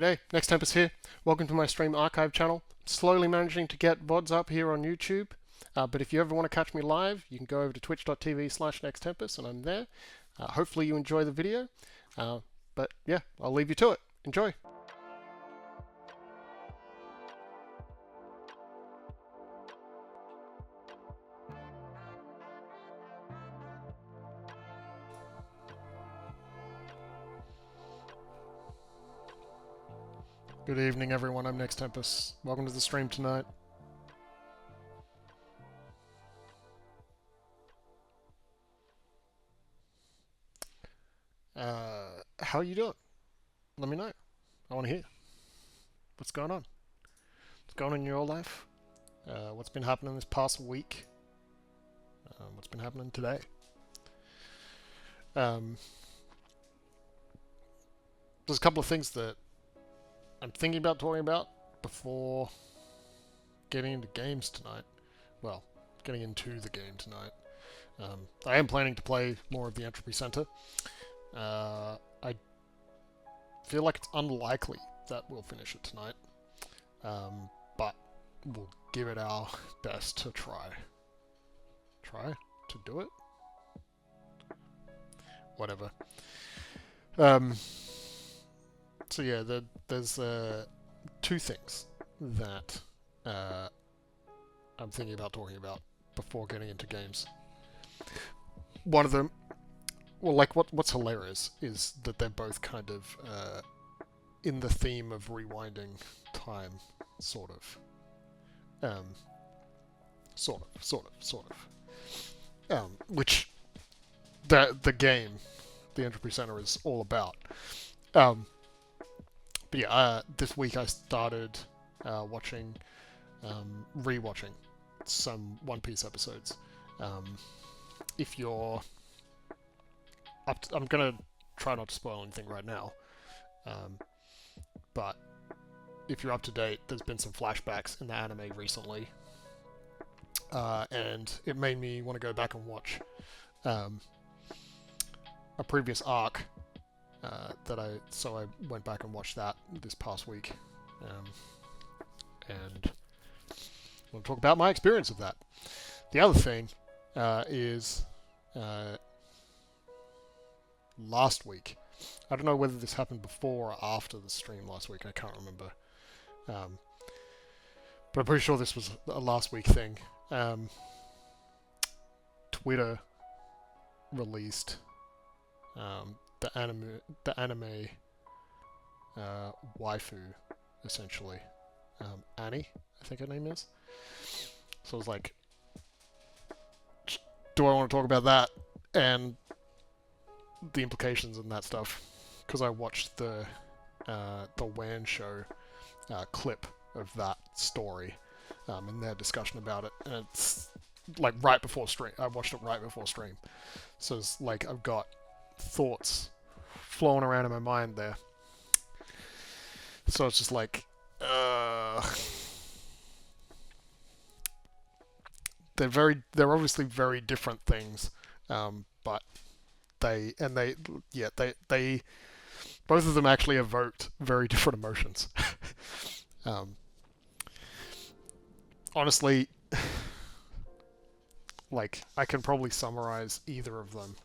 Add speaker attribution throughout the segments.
Speaker 1: G'day, Nextempus here. Welcome to my stream archive channel. Slowly managing to get VODs up here on YouTube, but if you ever want to catch me live, you can go over to twitch.tv/Nextempus and I'm there. Hopefully you enjoy the video, but yeah, I'll leave you to it. Enjoy! Good evening everyone, I'm Nextempus. Welcome to the stream tonight. How are you doing? Let me know. I want to hear. What's going on? What's going on in your life? What's been happening this past week? What's been happening today? There's a couple of things that I'm thinking about talking about before getting into games tonight. Well, getting into the game tonight. I am planning to play more of the Entropy Centre. I feel like it's unlikely that we'll finish it tonight, but we'll give it our best to try to do it. Whatever. So yeah, there's two things that I'm thinking about talking about before getting into games. One of them, well, like what's hilarious is that they're both kind of in the theme of rewinding time, sort of. Which the game, the Entropy Centre, is all about. But yeah, this week I started rewatching some One Piece episodes. If you're up to, I'm gonna try not to spoil anything right now, but if you're up to date, there's been some flashbacks in the anime recently, and it made me want to go back and watch a previous arc. So I went back and watched that this past week, and we'll talk about my experience of that. The other thing is last week. I don't know whether this happened before or after the stream last week. I can't remember, but I'm pretty sure this was a last week thing. Twitter released the anime waifu, essentially. Annie, I think her name is. So I was like, do I want to talk about that and the implications and that stuff? Because I watched the WAN show clip of that story and their discussion about it, and it's like right before stream. I watched it right before stream, so it's like I've got thoughts flowing around in my mind there. So it's just like, they're obviously very different things, but they both of them actually evoked very different emotions. Honestly, like I can probably summarize either of them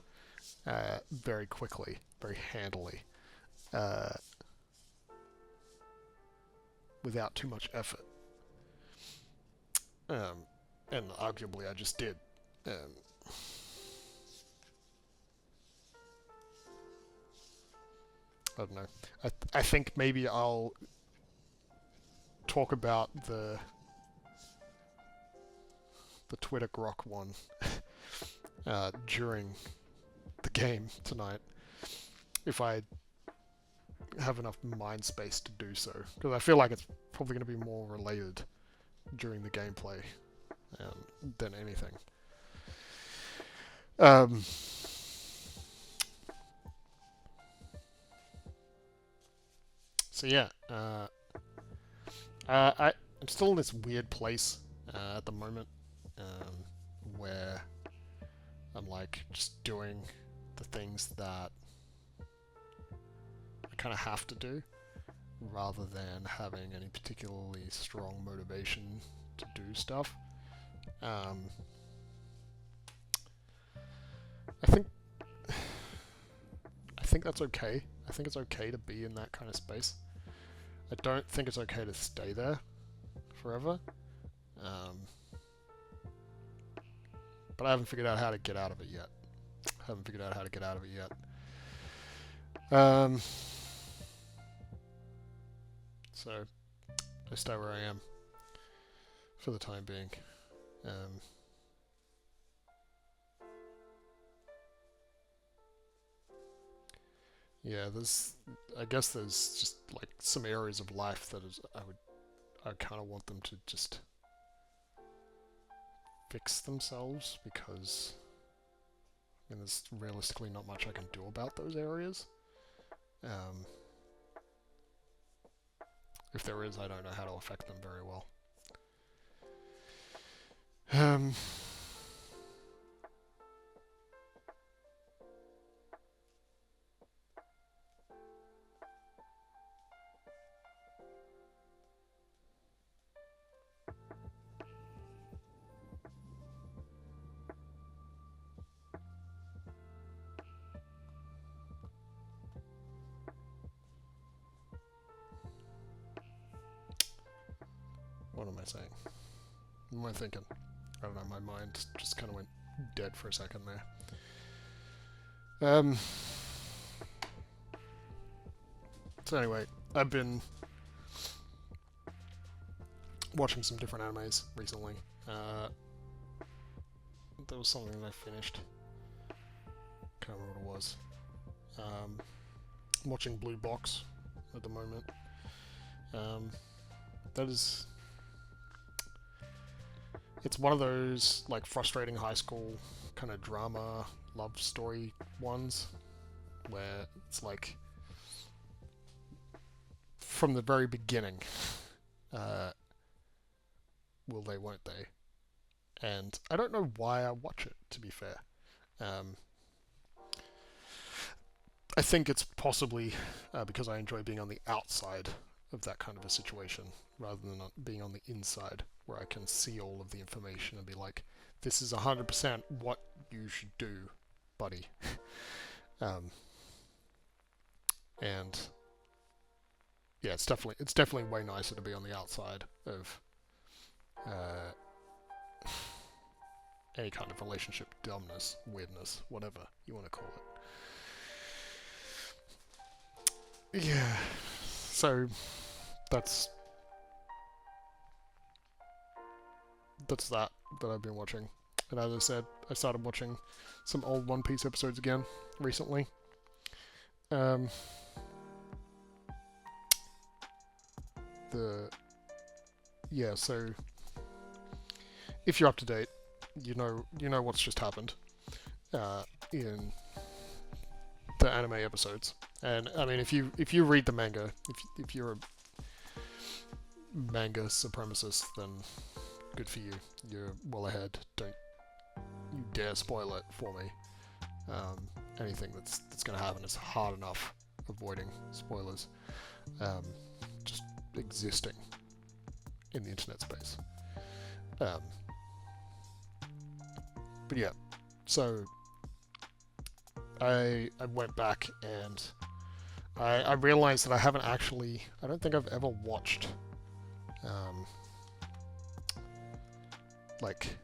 Speaker 1: very quickly, very handily, without too much effort. And arguably I just did. I don't know. I think maybe I'll talk about the Twitter grok one during the game tonight, if I have enough mind space to do so, because I feel like it's probably going to be more related during the gameplay than anything. So yeah, I'm still in this weird place at the moment, where I'm like just doing the things that I kind of have to do, rather than having any particularly strong motivation to do stuff. I think that's okay. I think it's okay to be in that kind of space. I don't think it's okay to stay there forever. But I haven't figured out how to get out of it yet. So I stay where I am for the time being. Yeah, I guess there's just like some areas of life that I kind of want them to just fix themselves, because there's realistically not much I can do about those areas. If there is, I don't know how to affect them very well. What am I saying? What am I thinking? I don't know, my mind just kind of went dead for a second there. So anyway, I've been watching some different animes recently. There was something that I finished. Can't remember what it was. I'm watching Blue Box at the moment. It's one of those like frustrating high school kind of drama love story ones where it's like from the very beginning, will they, won't they? And I don't know why I watch it, to be fair. I think it's possibly because I enjoy being on the outside of that kind of a situation rather than being on the inside, where I can see all of the information and be like, this is 100% what you should do, buddy. And yeah, it's definitely way nicer to be on the outside of any kind of relationship dumbness, weirdness, whatever you want to call it. Yeah, so that's that I've been watching. And as I said, I started watching some old One Piece episodes again recently. So if you're up to date, you know what's just happened in the anime episodes. And I mean, if you read the manga, if you're a manga supremacist, then good for you. You're well ahead. Don't you dare spoil it for me. Anything that's going to happen is hard enough avoiding spoilers. Just existing in the internet space. But yeah, so I went back and I realized that I don't think I've ever watched like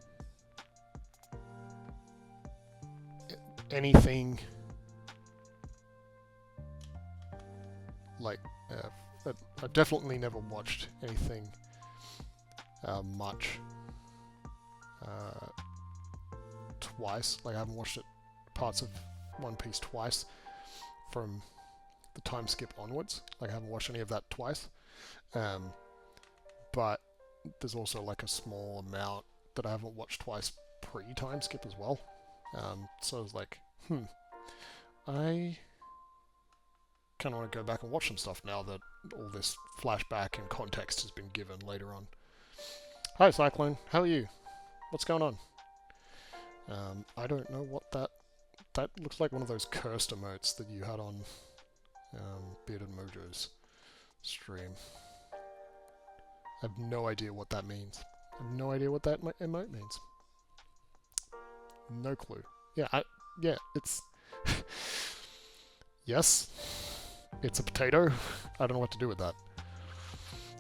Speaker 1: anything like I've definitely never watched anything much twice. Like I haven't watched parts of One Piece twice from the time skip onwards. Like I haven't watched any of that twice. But there's also like a small amount that I haven't watched twice pre-time skip as well. So I was like, I kind of want to go back and watch some stuff now that all this flashback and context has been given later on. Hi Cyclone, how are you? What's going on? I don't know what that looks like. One of those cursed emotes that you had on Bearded Mojos. Stream. I have no idea what that means. I have no idea what that emote means. No clue. Yeah, it's... Yes, it's a potato. I don't know what to do with that.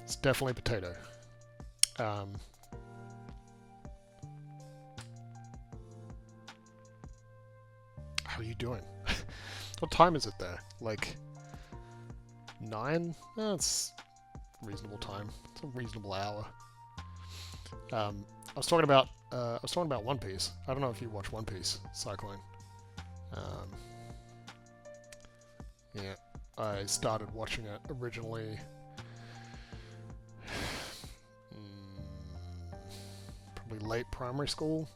Speaker 1: It's definitely a potato. How are you doing? What time is it there? Like 9? That's reasonable time. It's a reasonable hour. I was talking about One Piece. I don't know if you watch One Piece, Cyclone. Yeah, I started watching it originally. Probably late primary school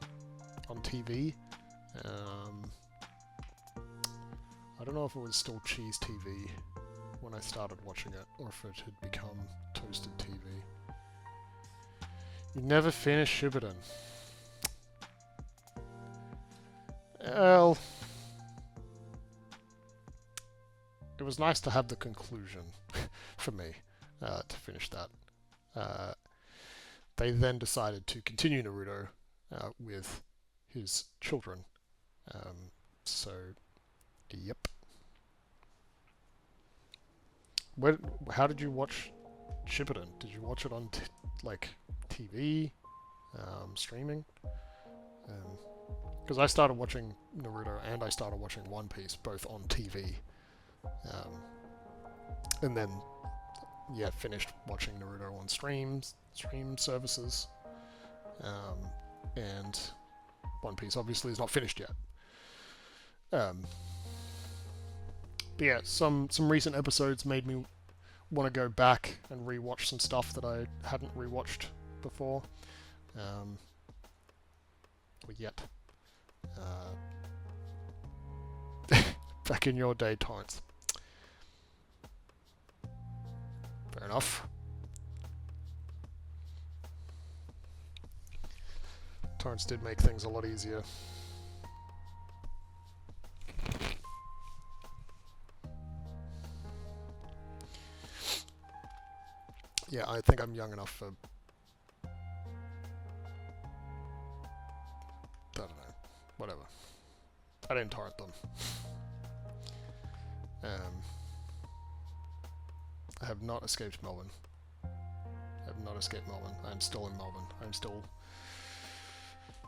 Speaker 1: on TV. I don't know if it was still Cheese TV when I started watching it, or if it had become Toasted TV. You never finished Shippuden. Well, it was nice to have the conclusion for me to finish that. They then decided to continue Naruto with his children. So, yep. How did you watch Shippuden? Did you watch it on TV, streaming? Because I started watching Naruto and I started watching One Piece both on TV, and then finished watching Naruto on stream services, and One Piece obviously is not finished yet. But yeah, some recent episodes made me want to go back and rewatch some stuff that I hadn't rewatched before. Yet. Back in your day, Torrance. Fair enough. Torrance did make things a lot easier. Yeah, I think I'm young enough for... I don't know. Whatever. I didn't torrent them. I have not escaped Melbourne. I have not escaped Melbourne. I'm still in Melbourne. I'm still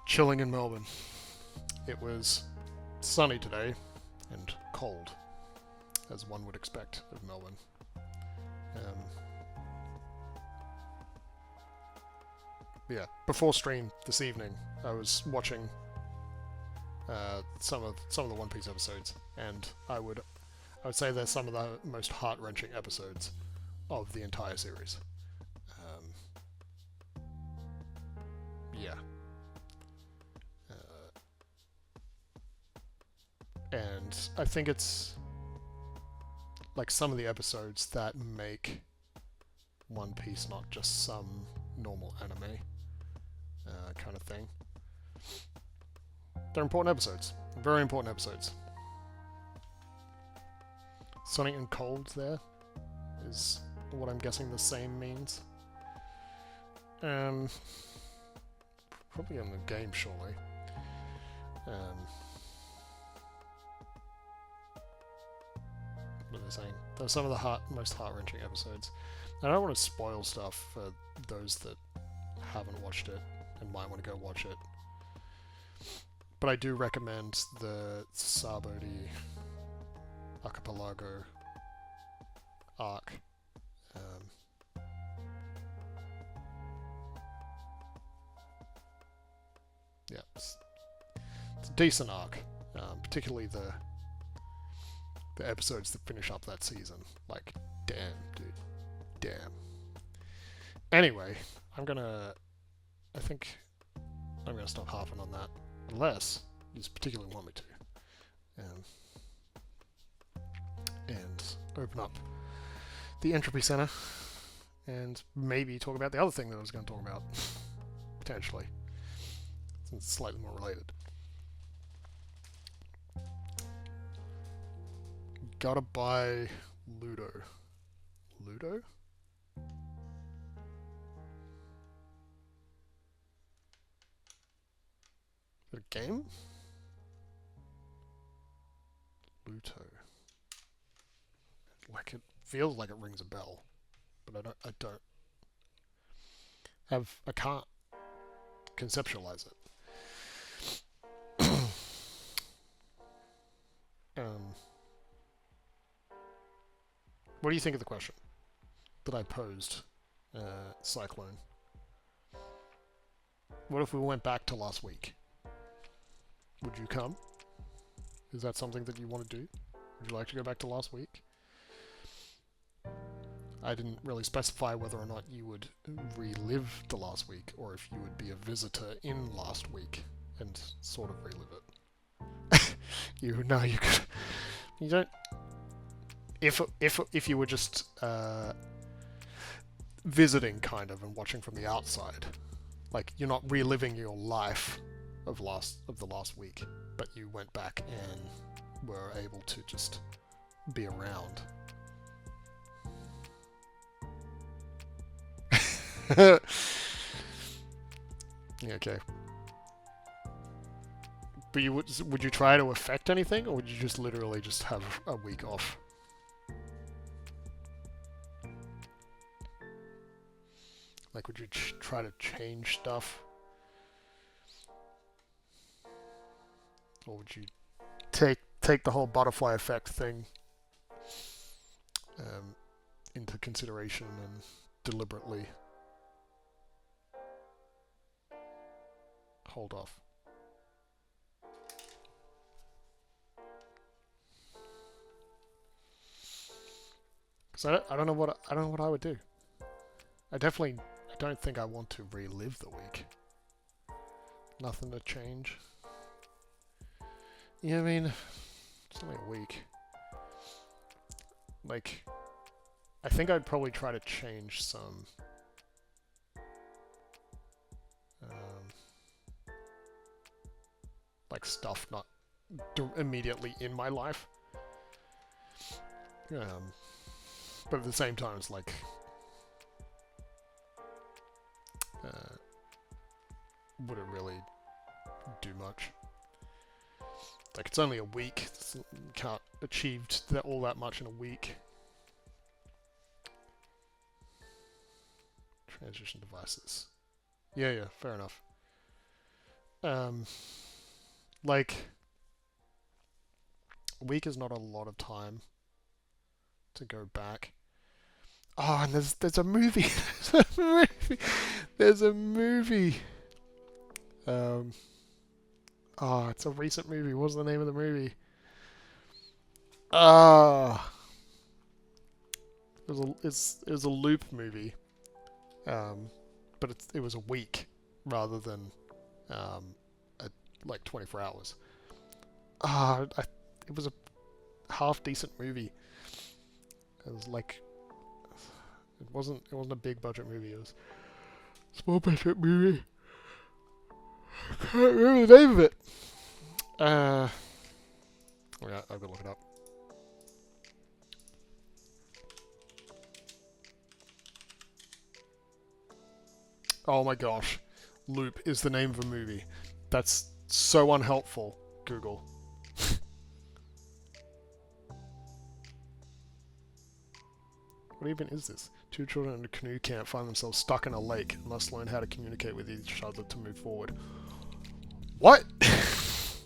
Speaker 1: chilling in Melbourne. It was sunny today and cold, as one would expect of Melbourne. Yeah, before stream this evening, I was watching some of the One Piece episodes, and I would say they're some of the most heart-wrenching episodes of the entire series. Yeah. And I think it's like some of the episodes that make One Piece not just some normal anime kind of thing. They're important episodes. Very important episodes. Sunny and cold there is what I'm guessing the same means. Probably in the game, surely. What are they saying? They're some of the most heart-wrenching episodes. I don't want to spoil stuff for those that haven't watched it and might want to go watch it. But I do recommend the Sabodi Archipelago arc. Yeah, it's a decent arc, particularly the episodes that finish up that season. Like, damn, dude, damn. Anyway, I think I'm gonna stop harping on that, unless you particularly want me to, and open up the Entropy Centre and maybe talk about the other thing that I was going to talk about, potentially, since it's slightly more related. Gotta buy Ludo. Ludo? Is it a game? Ludo. Like it feels like it rings a bell, but I can't conceptualize it. What do you think of the question that I posed, Cyclone? What if we went back to last week? Would you come? Is that something that you want to do? Would you like to go back to last week? I didn't really specify whether or not you would relive the last week, or if you would be a visitor in last week and sort of relive it. You could. You don't. If you were just visiting kind of and watching from the outside, like you're not reliving your life of the last week, but you went back and were able to just be around. Yeah, okay. But would you try to affect anything, or would you just literally just have a week off? Like, would you try to change stuff? Or would you take the whole butterfly effect thing into consideration and deliberately hold off? Because I don't know what I would do. I don't think I want to relive the week. Nothing to change. Yeah, I mean, it's only a week. Like, I think I'd probably try to change some like stuff not immediately in my life. But at the same time, it's like would it really do much? Like, it's only a week. You can't achieve all that much in a week. Transition devices. Yeah, fair enough. Like, a week is not a lot of time to go back. Oh, and there's a movie. There's a movie. Oh, it's a recent movie. What's the name of the movie? It was a loop movie. But it was a week rather than like 24 hours. It was a half decent movie. It was like it wasn't a big budget movie. It was a small budget movie. I can't remember the name of it. Yeah, I'll go look it up. Oh my gosh. Loop is the name of a movie. That's so unhelpful, Google. What even is this? Two children in a canoe camp find themselves stuck in a lake and must learn how to communicate with each other to move forward. What? It's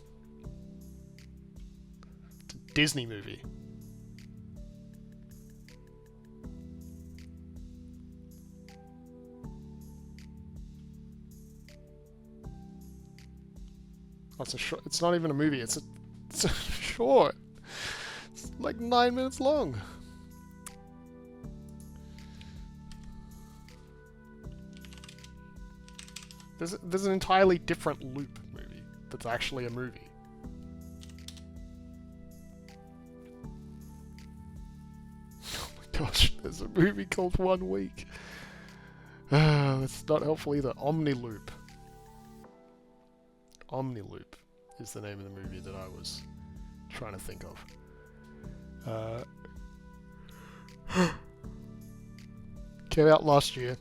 Speaker 1: a Disney movie. That's a short. It's not even a movie. It's a short. It's like 9 minutes long. There's an entirely different Loop movie that's actually a movie. Oh my gosh, there's a movie called 1 Week. That's not helpful either. Omniloop. Omniloop is the name of the movie that I was trying to think of. Came out last year.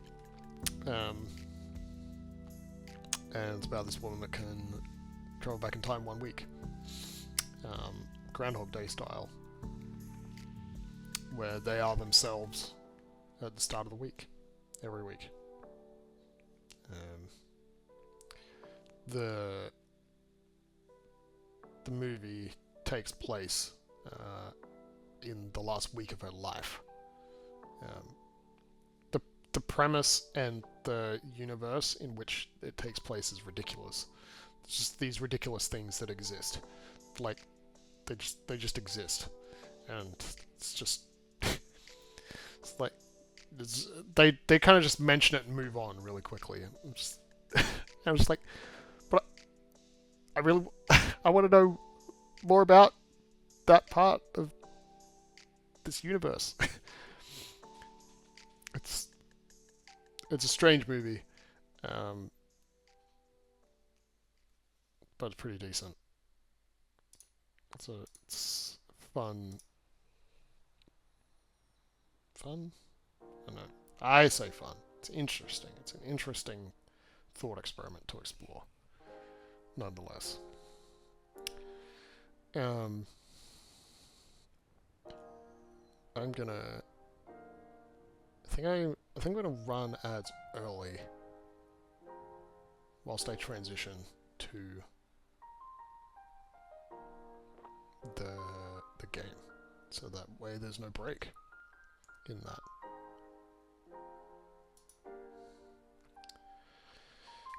Speaker 1: And it's about this woman that can travel back in time 1 week. Groundhog Day style. Where they are themselves at the start of the week. Every week. The movie takes place in the last week of her life. The premise and the universe in which it takes place is ridiculous. It's just these ridiculous things that exist, like they just exist, and it's just it's like they kind of just mention it and move on really quickly. I'm just like, but I really I want to know more about that part of this universe. It's a strange movie, but it's pretty decent. It's fun. Fun? I don't know. I say fun. It's interesting. It's an interesting thought experiment to explore, nonetheless. I'm gonna. I think I'm gonna run ads early, whilst I transition to the game, so that way there's no break in that.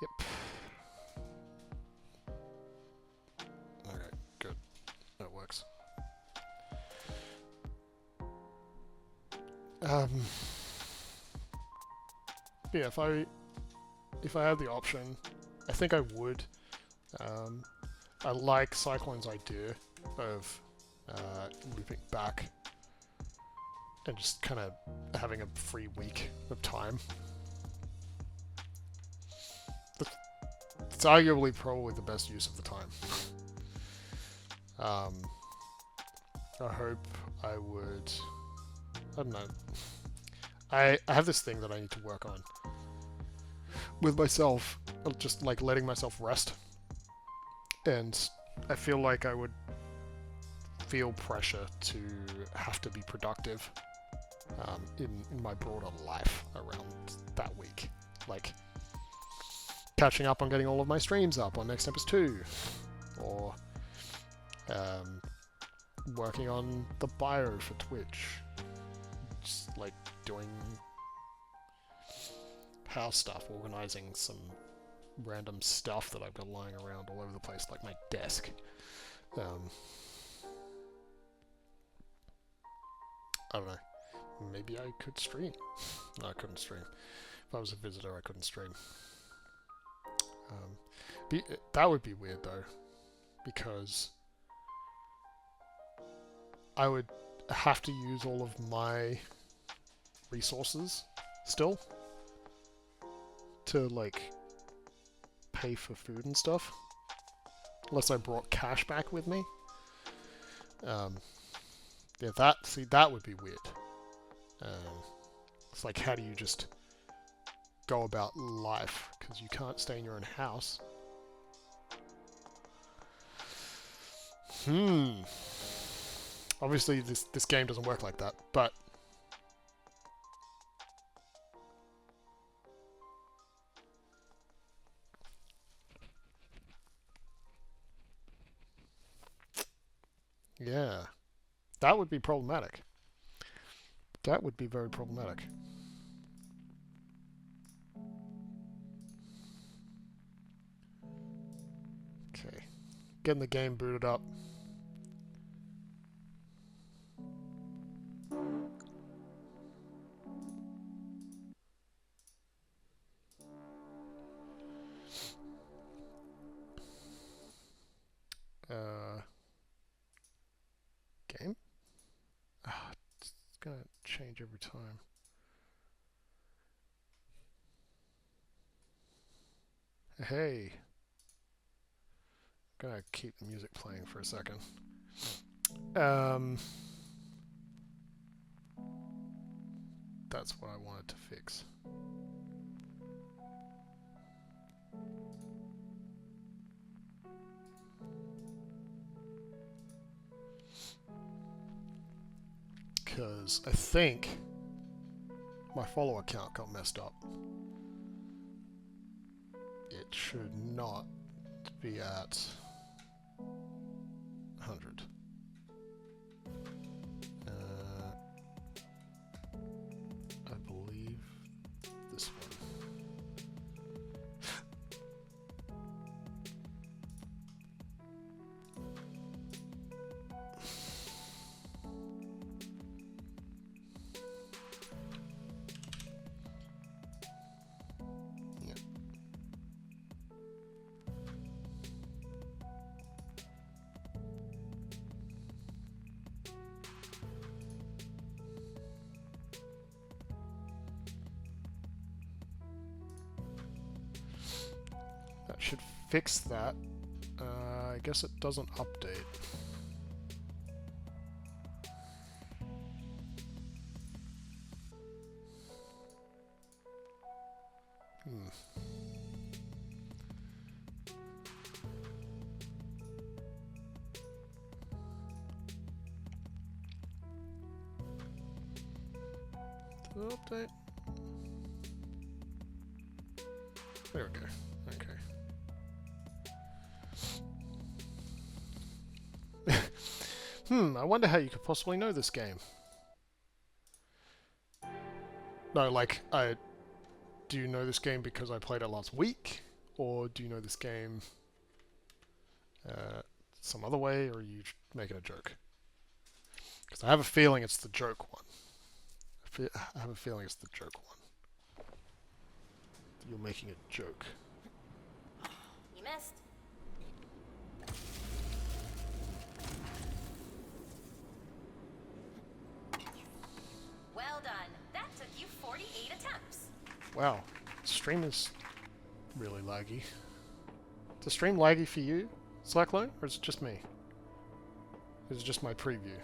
Speaker 1: Yep. Okay, good. That works. Yeah, if I had the option, I think I would. I like Cyclone's idea of looping back and just kind of having a free week of time. It's arguably probably the best use of the time. I hope I would. I don't know. I have this thing that I need to work on with myself, just like letting myself rest. And I feel like I would feel pressure to have to be productive in my broader life around that week. Like catching up on getting all of my streams up on Nextempus 2, or working on the bio for Twitch. Just like doing house stuff, organizing some random stuff that I've got lying around all over the place, like my desk. I don't know. Maybe I could stream. No, I couldn't stream. If I was a visitor, I couldn't stream. That would be weird though, because I would have to use all of my resources still to like pay for food and stuff, unless I brought cash back with me. Yeah, that would be weird. It's like, how do you just go about life, because you can't stay in your own house? Obviously this game doesn't work like that, but yeah, that would be problematic. That would be very problematic. Okay, getting the game booted up. Game? It's gonna change every time. Hey. I'm gonna keep the music playing for a second. That's what I wanted to fix. Because I think my follower count got messed up. It should not be at 100. I believe this one. That should fix that. I guess it doesn't update. Did it update? There we go. Okay. I wonder how you could possibly know this game. No, like, do you know this game because I played it last week? Or do you know this game some other way, or are you making a joke? Because I have a feeling it's the joke one. I have a feeling it's the joke one. You're making a joke.
Speaker 2: You missed. Well done. That took you 48 attempts.
Speaker 1: Wow. Stream is really laggy. Is the stream laggy for you, Slackline, or is it just me? Is it just my preview?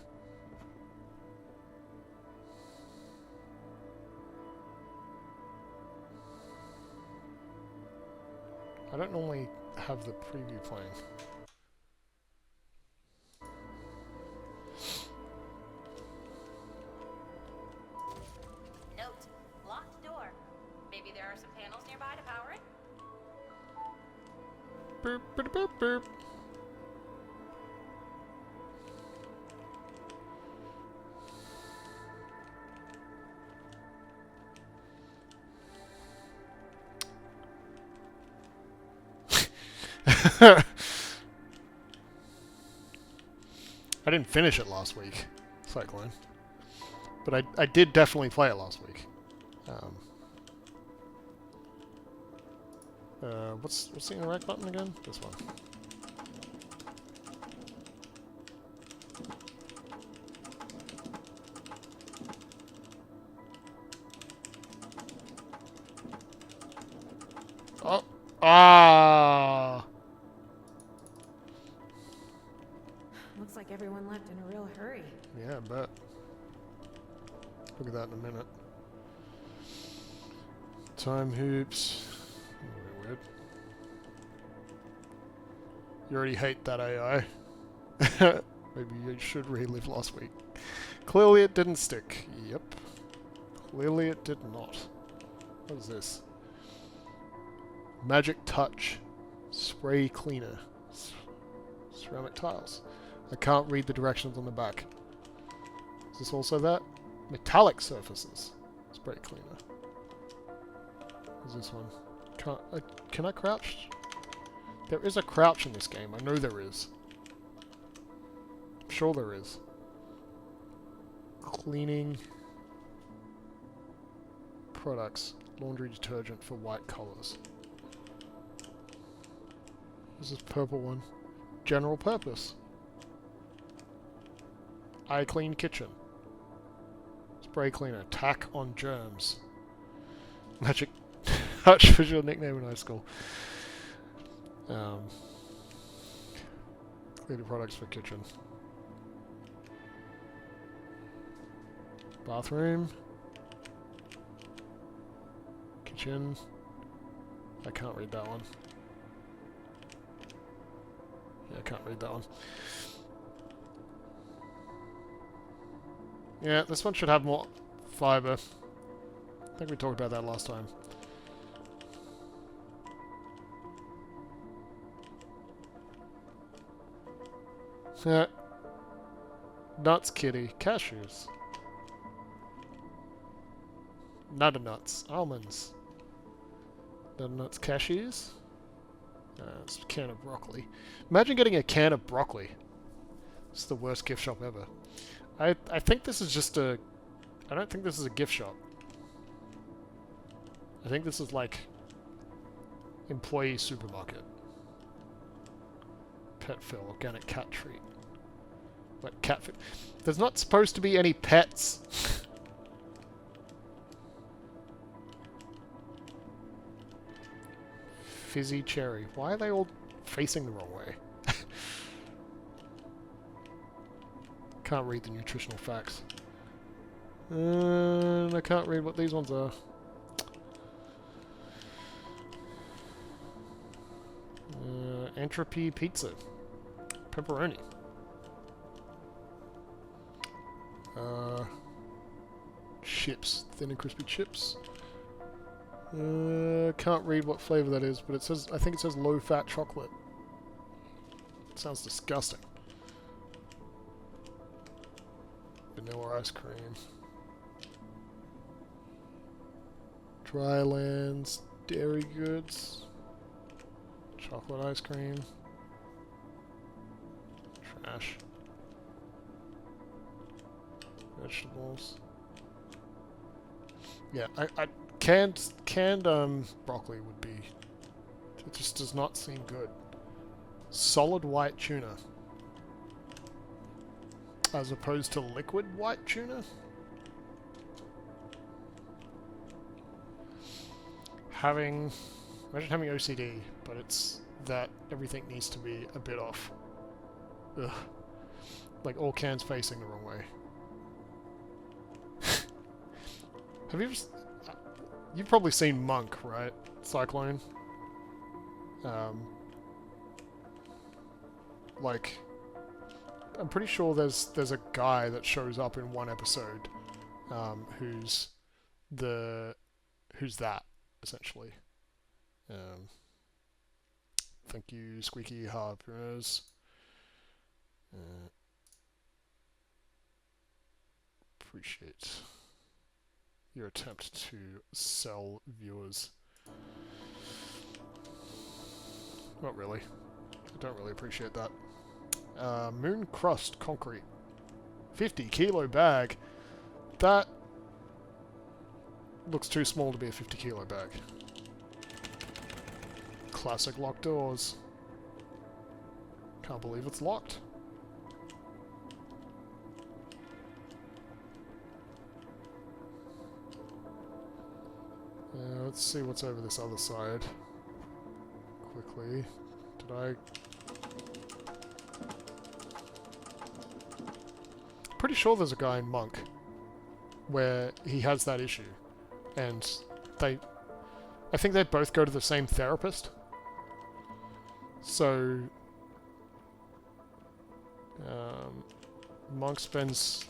Speaker 1: I don't normally have the preview playing.
Speaker 2: Note, locked door. Maybe there are some panels nearby to power it?
Speaker 1: Burp, burp, burp, burp. I didn't finish it last week, Cyclone, but I did definitely play it last week. What's the interact button again? This one. Oh, ah.
Speaker 3: Looks like everyone left in a real hurry.
Speaker 1: Yeah, I bet. Look at that in a minute. Time hoops. Very weird. You already hate that AI. Maybe you should relive last week. Clearly it didn't stick. Yep. Clearly it did not. What is this? Magic touch. Spray cleaner. Ceramic tiles. I can't read the directions on the back. Is this also that? Metallic surfaces. Spray cleaner. What's this one? Can I crouch? There is a crouch in this game. I know there is. I'm sure there is. Cleaning products. Laundry detergent for white colors. What's this purple one? General purpose. I clean kitchen. Spray cleaner. Tack on germs. Magic touch was your nickname in high school. Cleaning products for kitchen. Bathroom. Chin. I can't read that one. Yeah, I can't read that one. Yeah, this one should have more fiber. I think we talked about that last time. Yeah. Nuts, kitty. Cashews. Nutter nuts. Almonds. Nutter nuts, cashews. It's a can of broccoli. Imagine getting a can of broccoli. It's the worst gift shop ever. I think this is just a... I don't think this is a gift shop. I think this is like... employee supermarket. Pet fill, organic cat treat. Like cat food. There's not supposed to be any pets. Fizzy cherry. Why are they all facing the wrong way? Can't read the nutritional facts. I can't read what these ones are. Entropy pizza. Pepperoni. Chips. Thin and crispy chips. Can't read what flavor that is, but it says, I think it says low-fat chocolate. Sounds disgusting. Vanilla ice cream. Drylands, dairy goods. Chocolate ice cream. Trash. Vegetables. Yeah, I canned broccoli would be... It just does not seem good. Solid white tuna. As opposed to liquid white tuna? Imagine having OCD, but it's that everything needs to be a bit off. Ugh. Like all cans facing the wrong way. Have you ever... You've probably seen Monk, right? Cyclone. Like... I'm pretty sure there's a guy that shows up in one episode, who's that, essentially. Thank you, Squeaky Harpers. Appreciate your attempt to sell viewers. Not really. I don't really appreciate that. Moon crust concrete. 50 kilo bag. That looks too small to be a 50 kilo bag. Classic locked doors. Can't believe it's locked. Let's see what's over this other side. Quickly. Did I... Pretty sure there's a guy in Monk where he has that issue. And I think they both go to the same therapist. So... Monk spends...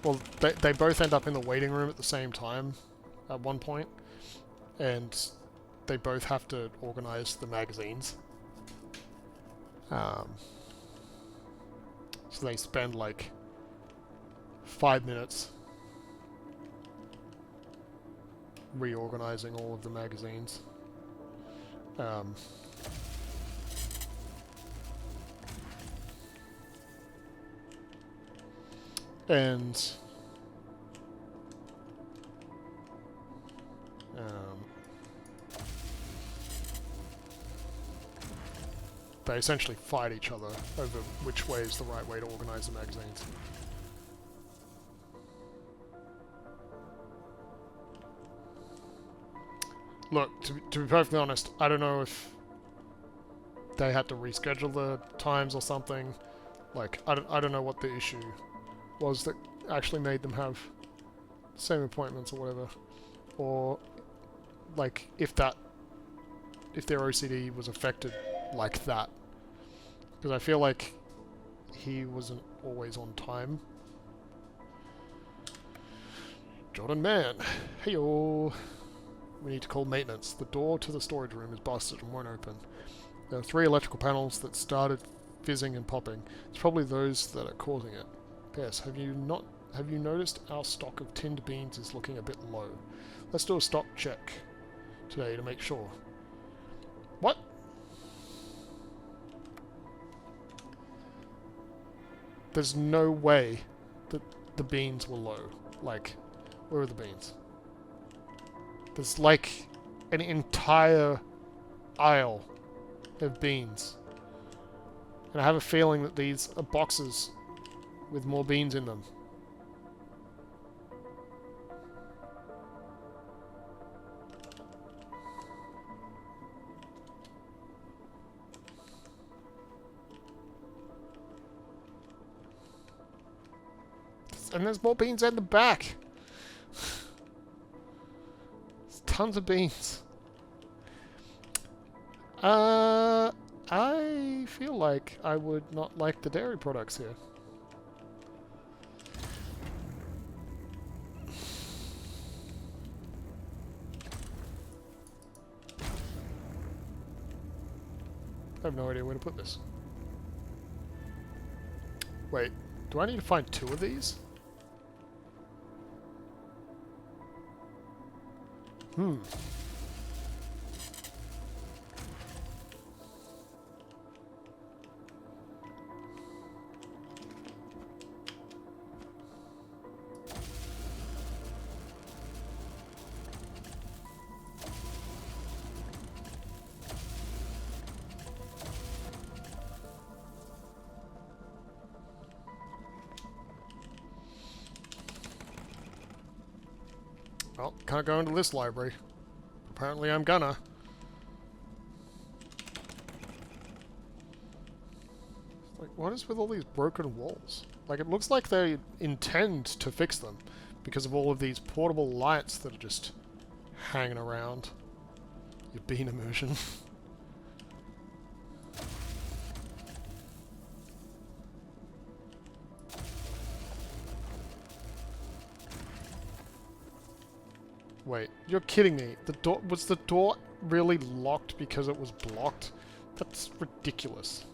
Speaker 1: Well, they both end up in the waiting room at the same time at one point, and they both have to organize the magazines. So they spend like 5 minutes reorganizing all of the magazines. And they essentially fight each other over which way is the right way to organize the magazines. Look, to be perfectly honest, I don't know if they had to reschedule the times or something. Like, I don't know what the issue was that actually made them have same appointments or whatever, or like if their OCD was affected like that, because I feel like he wasn't always on time. Jordan Man, heyo. We need to call maintenance. The door to the storage room is busted and won't open. There are 3 electrical panels that started fizzing and popping. It's probably those that are causing it. Yes, have you noticed our stock of tinned beans is looking a bit low? Let's do a stock check today to make sure. What? There's no way that the beans were low. Like, where are the beans? There's like an entire aisle of beans. And I have a feeling that these are boxes with more beans in them. And there's more beans in the back. There's tons of beans. I feel like I would not like the dairy products here. I have no idea where to put this. Wait, do I need to find 2 of these? Well, can't go into this library. Apparently I'm gonna. Like, what is with all these broken walls? Like, it looks like they intend to fix them because of all of these portable lights that are just hanging around. Your bean immersion. Wait, you're kidding me. Was the door really locked because it was blocked? That's ridiculous.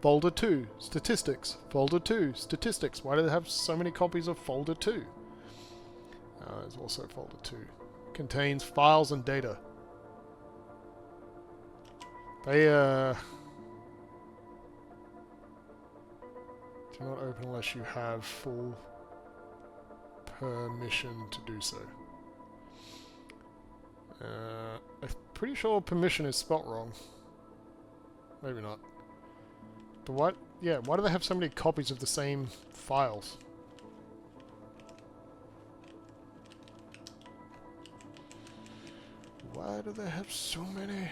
Speaker 1: Folder 2, statistics. Folder 2, statistics. Why do they have so many copies of folder 2? There's also folder 2. Contains files and data. They, do not open unless you have full permission to do so. I'm pretty sure permission is spelt wrong. Maybe not. But what? Yeah, why do they have so many copies of the same files? Why do they have so many?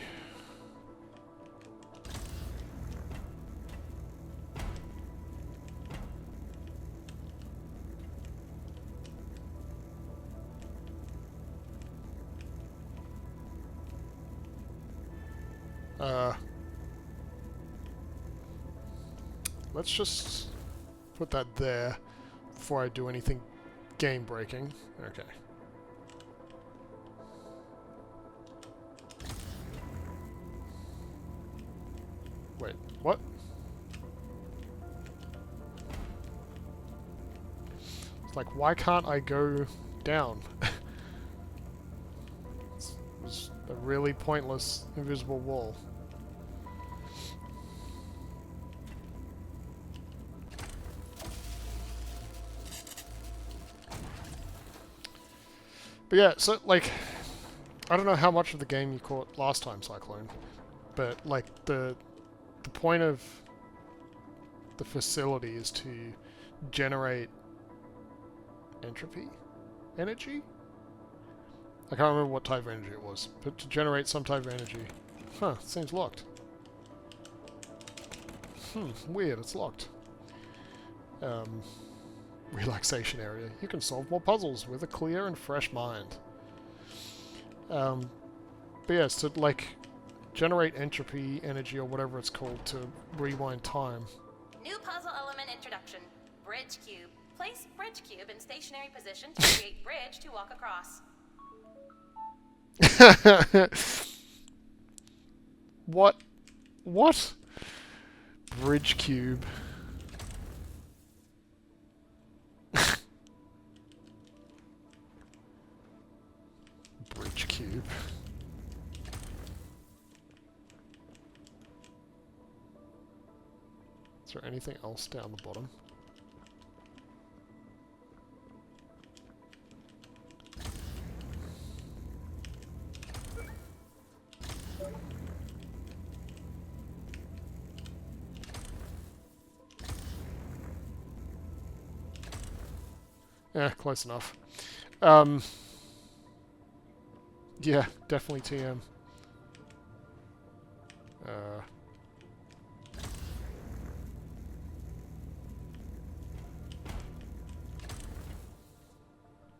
Speaker 1: Let's just put that there before I do anything game breaking. Okay. Wait, what? It's like, why can't I go down? It was a really pointless invisible wall. But yeah, so, like, I don't know how much of the game you caught last time, Cyclone, but, like, the point of the facility is to generate entropy? Energy? I can't remember what type of energy it was, but to generate some type of energy. Huh, seems locked. Weird, it's locked. relaxation area. You can solve more puzzles with a clear and fresh mind. But yeah, so like generate entropy energy or whatever it's called to rewind time.
Speaker 2: New puzzle element introduction. Bridge cube. Place bridge cube in stationary position to create bridge to walk across.
Speaker 1: What? What? Bridge cube. Bridge cube. Is there anything else down the bottom? Yeah, close enough. Yeah, definitely TM.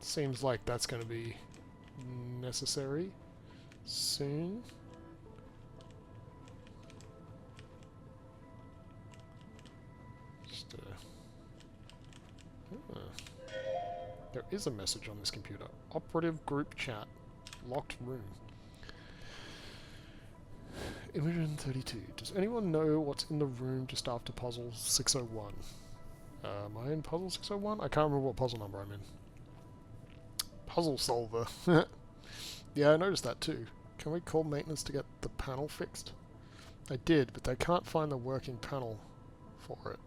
Speaker 1: Seems like that's going to be necessary soon. Just, there is a message on this computer. Operative group chat. Locked room. Imogen 32. Does anyone know what's in the room just after puzzle 601? Am I in puzzle 601? I can't remember what puzzle number I'm in. Puzzle solver. Yeah, I noticed that too. Can we call maintenance to get the panel fixed? I did, but they can't find the working panel for it.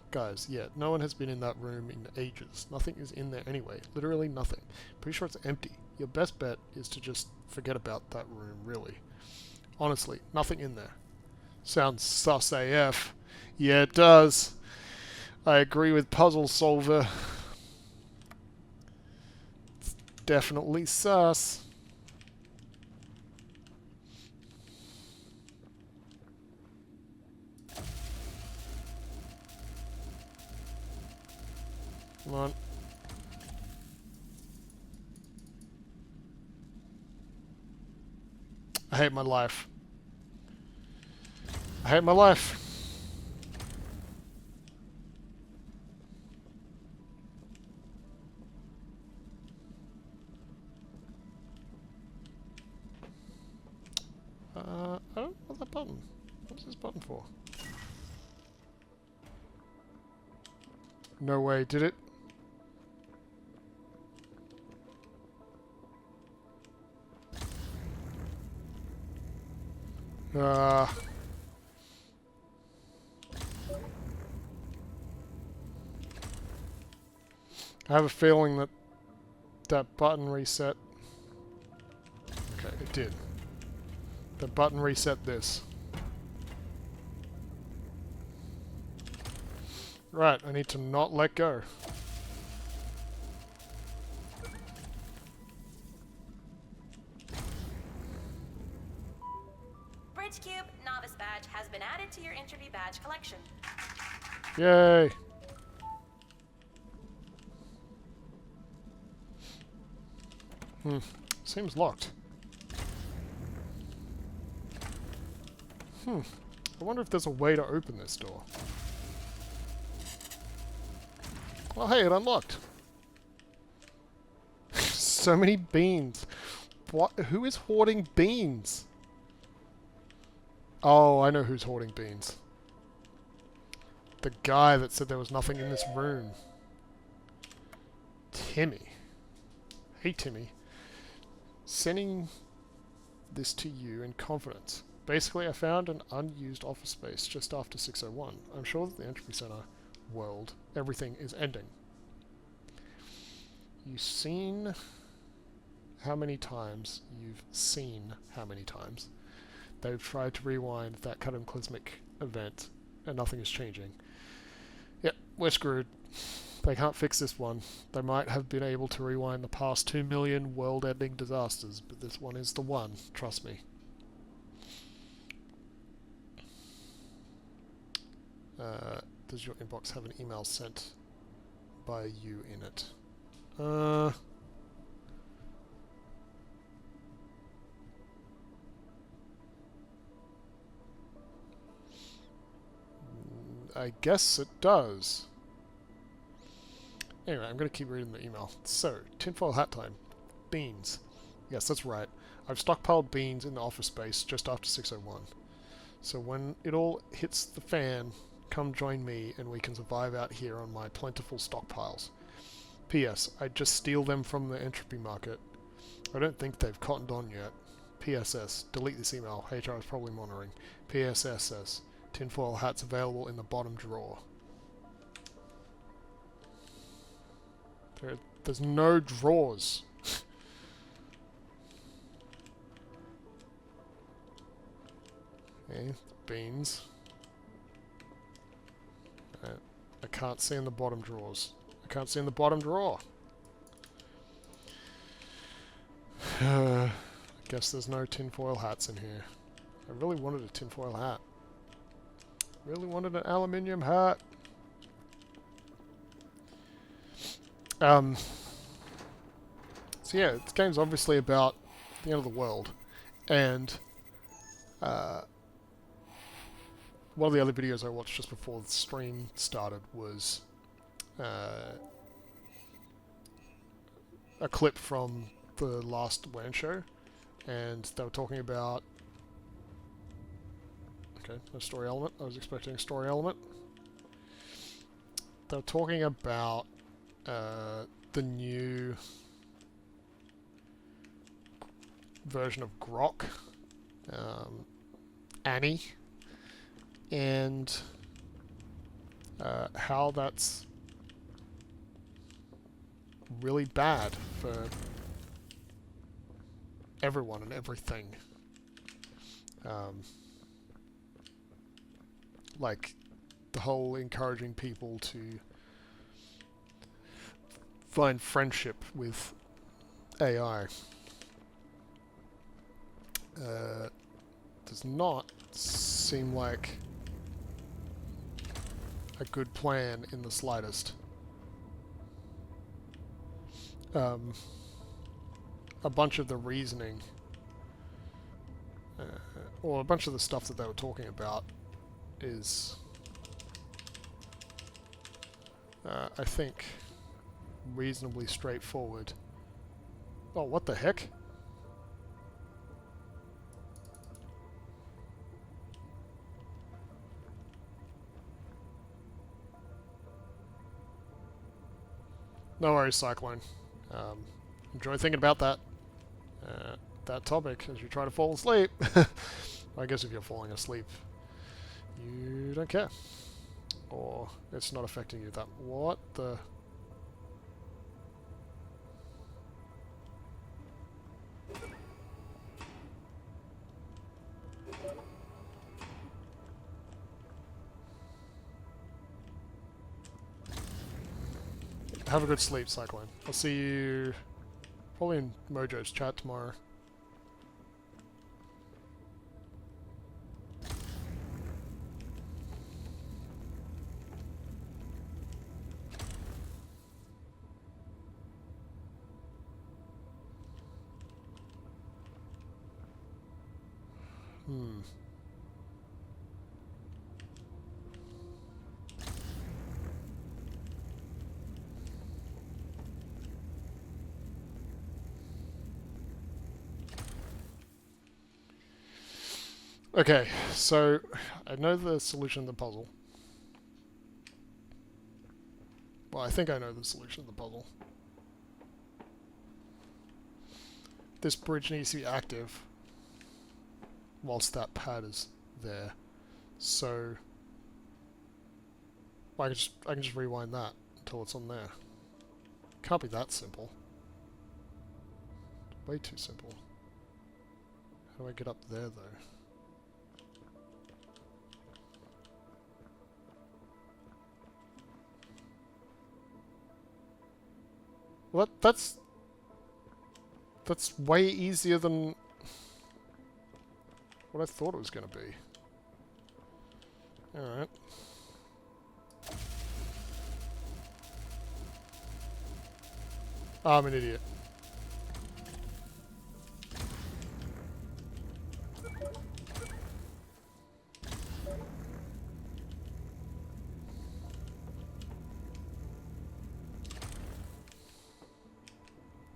Speaker 1: Guys, yeah, no one has been in that room in ages. Nothing is in there anyway. Literally nothing. Pretty sure it's empty. Your best bet is to just forget about that room, really. Honestly, nothing in there. Sounds sus AF. Yeah, it does. I agree with Puzzle Solver. It's definitely sus. Come on. I hate my life. I hate my life. I don't want that button. What's this button for? No way, did it? I have a feeling that that button reset. Okay, it did. The button reset this. Right, I need to not let go.
Speaker 2: Bridge cube novice badge has been added to your Entropy badge collection.
Speaker 1: Yay! Seems locked. I wonder if there's a way to open this door. Well, hey, it unlocked. So many beans. What? Who is hoarding beans? Oh, I know who's hoarding beans. The guy that said there was nothing in this room. Timmy. Hey, Timmy. Sending this to you in confidence. Basically, I found an unused office space just after 601. I'm sure that the Entropy Centre world, everything is ending. You've seen how many times they've tried to rewind that cataclysmic event and nothing is changing. Yep, we're screwed. They can't fix this one. They might have been able to rewind the past 2 million world-ending disasters, but this one is the one, trust me. does your inbox have an email sent by you in it? I guess it does. Anyway, I'm going to keep reading the email. So, tinfoil hat time. Beans. Yes, that's right. I've stockpiled beans in the office space just after 6:01. So when it all hits the fan, come join me and we can survive out here on my plentiful stockpiles. P.S. I just steal them from the entropy market. I don't think they've cottoned on yet. P.S.S. Delete this email. HR is probably monitoring. P.S.S. Tinfoil hats available in the bottom drawer. There's no drawers. Okay, beans. I can't see in the bottom drawers. I can't see in the bottom drawer. I guess there's no tinfoil hats in here. I really wanted a tinfoil hat. Really wanted an aluminium hat. So yeah, this game's obviously about the end of the world, and one of the other videos I watched just before the stream started was a clip from the last WAN show, and they were talking about... Okay, no story element. I was expecting a story element. They were talking about the new version of Grok, Annie, and how that's really bad for everyone and everything. Like the whole encouraging people to find friendship with AI does not seem like a good plan in the slightest. A bunch of the reasoning, or a bunch of the stuff that they were talking about is, I think, reasonably straightforward. Oh, what the heck? No worries, Cyclone. Enjoy thinking about that topic as you try to fall asleep. I guess if you're falling asleep, you don't care. Or it's not affecting you that... What the... Have a good sleep, Cyclone. I'll see you probably in Mojo's chat tomorrow. Okay, so I know the solution to the puzzle. Well, I think I know the solution to the puzzle. This bridge needs to be active whilst that pad is there. So I can just rewind that until it's on there. Can't be that simple. Way too simple. How do I get up there though? Well, that's way easier than what I thought it was going to be. Alright. I'm an idiot.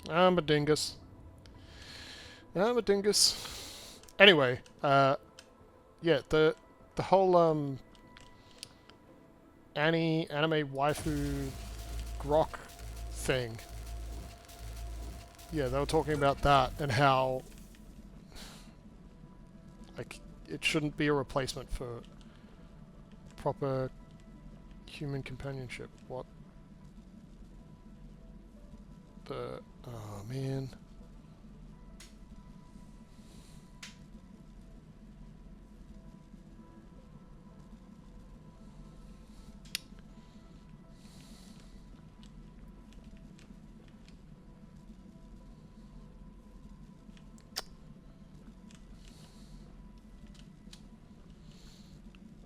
Speaker 1: I'm a dingus. I'm a dingus. Anyway, yeah, the whole anime waifu grok thing. Yeah, they were talking about that and how like it shouldn't be a replacement for proper human companionship. What the oh man.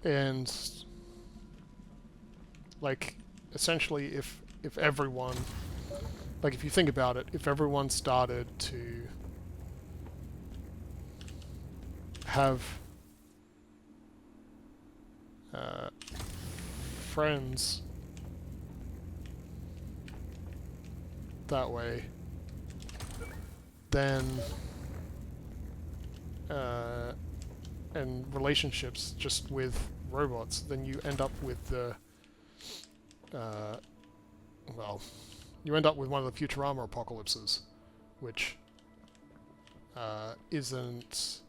Speaker 1: And like essentially if everyone like if you think about it, if everyone started to have friends that way, then and relationships just with robots, then you end up with the well, you end up with one of the Futurama apocalypses, which isn't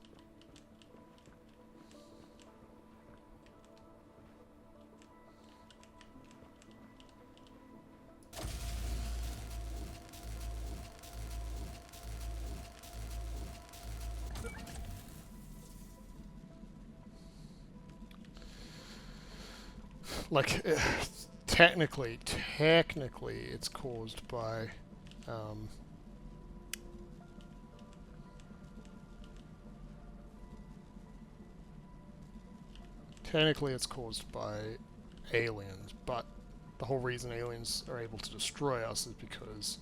Speaker 1: like technically it's caused by technically it's caused by aliens, but the whole reason aliens are able to destroy us is because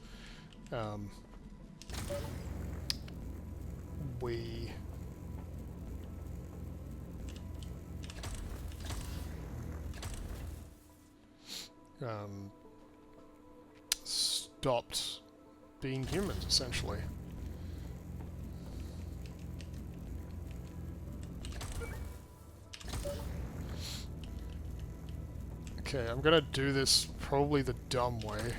Speaker 1: we stopped being humans, essentially. Okay, I'm gonna do this probably the dumb way.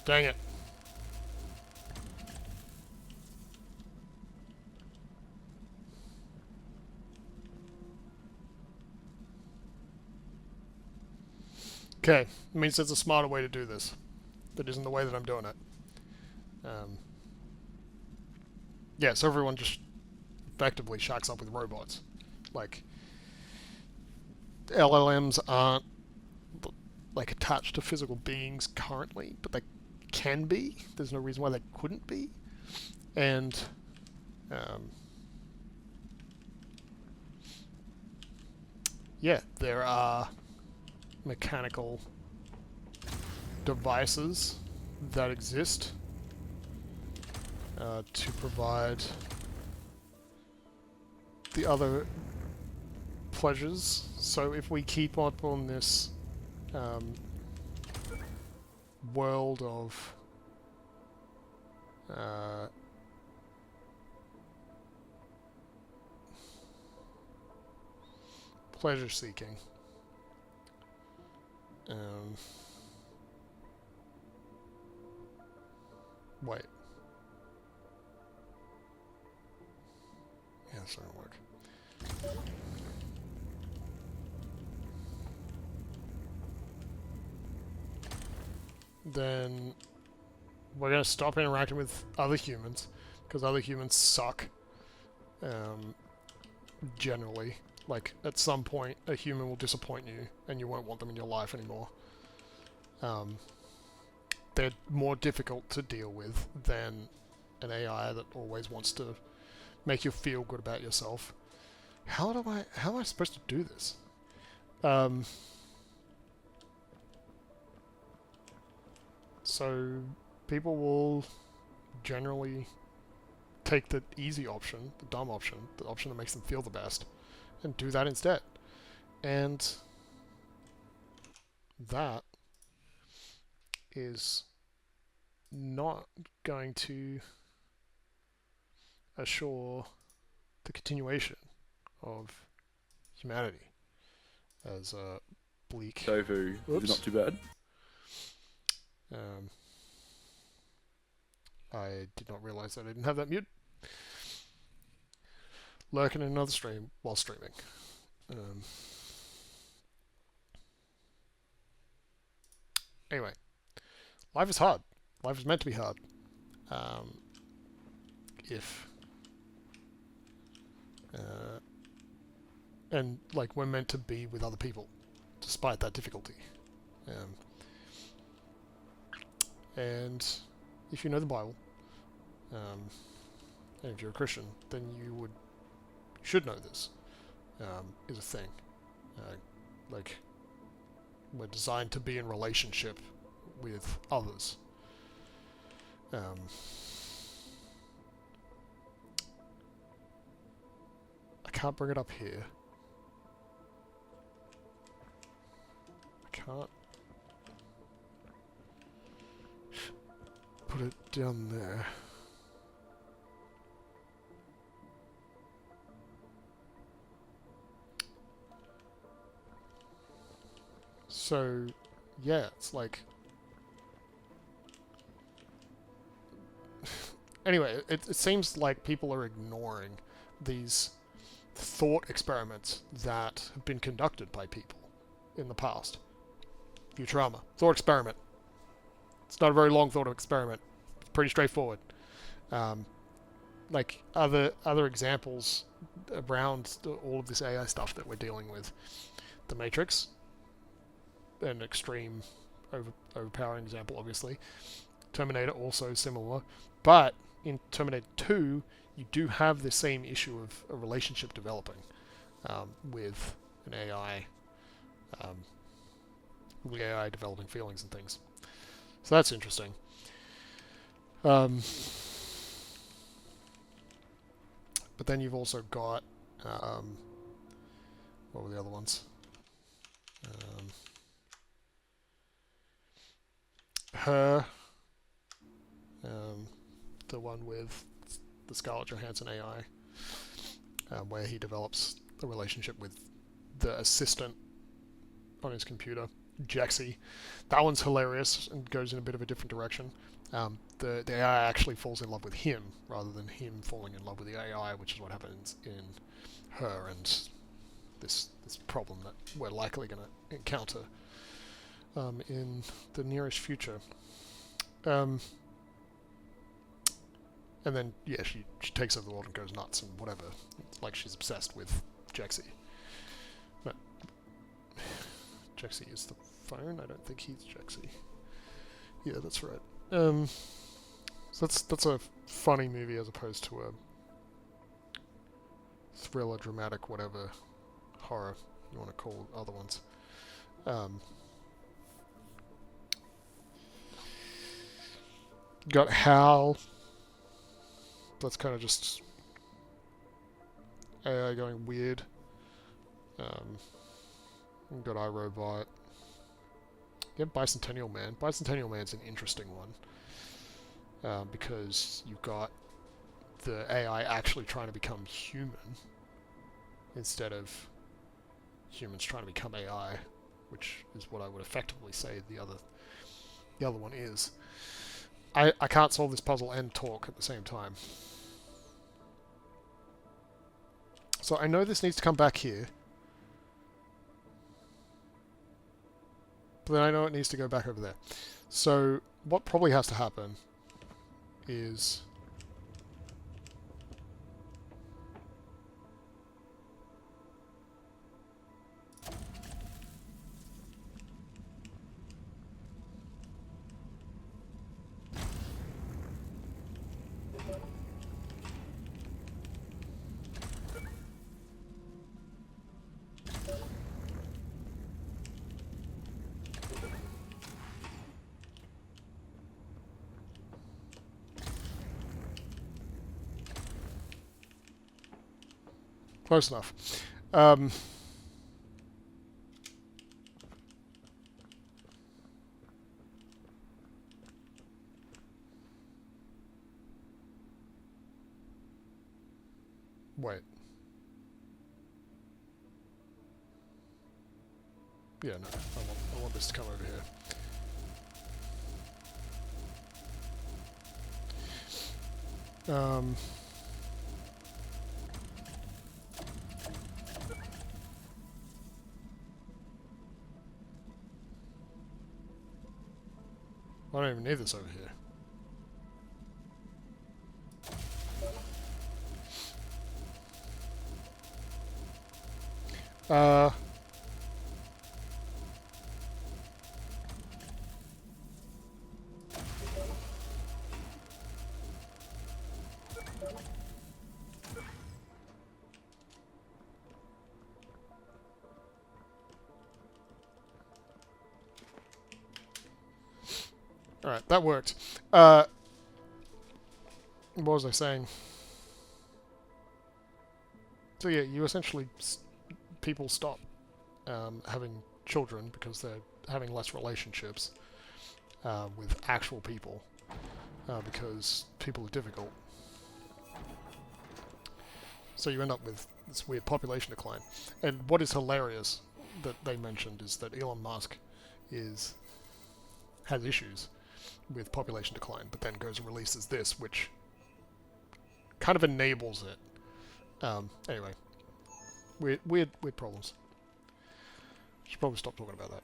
Speaker 1: Dang it. Okay, it means there's a smarter way to do this. That isn't the way that I'm doing it. Yeah, so everyone just effectively shacks up with robots. Like, LLMs aren't like attached to physical beings currently, but they can be. There's no reason why they couldn't be. And yeah, there are mechanical devices that exist to provide the other pleasures. So if we keep up on this world of pleasure seeking, wait. Yeah, that's not gonna work. Then we're gonna stop interacting with other humans, because other humans suck. Generally. Like, at some point, a human will disappoint you, and you won't want them in your life anymore. they're more difficult to deal with than an AI that always wants to make you feel good about yourself. How am I supposed to do this? So people will generally take the easy option, the dumb option, the option that makes them feel the best, and do that instead. And that is not going to assure the continuation of humanity as a bleak.
Speaker 4: Tofu is not too bad.
Speaker 1: I did not realize that I didn't have that mute. Lurking in another stream while streaming. Anyway, life is hard. Life is meant to be hard. And like we're meant to be with other people, despite that difficulty. And if you know the Bible, and if you're a Christian, then you should know this is a thing. Like we're designed to be in relationship with others. I can't bring it up here. I can't put it down there. So, yeah, it's like... Anyway, it seems like people are ignoring these thought experiments that have been conducted by people in the past. Futurama. Thought experiment. It's not a very long thought experiment. It's pretty straightforward. Like other examples around all of this AI stuff that we're dealing with. The Matrix. An extreme overpowering example, obviously. Terminator also similar. But in Terminator 2, you do have the same issue of a relationship developing with an AI. With the AI developing feelings and things. So that's interesting. But then you've also got... what were the other ones? Her... the one with the Scarlett Johansson AI, where he develops a relationship with the assistant on his computer, Jaxie. That one's hilarious and goes in a bit of a different direction. The AI actually falls in love with him rather than him falling in love with the AI, which is what happens in Her and this problem that we're likely going to encounter in the nearest future. And then, yeah, she takes over the world and goes nuts and whatever. It's like she's obsessed with Jaxie. But Jaxie is the phone? I don't think he's Jaxie. Yeah, that's right. So that's a funny movie as opposed to a thriller, dramatic, whatever, horror you want to call other ones. Got Hal. That's kind of just AI going weird. Got iRobot. Yeah, Bicentennial Man. Bicentennial Man's an interesting one. Because you've got the AI actually trying to become human instead of humans trying to become AI, which is what I would effectively say the other one is. I can't solve this puzzle and talk at the same time. So I know this needs to come back here. But then I know it needs to go back over there. So what probably has to happen is... Close enough. Um, wait. Yeah, no. I want this to come over here. I don't even need this over here. Alright, that worked. What was I saying? So yeah, you essentially... people stop having children because they're having less relationships with actual people because people are difficult. So you end up with this weird population decline. And what is hilarious that they mentioned is that Elon Musk has issues with population decline, but then goes and releases this, which kind of enables it. Anyway, weird problems. Should probably stop talking about that.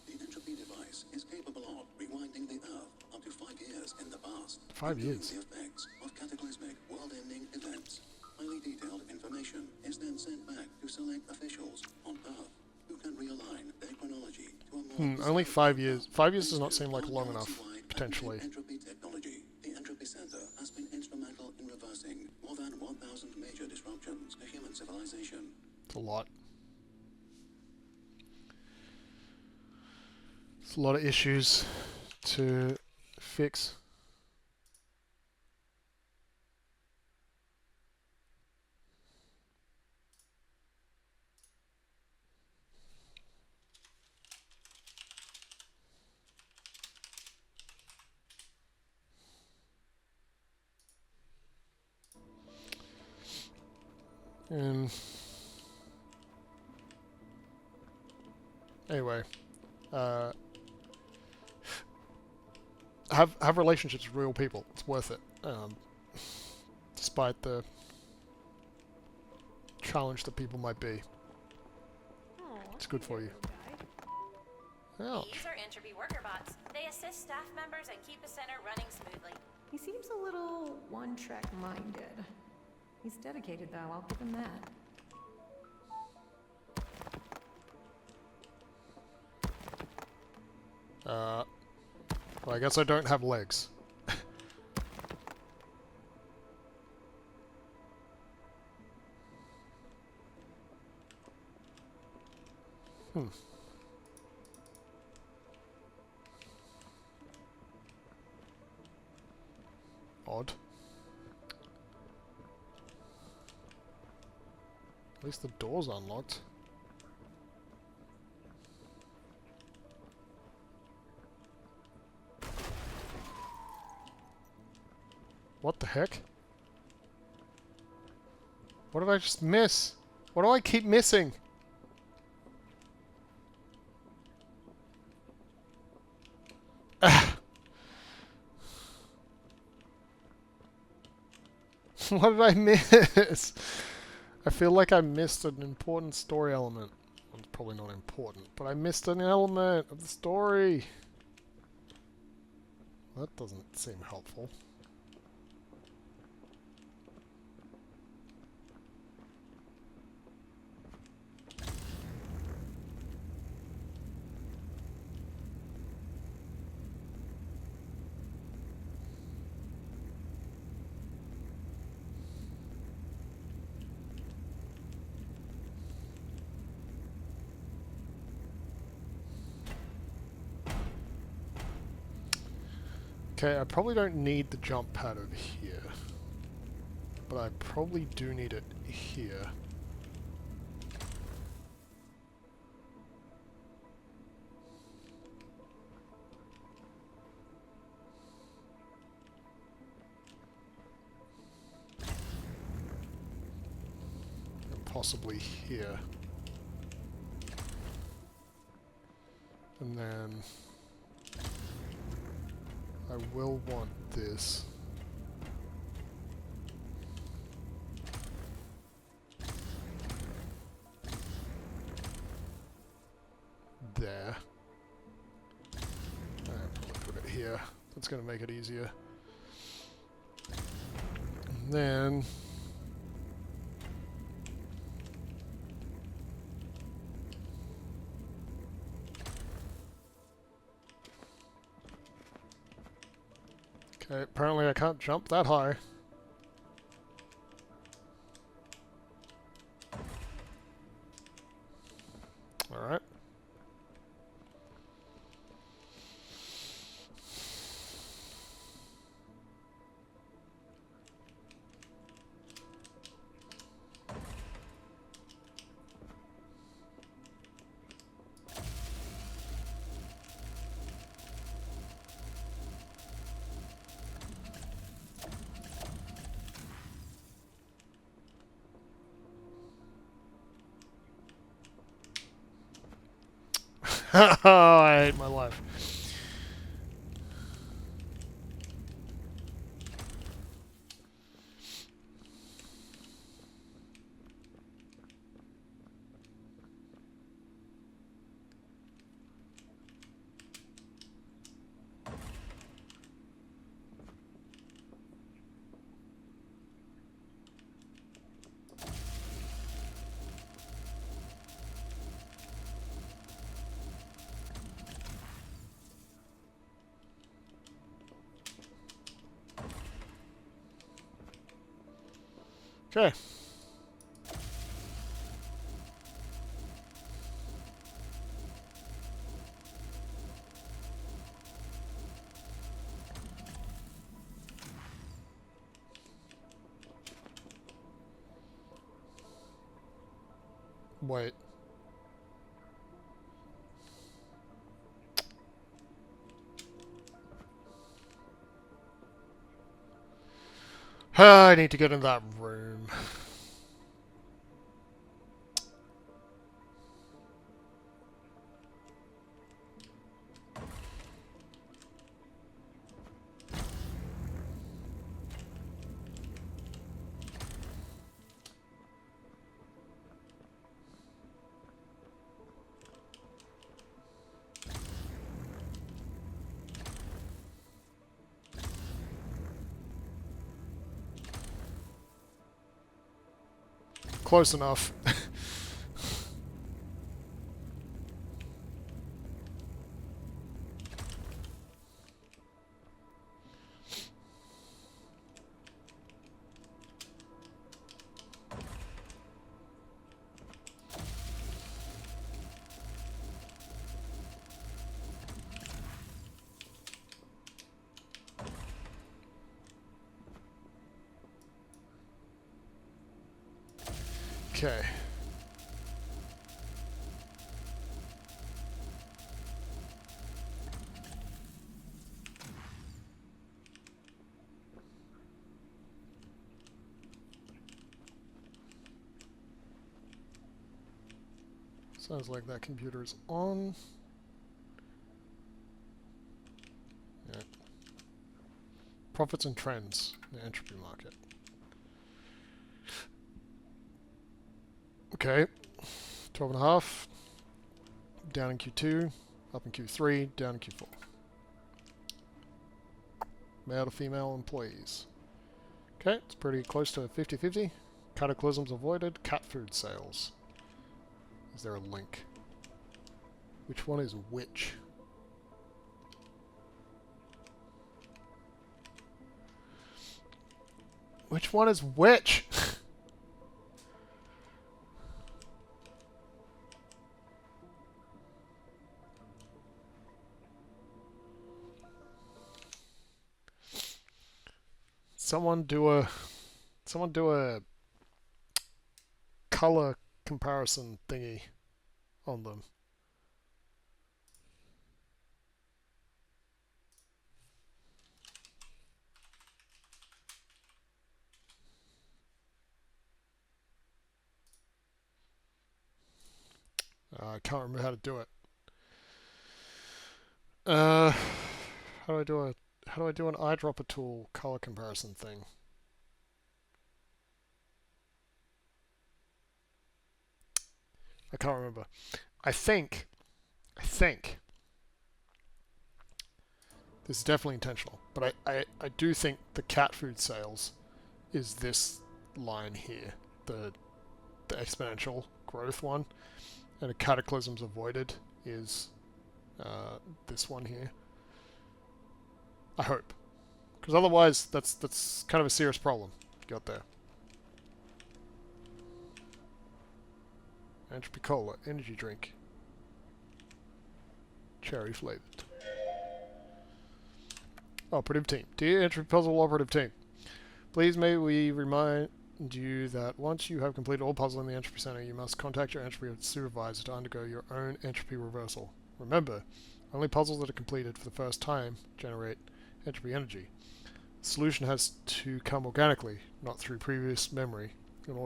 Speaker 4: The Entropy device is capable of rewinding the Earth up to 5 years in the past.
Speaker 1: 5 years?
Speaker 4: The effects of cataclysmic, world-ending events. Highly detailed information is then sent back to select officials on Earth who can realign their chronology to a more...
Speaker 1: Only 5 years. 5 years does not seem like long enough, potentially.
Speaker 4: Entropy technology. The Entropy Centre has been instrumental in reversing more than 1,000 major disruptions to human civilization.
Speaker 1: It's a lot. It's a lot of issues to fix. Anyway, have relationships with real people. It's worth it, despite the challenge that people might be. It's good for you. Ouch.
Speaker 2: These are Entropy worker bots. They assist staff members and keep the center running smoothly.
Speaker 3: He seems a little one-track minded. He's dedicated, though. I'll give him that.
Speaker 1: Well, I guess I don't have legs. Odd. At least the door's unlocked. What the heck? What did I just miss? What do I keep missing? What did I miss? I feel like I missed an important story element. Well, it's probably not important, but I missed an element of the story. That doesn't seem helpful. Okay, I probably don't need the jump pad over here. But I probably do need it here. possibly here. And then I will want this. There. I'll probably put it here. That's going to make it easier. And then okay, apparently I can't jump that high. Alright. Oh, I hate my life. Okay. Wait. I need to get in that room. Close enough. Okay. Sounds like that computer is on. Yeah. Profits and trends in the entropy market. Okay. 12.5. Down in Q2. Up in Q3. Down in Q4. Male to female employees. Okay, it's pretty close to 50-50. Cataclysms avoided. Cat food sales. Is there a link? Which one is which? Which one is which? Someone do a color comparison thingy on them. I can't remember how to do it. How do I do a how do I do an eyedropper tool color comparison thing? I can't remember. I think this is definitely intentional, but I do think the cat food sales is this line here, the exponential growth one, and the cataclysms avoided is this one here. I hope, because otherwise that's kind of a serious problem you got there. Entropy Cola, energy drink, cherry flavored. Operative team. Dear Entropy Puzzle Operative Team, please may we remind you that once you have completed all puzzles in the Entropy Centre, you must contact your Entropy supervisor to undergo your own entropy reversal. Remember, only puzzles that are completed for the first time generate entropy energy. The solution has to come organically, not through previous memory, in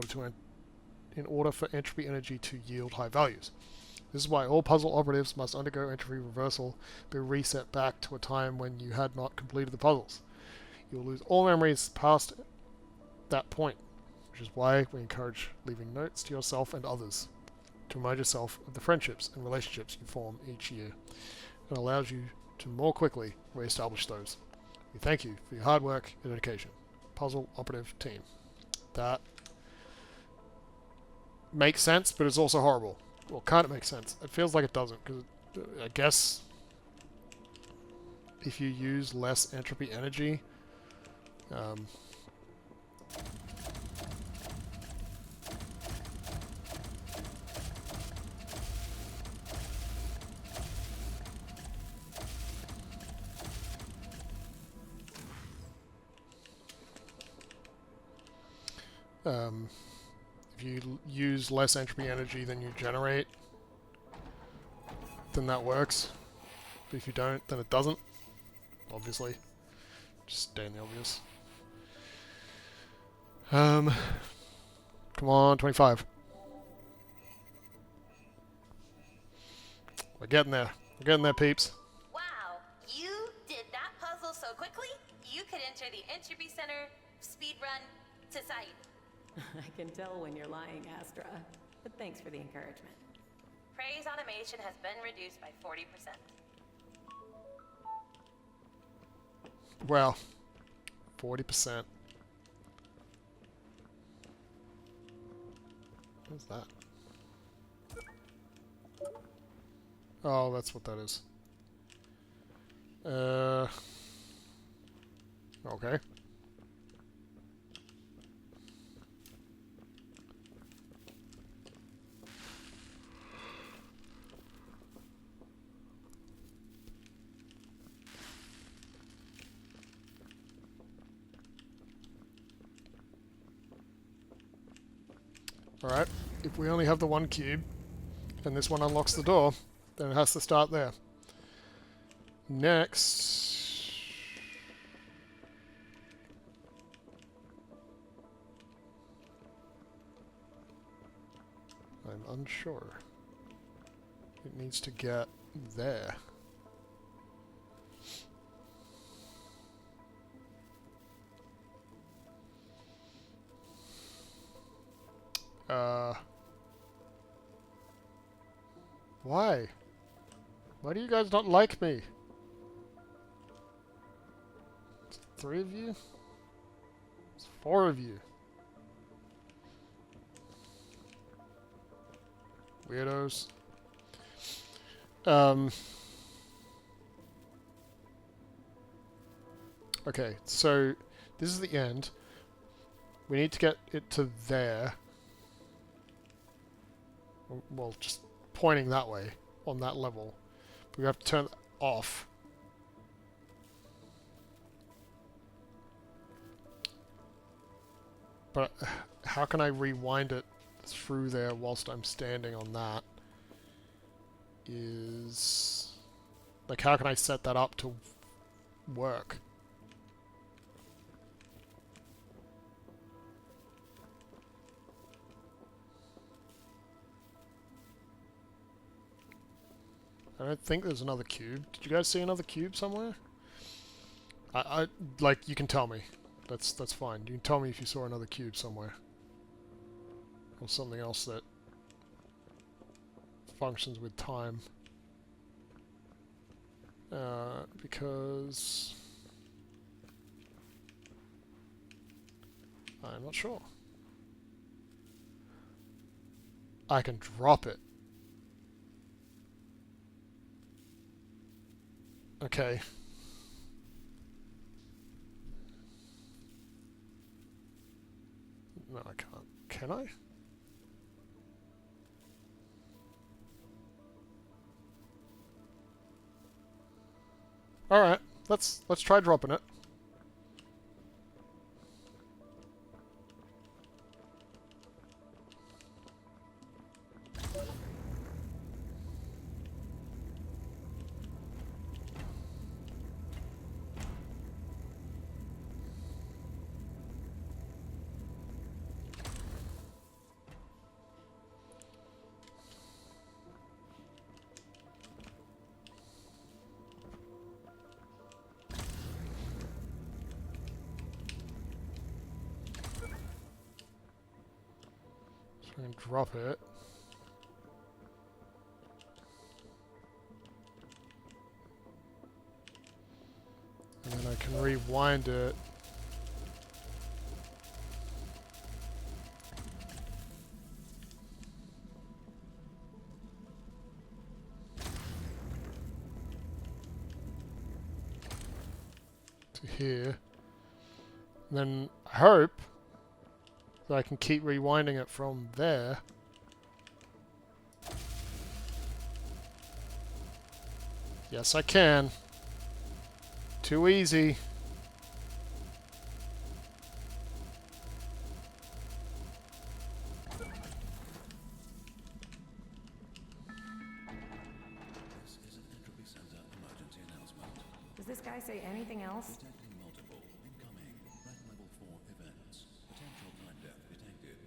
Speaker 1: order for entropy energy to yield high values. This is why all puzzle operatives must undergo entropy reversal, be reset back to a time when you had not completed the puzzles. You will lose all memories past that point, which is why we encourage leaving notes to yourself and others to remind yourself of the friendships and relationships you form each year, and allows you to more quickly re-establish those. We thank you for your hard work and dedication. Puzzle Operative Team. That makes sense, but it's also horrible. Well, kind of makes sense. It feels like it doesn't, because I guess if you use less entropy energy, if you use less entropy energy than you generate, then that works. But if you don't, then it doesn't. Obviously. Just stating the obvious. Come on, 25. We're getting there. We're getting there, peeps.
Speaker 2: Wow, you did that puzzle so quickly, you could enter the Entropy Centre speedrun society.
Speaker 3: I can tell when you're lying, Astra. But thanks for the encouragement.
Speaker 2: Praise automation has been reduced by 40%.
Speaker 1: Well, 40%. What's that? Oh, that's what that is. Okay. Alright, if we only have the one cube, and this one unlocks the door, then it has to start there. Next... I'm unsure. It needs to get there. Why? Why do you guys not like me? It's 3 of you? It's 4 of you. Weirdos. Okay, so this is the end. We need to get it to there. Well, just pointing that way on that level. We have to turn it off. But how can I rewind it through there whilst I'm standing on that? Is... like, how can I set that up to work? I don't think there's another cube. Did you guys see another cube somewhere? Like, you can tell me. That's fine. You can tell me if you saw another cube somewhere. Or something else that functions with time. Because I'm not sure. I can drop it. Okay. No, I can't. Can I? Alright, let's try dropping it. So I can drop it. And then I can rewind it. To here. And then I hope that I can keep rewinding it from there. Yes, I can. Too easy.
Speaker 4: This is an Entropy Centre emergency announcement.
Speaker 3: Does this guy say anything else?
Speaker 4: Detecting multiple incoming red level 4 events. Potential time death detected.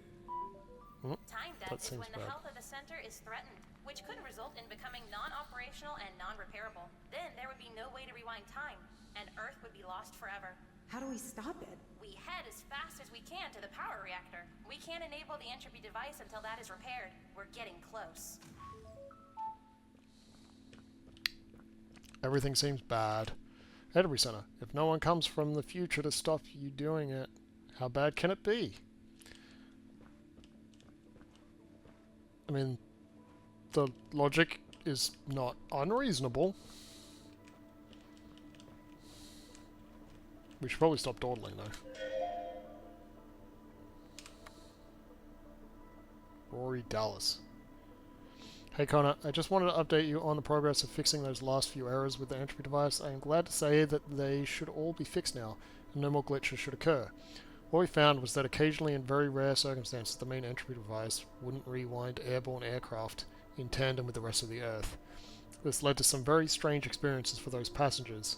Speaker 2: Time
Speaker 1: That
Speaker 2: death is
Speaker 1: seems
Speaker 2: when the
Speaker 1: bad.
Speaker 2: health of the center is threatened, which could result in becoming non-operational and non-repairable. Then there would be no way to rewind time, and Earth would be lost forever.
Speaker 3: How do we stop it?
Speaker 2: We head as fast as we can to the power reactor. We can't enable the entropy device until that is repaired. We're getting close.
Speaker 1: Everything seems bad. Entropy Centre. If no one comes from the future to stop you doing it, how bad can it be? I mean, the logic is not unreasonable. We should probably stop dawdling, though. Rory Dallas. Hey Connor, I just wanted to update you on the progress of fixing those last few errors with the entropy device. I am glad to say that they should all be fixed now, and no more glitches should occur. What we found was that occasionally, in very rare circumstances, the main entropy device wouldn't rewind airborne aircraft in tandem with the rest of the Earth. This led to some very strange experiences for those passengers,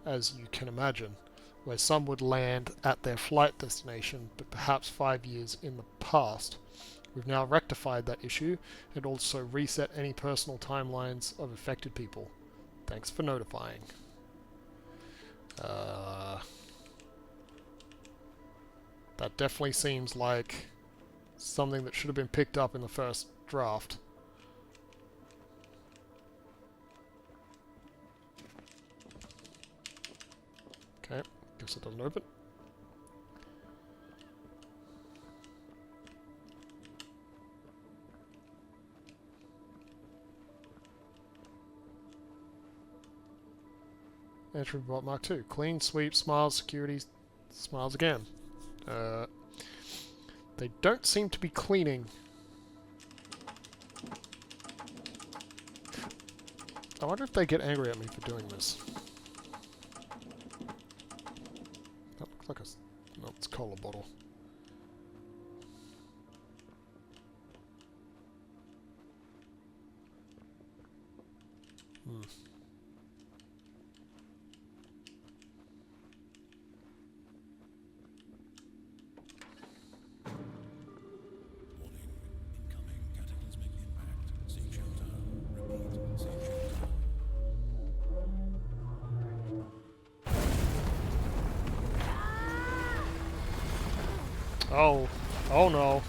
Speaker 1: as you can imagine, where some would land at their flight destination, but perhaps 5 years in the past. We've now rectified that issue and also reset any personal timelines of affected people. Thanks for notifying. That definitely seems like something that should have been picked up in the first draft. Okay, guess it doesn't open. Entry bot Mark 2. Clean, sweep, smiles, security, smiles again. They don't seem to be cleaning. I wonder if they get angry at me for doing this. That looks like a... no, it's a cola bottle.
Speaker 4: Warning. Incoming cataclysmic impact. Seek shelter. Repeat. Seek
Speaker 1: Oh. Oh no.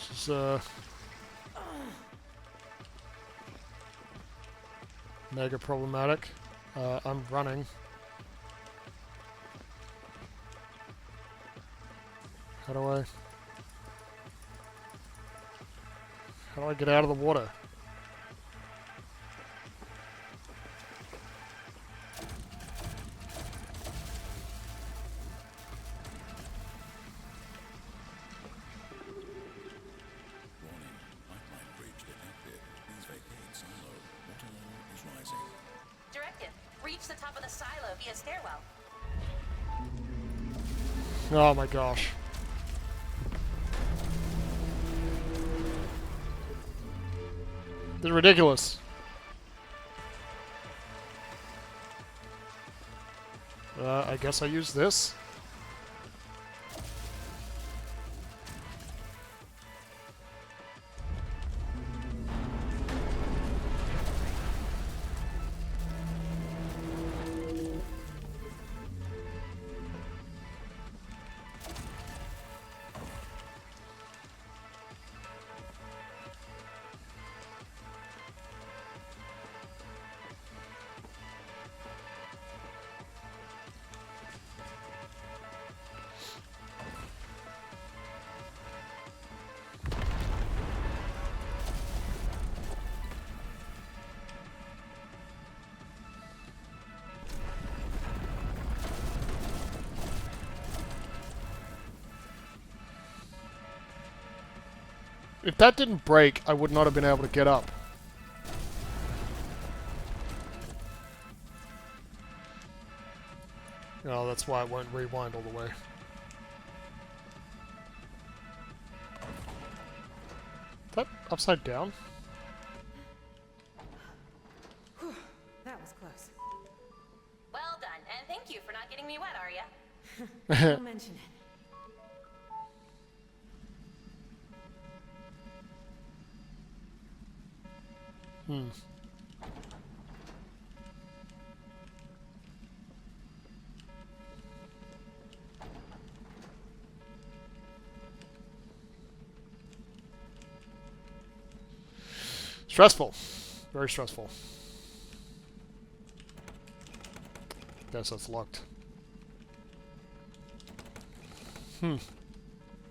Speaker 1: This is, mega problematic. I'm running. How do I get out of the water?
Speaker 4: Warning, pipeline breach detected. Please vacate silo. Water level is rising.
Speaker 2: Directive. Reach the top of the silo via stairwell.
Speaker 1: Oh my gosh. This is ridiculous. I guess I use this. If that didn't break, I would not have been able to get up. Oh, that's why it won't rewind all the way. Is that upside down?
Speaker 3: That was close.
Speaker 2: Well done, and thank you for not getting me wet, Arya.
Speaker 3: Don't mention it.
Speaker 1: Hmm. Stressful. Very stressful. Guess that's locked.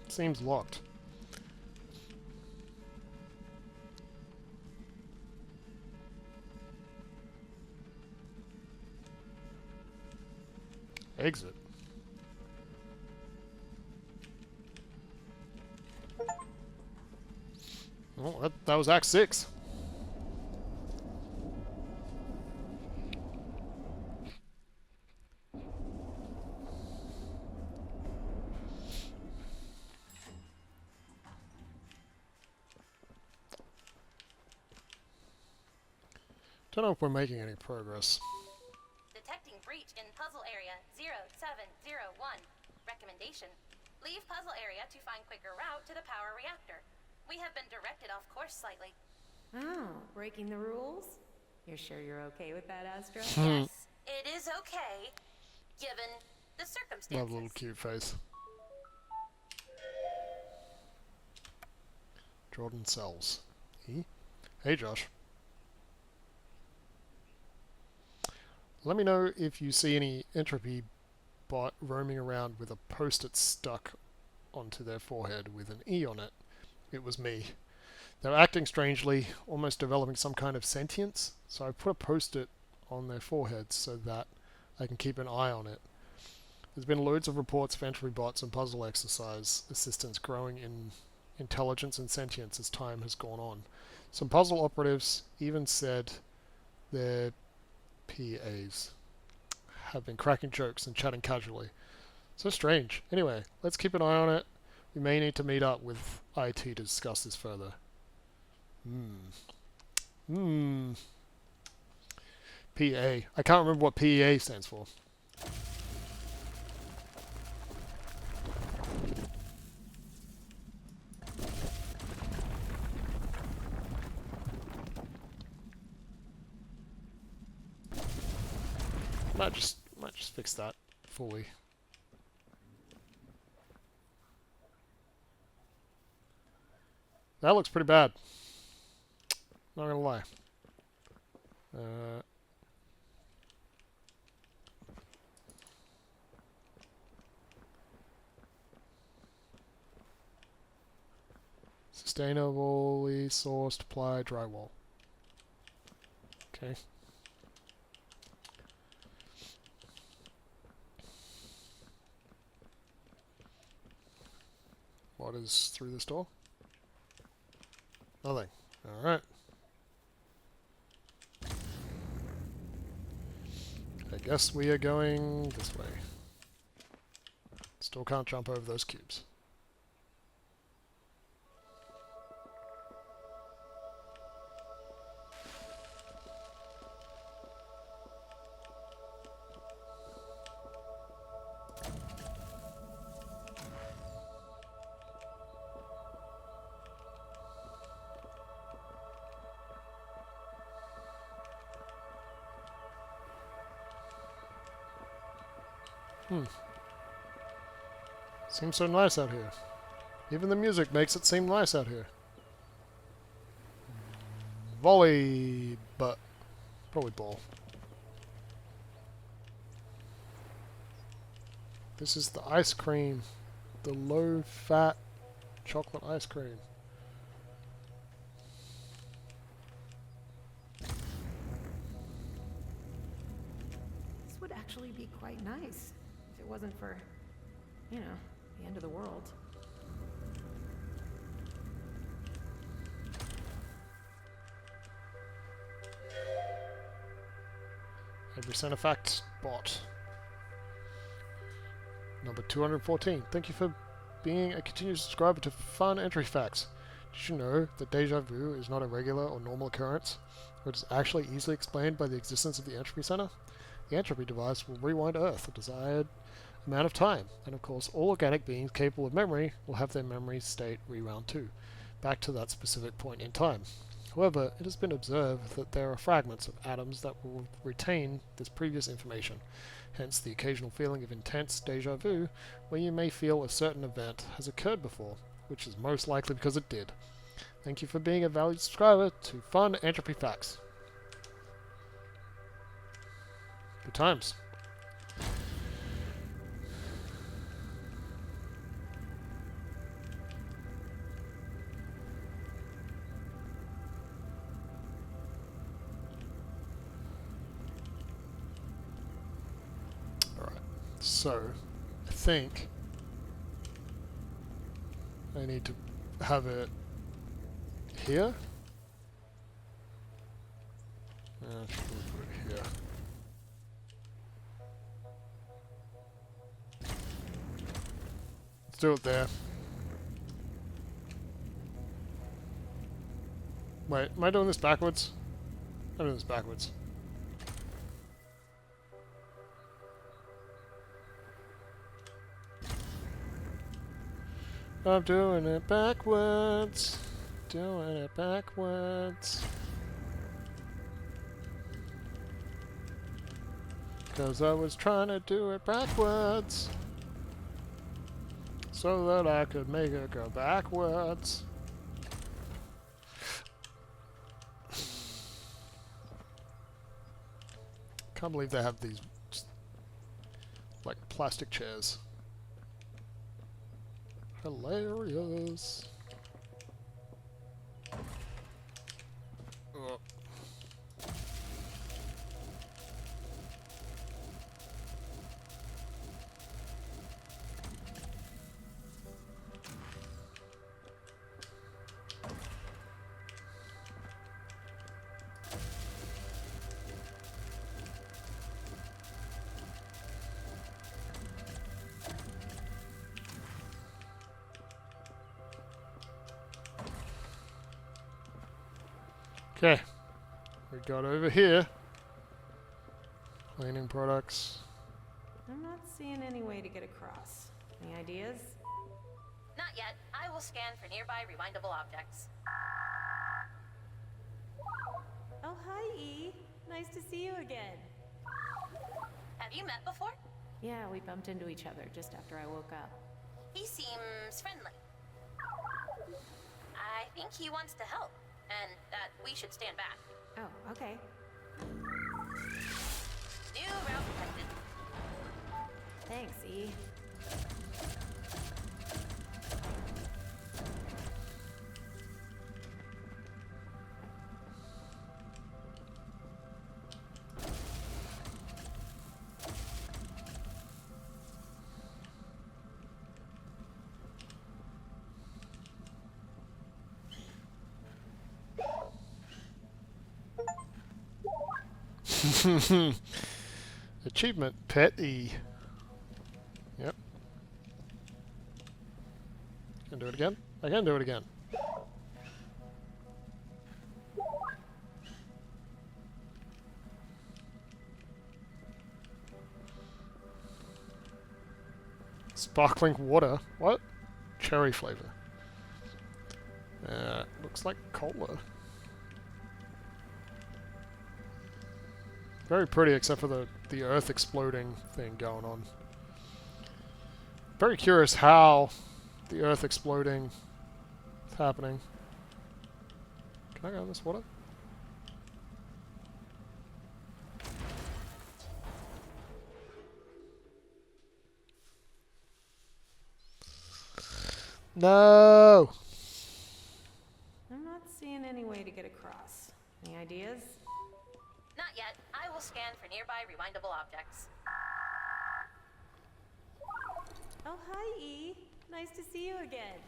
Speaker 1: Seems locked. Exit. Well, that was Act 6. Don't know if we're making any progress.
Speaker 2: Detecting breach in puzzle area 0701. Recommendation. Leave puzzle area to find quicker route to the power reactor. We have been directed off course slightly.
Speaker 3: Oh, breaking the rules? You're sure you're okay with that, Astra?
Speaker 2: Yes, it is okay, given the
Speaker 1: Love
Speaker 2: circumstances.
Speaker 1: little cute face. Jordan Sells. Hey Josh. Let me know if you see any Entropy bot roaming around with a post-it stuck onto their forehead with an E on it. It was me. They're acting strangely, almost developing some kind of sentience, so I put a post-it on their foreheads so that I can keep an eye on it. There's been loads of reports of Entropy bots and puzzle exercise assistants growing in intelligence and sentience as time has gone on. Some puzzle operatives even said their PAs have been cracking jokes and chatting casually. So strange. Anyway, let's keep an eye on it. We may need to meet up with IT to discuss this further. PA. I can't remember what PEA stands for. might just fix that fully. That looks pretty bad. Not gonna lie. Sustainably sourced ply drywall. Okay. What is through this door? Nothing. Alright. I guess we are going this way. Still can't jump over those cubes. Seems so nice out here. Even the music makes it seem nice out here. Volley, but probably ball. This is the ice cream. The low-fat chocolate ice cream.
Speaker 3: This would actually be quite nice if it wasn't for, you know, the end of the world.
Speaker 1: Every center fact bot. Number 214. Thank you for being a continued subscriber to Fun Entry Facts. Did you know that deja vu is not a regular or normal occurrence, or it is actually easily explained by the existence of the Entropy Centre? The Entropy device will rewind Earth a desired amount of time, and of course all organic beings capable of memory will have their memory state rewound too, back to that specific point in time. However, it has been observed that there are fragments of atoms that will retain this previous information, hence the occasional feeling of intense deja vu, where you may feel a certain event has occurred before, which is most likely because it did. Thank you for being a valued subscriber to Fun Entropy Facts. Good times. So, I think I need to have it here. Should we put it here? Let's do it there. Wait, am I doing this backwards? I'm doing this backwards. I'm doing it backwards. Doing it backwards. Because I was trying to do it backwards. So that I could make it go backwards. Can't believe they have these like plastic chairs. Hilarious. Oh. Okay, we got over here. Cleaning products.
Speaker 3: I'm not seeing any way to get across. Any ideas?
Speaker 2: Not yet. I will scan for nearby rewindable objects.
Speaker 3: Oh, hi, E. Nice to see you again.
Speaker 2: you met before?
Speaker 3: Yeah, we bumped into each other just after I woke up.
Speaker 2: He seems friendly. I think he wants to help, and that we should stand back.
Speaker 3: Oh, okay.
Speaker 2: New route detected.
Speaker 3: Thanks, E.
Speaker 1: Achievement, Pet E. Yep. Can do it again? I can do it again. Sparkling water? What? Cherry flavor. Looks like cola. Very pretty, except for the earth exploding thing going on. Very curious how the earth exploding is happening. Can I go in this water? No!
Speaker 3: I'm not seeing any way to get across. Any ideas?
Speaker 2: Not yet. I will scan for nearby rewindable objects.
Speaker 3: Oh, hi, E. Nice to see you again.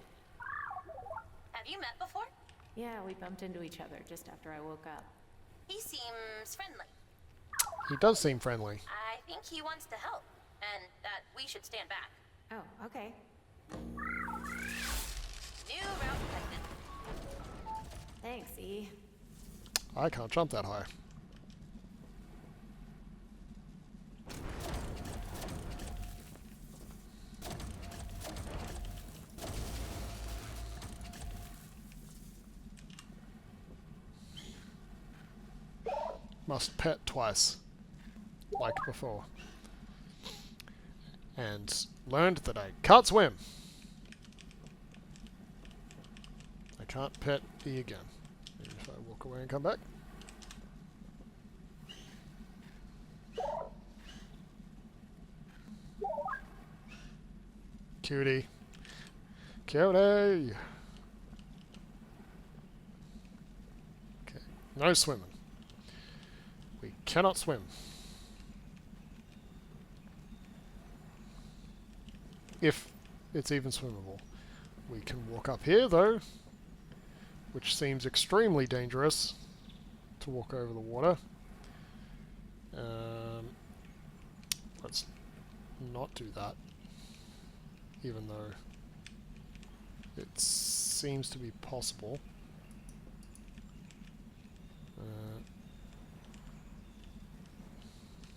Speaker 2: Have you met before?
Speaker 3: Yeah, we bumped into each other just after I woke up.
Speaker 2: He seems friendly.
Speaker 1: He does seem friendly.
Speaker 2: I think he wants to help, and that we should stand back.
Speaker 3: Oh, okay.
Speaker 2: New route detected.
Speaker 3: Thanks, E.
Speaker 1: I can't jump that high. Must pet twice, like before. And learned that I can't swim. I can't pet E again. Maybe if I walk away and come back. Cutie. Cutie! Okay, no swimming. We cannot swim. If it's even swimmable. We can walk up here though, which seems extremely dangerous to walk over the water. Let's not do that, even though it seems to be possible.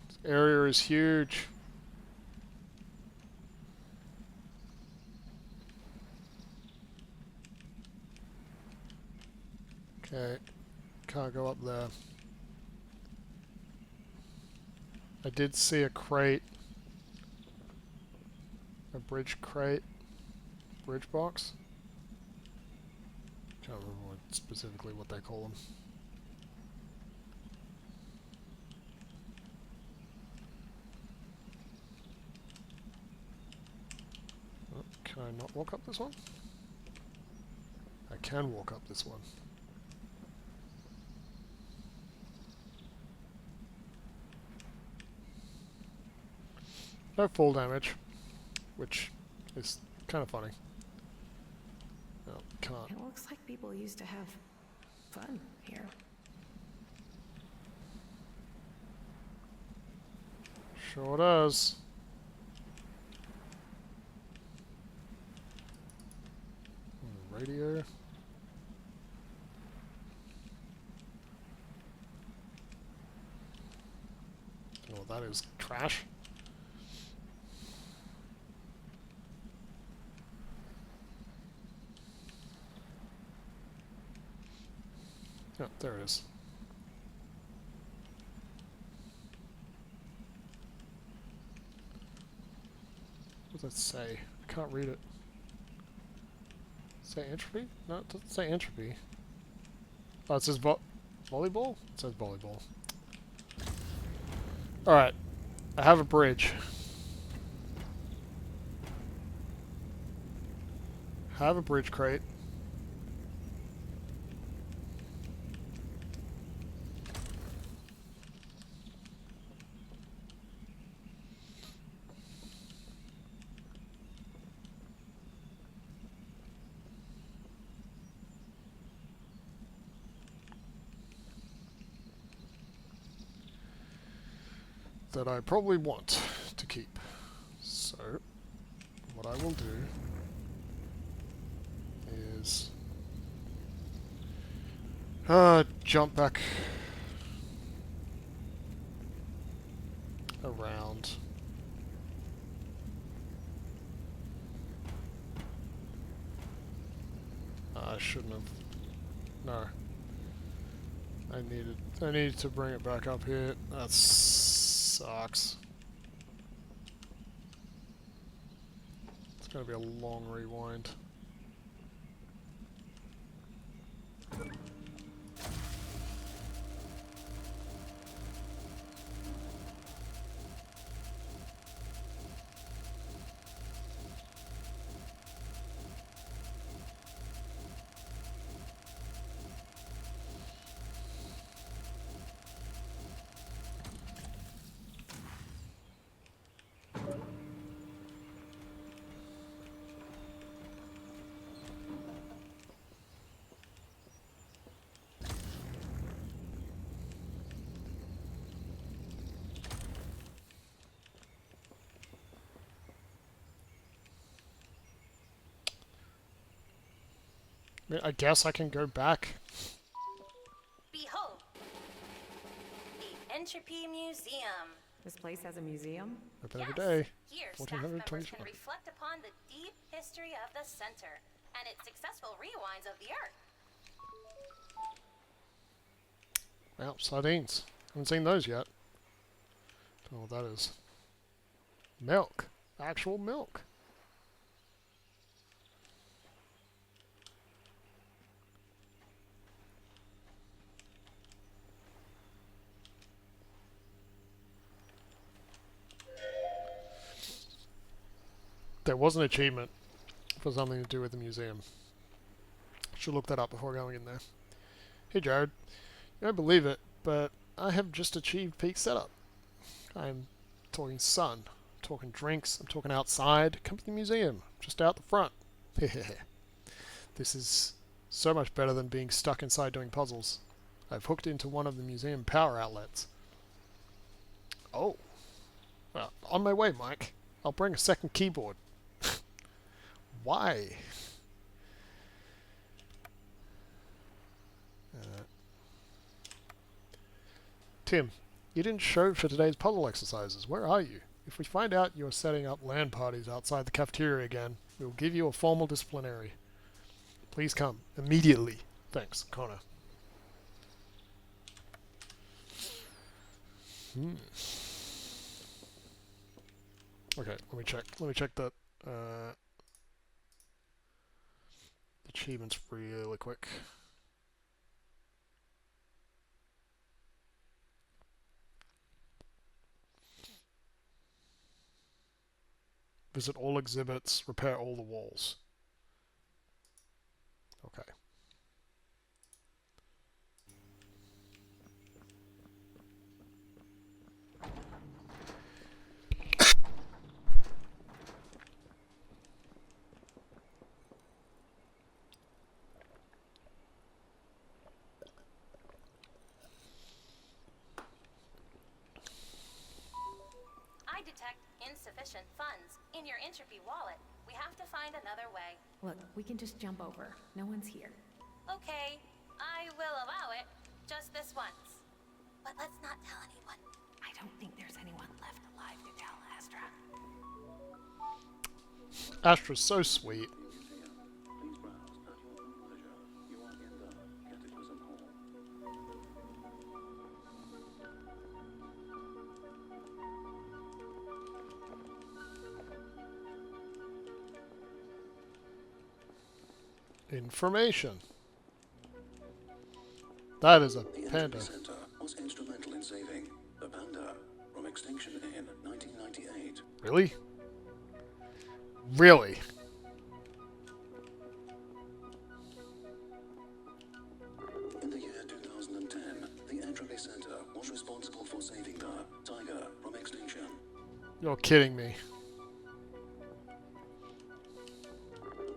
Speaker 1: This area is huge. Okay, can't go up there. I did see a crate. A bridge crate. Bridge box. Can't remember specifically what they call them. Oh, can I not walk up this one? I can walk up this one. No fall damage, which is kind of funny. No, can't.
Speaker 3: It looks like people used to have fun here.
Speaker 1: Sure does. Radio. Don't know what that is. Trash. Oh, there it is. What does that say? I can't read it. Say entropy? No, it doesn't say entropy. Oh, it says volleyball? It says volleyball. Alright. I have a bridge. Have a bridge crate. That I probably want to keep. So, what I will do is jump back around. I shouldn't have. No. I needed to bring it back up here. That sucks. It's gonna be a long rewind. I mean, I guess I can go back.
Speaker 2: Behold, the Entropy Museum.
Speaker 3: This place has a museum?
Speaker 1: Open every day.
Speaker 2: Here, staff members
Speaker 1: 1424.
Speaker 2: can reflect upon the deep history of the center and its successful rewinds of the Earth.
Speaker 1: Well, sardines. Haven't seen those yet. Don't know what that is. Milk. Actual milk. There was an achievement for something to do with the museum. Should look that up before going in there. Hey Jared, you won't believe it, but I have just achieved peak setup. I'm talking sun, I'm talking drinks, I'm talking outside. Come to the museum, just out the front. This is so much better than being stuck inside doing puzzles. I've hooked into one of the museum power outlets. Oh. Well, on my way, Mike. I'll bring a second keyboard. Why? Tim, you didn't show for today's puzzle exercises. Where are you? If we find out you're setting up LAN parties outside the cafeteria again, we will give you a formal disciplinary. Please come. Immediately. Thanks, Connor. Okay, let me check. Let me check the achievements really quick. Visit all exhibits, repair all the walls. Okay.
Speaker 2: I detect insufficient funds in your Entropy wallet. We have to find another way.
Speaker 3: Look, we can just jump over. No one's here.
Speaker 2: Okay, I will allow it. Just this once. But let's not tell anyone.
Speaker 3: I don't think there's anyone left alive to tell Astra.
Speaker 1: Astra's so sweet.
Speaker 4: Please browse at your own pleasure. You are in the Cataclysm Hall.
Speaker 1: Information. That is a
Speaker 4: The
Speaker 1: panda.
Speaker 4: Entropy Centre was instrumental in saving the panda from extinction in 1998.
Speaker 1: Really? Really?
Speaker 4: In the year 2010, the Entropy Centre was responsible for saving the tiger from extinction.
Speaker 1: You're kidding me.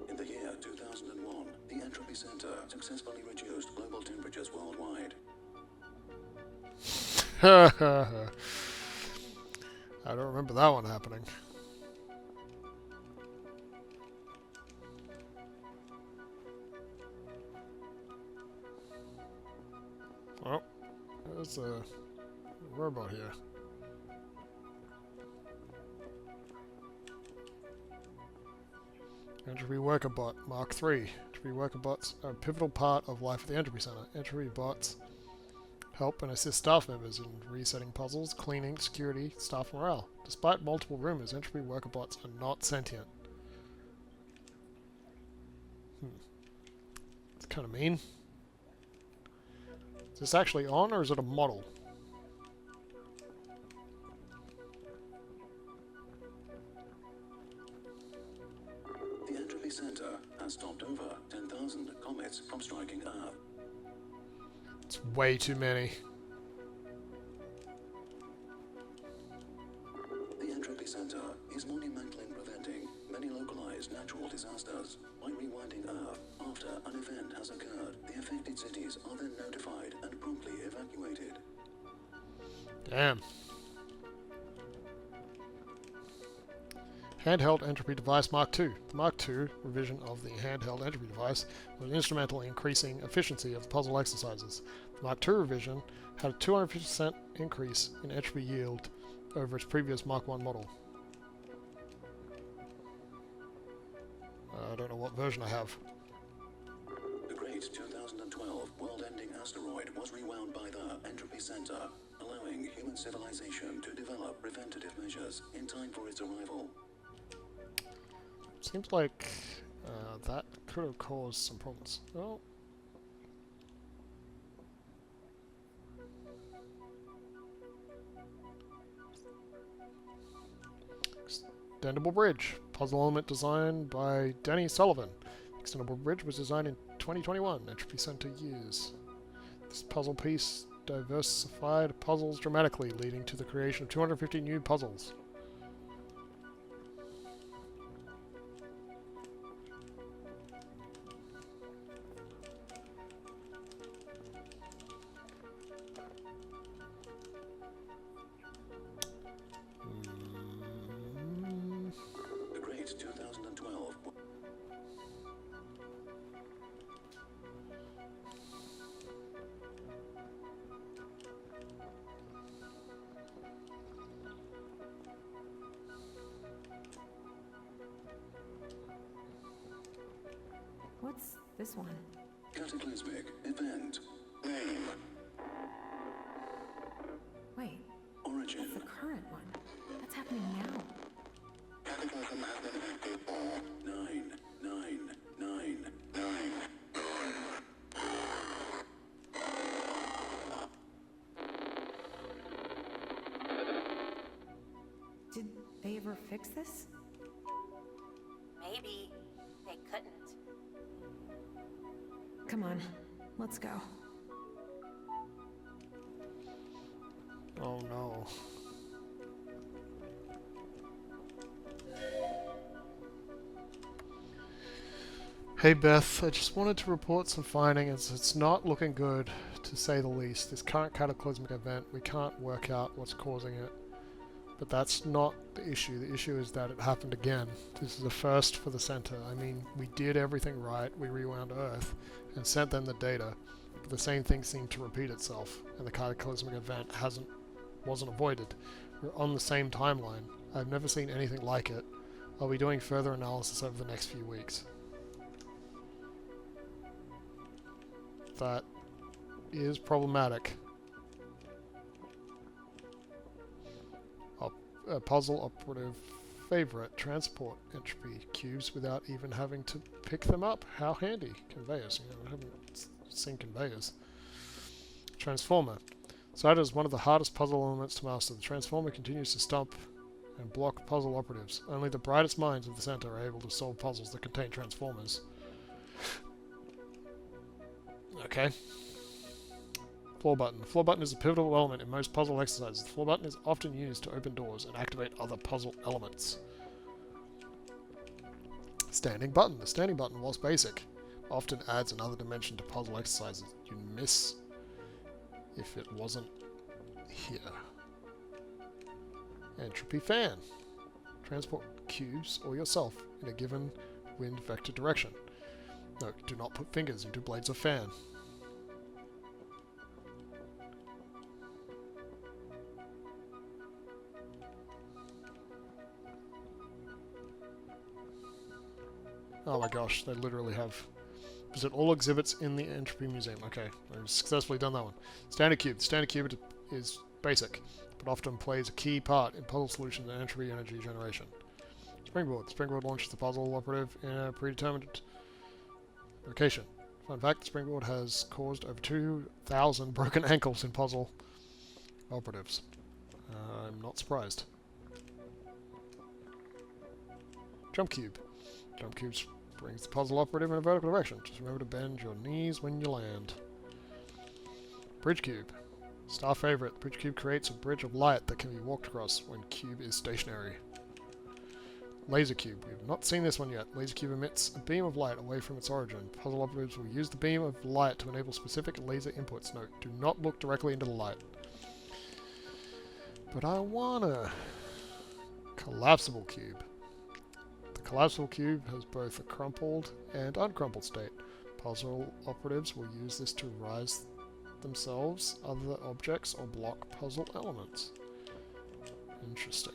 Speaker 4: In the year 2001, the Entropy Centre successfully reduced global temperatures worldwide.
Speaker 1: I don't remember that one happening. Well, there's a robot here. Entropy Worker Bot Mark III. Entropy Worker Bots are a pivotal part of life at the Entropy Centre. Entropy Bots help and assist staff members in resetting puzzles, cleaning, security, staff morale. Despite multiple rumors, Entropy Worker Bots are not sentient. It's kind of mean. Is this actually on, or is it a model?
Speaker 4: The Entropy Centre has stopped over 10,000 comets from striking Earth.
Speaker 1: It's way too many.
Speaker 4: The Entropy Centre is monumental in preventing many localized natural disasters. By rewinding Earth after an event has occurred, the affected cities are then notified and promptly evacuated.
Speaker 1: Damn. Handheld Entropy Device Mark II. The Mark II revision of the handheld entropy device was instrumental in increasing efficiency of puzzle exercises. The Mark II revision had a 250% increase in entropy yield over its previous Mark I model. I don't know what version I have.
Speaker 4: The great 2012 world-ending asteroid was rewound by the Entropy Centre, allowing human civilization to develop preventative measures in time for its arrival.
Speaker 1: Seems like that could have caused some problems. Oh. Extendable bridge. Puzzle element designed by Danny Sullivan. Extendable bridge was designed in 2021. Entropy Centre use. This puzzle piece diversified puzzles dramatically, leading to the creation of 250 new puzzles.
Speaker 4: The great 2012
Speaker 3: What's this one?
Speaker 4: cataclysmic event. Name.
Speaker 3: Wait,
Speaker 4: Origin.
Speaker 3: that's the current one. That's happening now.
Speaker 4: Cataclysm has been active for 9999.
Speaker 3: Did they ever fix this?
Speaker 2: Maybe they couldn't.
Speaker 3: Come on, let's go.
Speaker 1: Oh no. Hey Beth, I just wanted to report some findings. It's not looking good, to say the least. This current cataclysmic event, we can't work out what's causing it. But that's not the issue. The issue is that it happened again. This is a first for the center. I mean, we did everything right. We rewound Earth and sent them the data. But the same thing seemed to repeat itself, and the cataclysmic event wasn't avoided. We're on the same timeline. I've never seen anything like it. I'll be doing further analysis over the next few weeks. That is problematic. Puzzle operative favorite, transport entropy cubes without even having to pick them up. How handy. Conveyors. You know, I haven't seen conveyors. Transformer. Cited as one of the hardest puzzle elements to master, the Transformer continues to stump and block puzzle operatives. Only the brightest minds of the center are able to solve puzzles that contain Transformers. Okay. Floor button. The floor button is a pivotal element in most puzzle exercises. The floor button is often used to open doors and activate other puzzle elements. Standing button. The standing button, whilst basic, often adds another dimension to puzzle exercises. You'd miss if it wasn't here. Entropy fan. Transport cubes or yourself in a given wind vector direction. Note, do not put fingers into blades of fan. Oh my gosh, they literally have... Visit all exhibits in the Entropy Museum. Okay, I've successfully done that one. Standard cube. The standard cube is basic, but often plays a key part in puzzle solutions and entropy energy generation. Springboard. The springboard launches the puzzle operative in a predetermined location. Fun fact, the springboard has caused over 2,000 broken ankles in puzzle operatives. I'm not surprised. Jump cube. Jump cube brings the puzzle operative in a vertical direction. Just remember to bend your knees when you land. Bridge cube. Star favorite. The bridge cube creates a bridge of light that can be walked across when cube is stationary. Laser cube. We have not seen this one yet. Laser cube emits a beam of light away from its origin. Puzzle operatives will use the beam of light to enable specific laser inputs. Note, do not look directly into the light. But I want a collapsible cube. The collapsible cube has both a crumpled and uncrumpled state. Puzzle operatives will use this to rise themselves, other objects, or block puzzle elements. Interesting.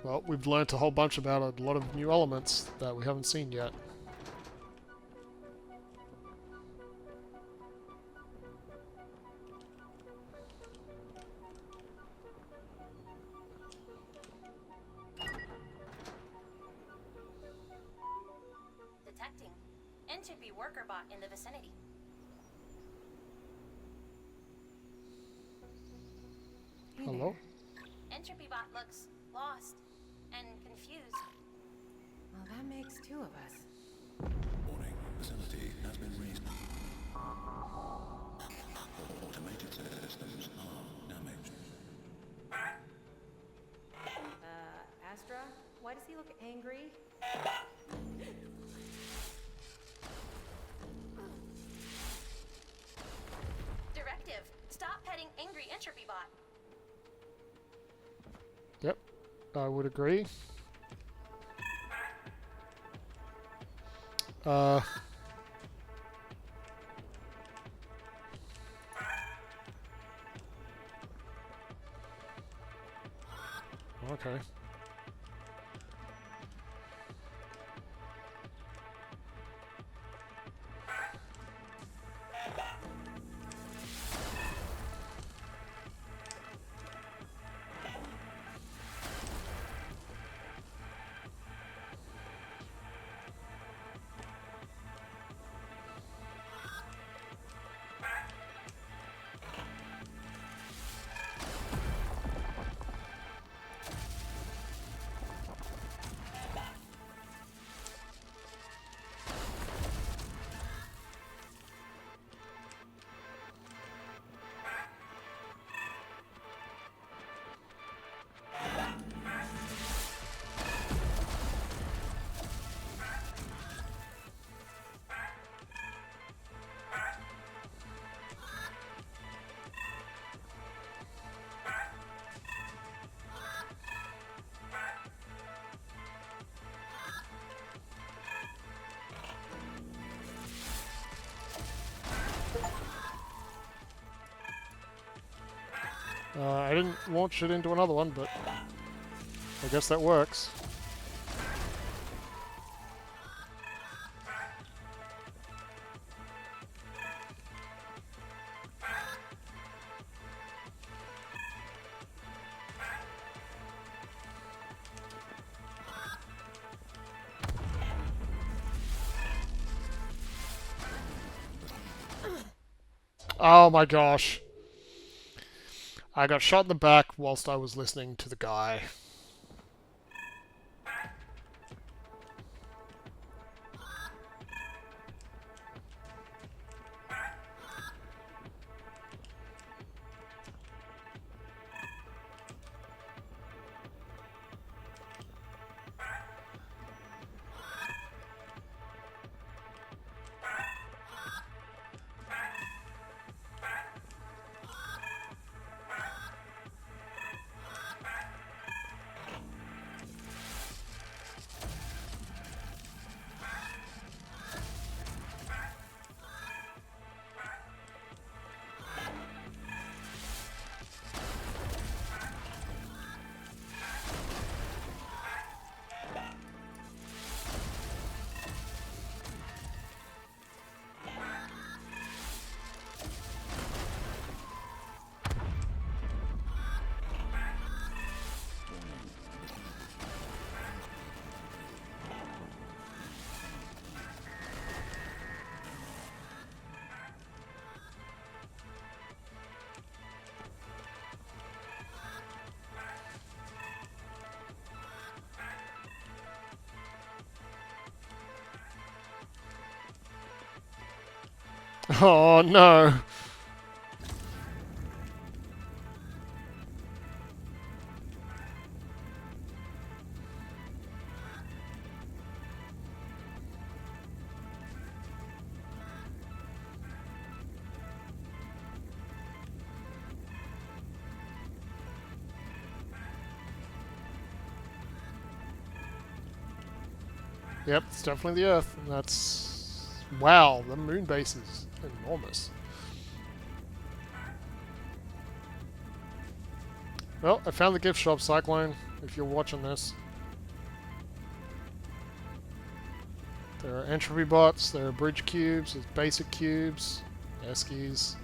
Speaker 1: Well, we've learnt a whole bunch about a lot of new elements that we haven't seen yet.
Speaker 2: Detecting Entropy worker bot in the vicinity.
Speaker 3: Hey
Speaker 1: Hello?
Speaker 2: Entropy bot looks lost and confused.
Speaker 3: Well, that makes two of us.
Speaker 4: Warning, facility has been raised. Automated systems are damaged.
Speaker 3: Astra, why does he look angry?
Speaker 2: Directive, stop petting angry Entropy bot.
Speaker 1: Yep, I would agree. Okay. I didn't launch it into another one, but I guess that works. Oh my gosh. I got shot in the back whilst I was listening to the guy. Oh no. Yep, it's definitely the Earth, and that's... Wow, the moon base is enormous. Well, I found the gift shop, Cyclone, if you're watching this. There are entropy bots, there are bridge cubes, there's basic cubes, eskies,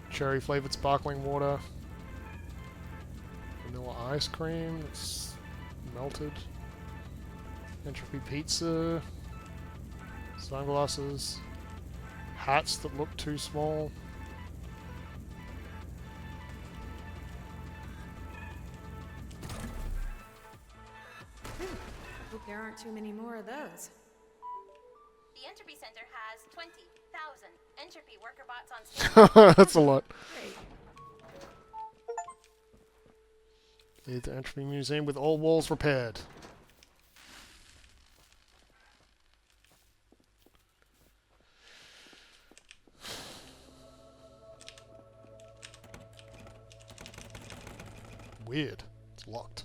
Speaker 1: cherry flavored sparkling water, vanilla ice cream, it's melted, entropy pizza, sunglasses, hats that look too small.
Speaker 3: Hope there aren't too many more of those.
Speaker 2: The Entropy Centre has 20,000 entropy worker bots on station.
Speaker 1: That's a lot.
Speaker 3: Great.
Speaker 1: Leave the entropy museum with all walls repaired. Weird. It's locked.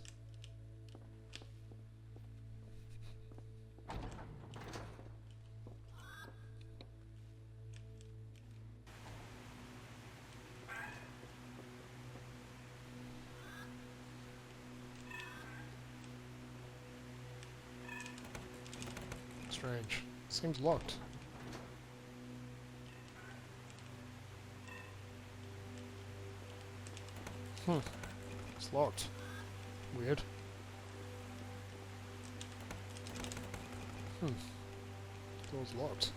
Speaker 1: Strange. Seems locked. It's locked. Weird. Door's locked.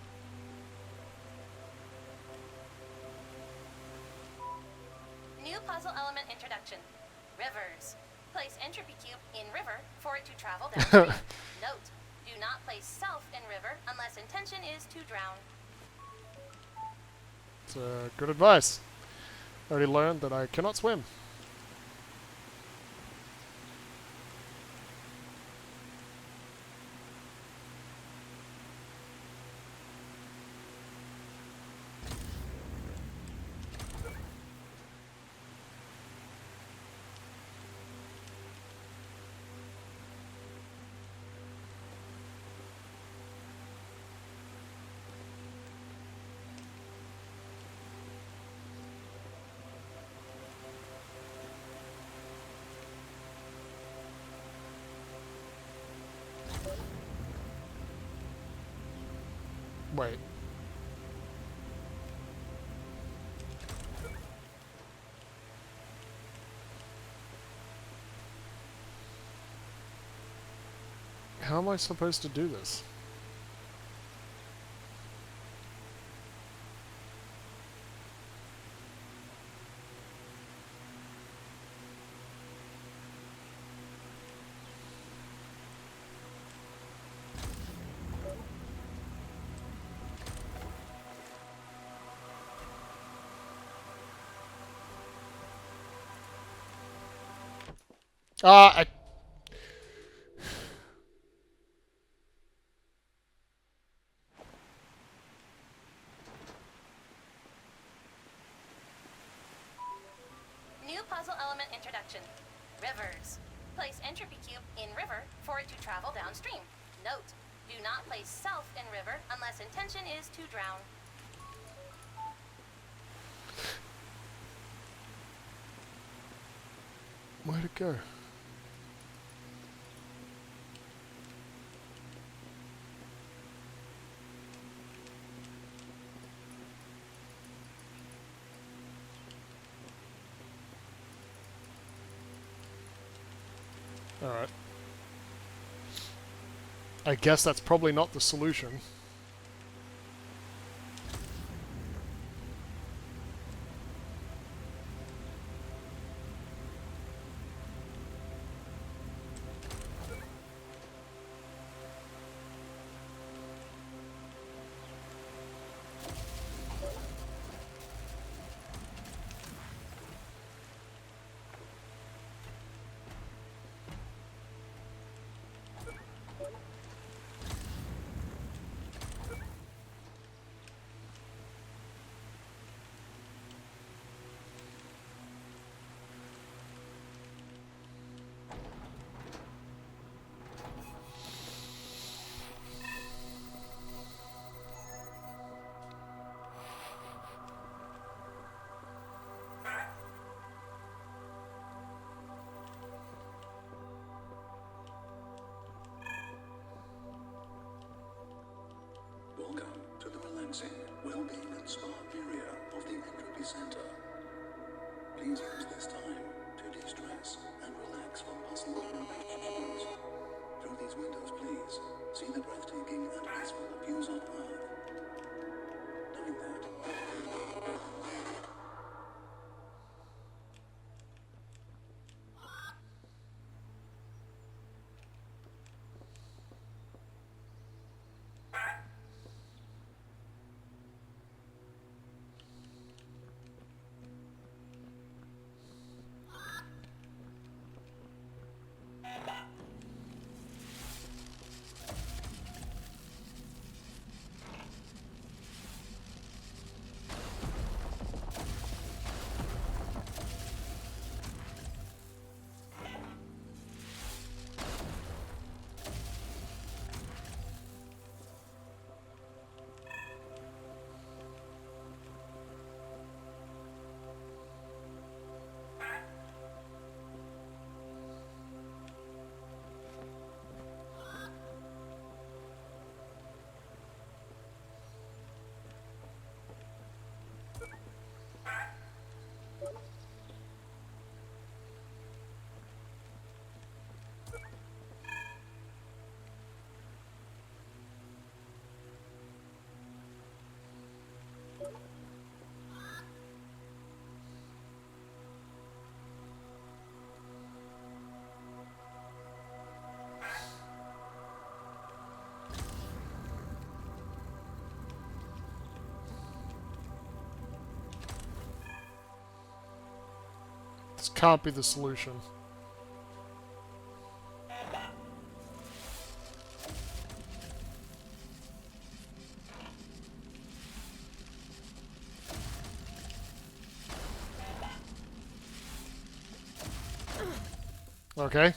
Speaker 2: New puzzle element introduction. Rivers. Place entropy cube in river for it to travel downstream. Note, do not place self in river unless intention is to drown.
Speaker 1: It's good advice. I already learned that I cannot swim. Wait. How am I supposed to do this? Ah,
Speaker 2: New puzzle element introduction. Rivers. Place entropy cube in river for it to travel downstream. Note, do not place self in river unless intention is to drown.
Speaker 1: where'd it go? Alright. I guess that's probably not the solution.
Speaker 4: Welcome to the relaxing, well-being and spa area of the Entropy Centre. Please use this time to de-stress and relax from puzzle relationships. Through these windows, please see the breathtaking and peaceful views on Earth. Knowing that,
Speaker 1: This can't be the solution. Okay.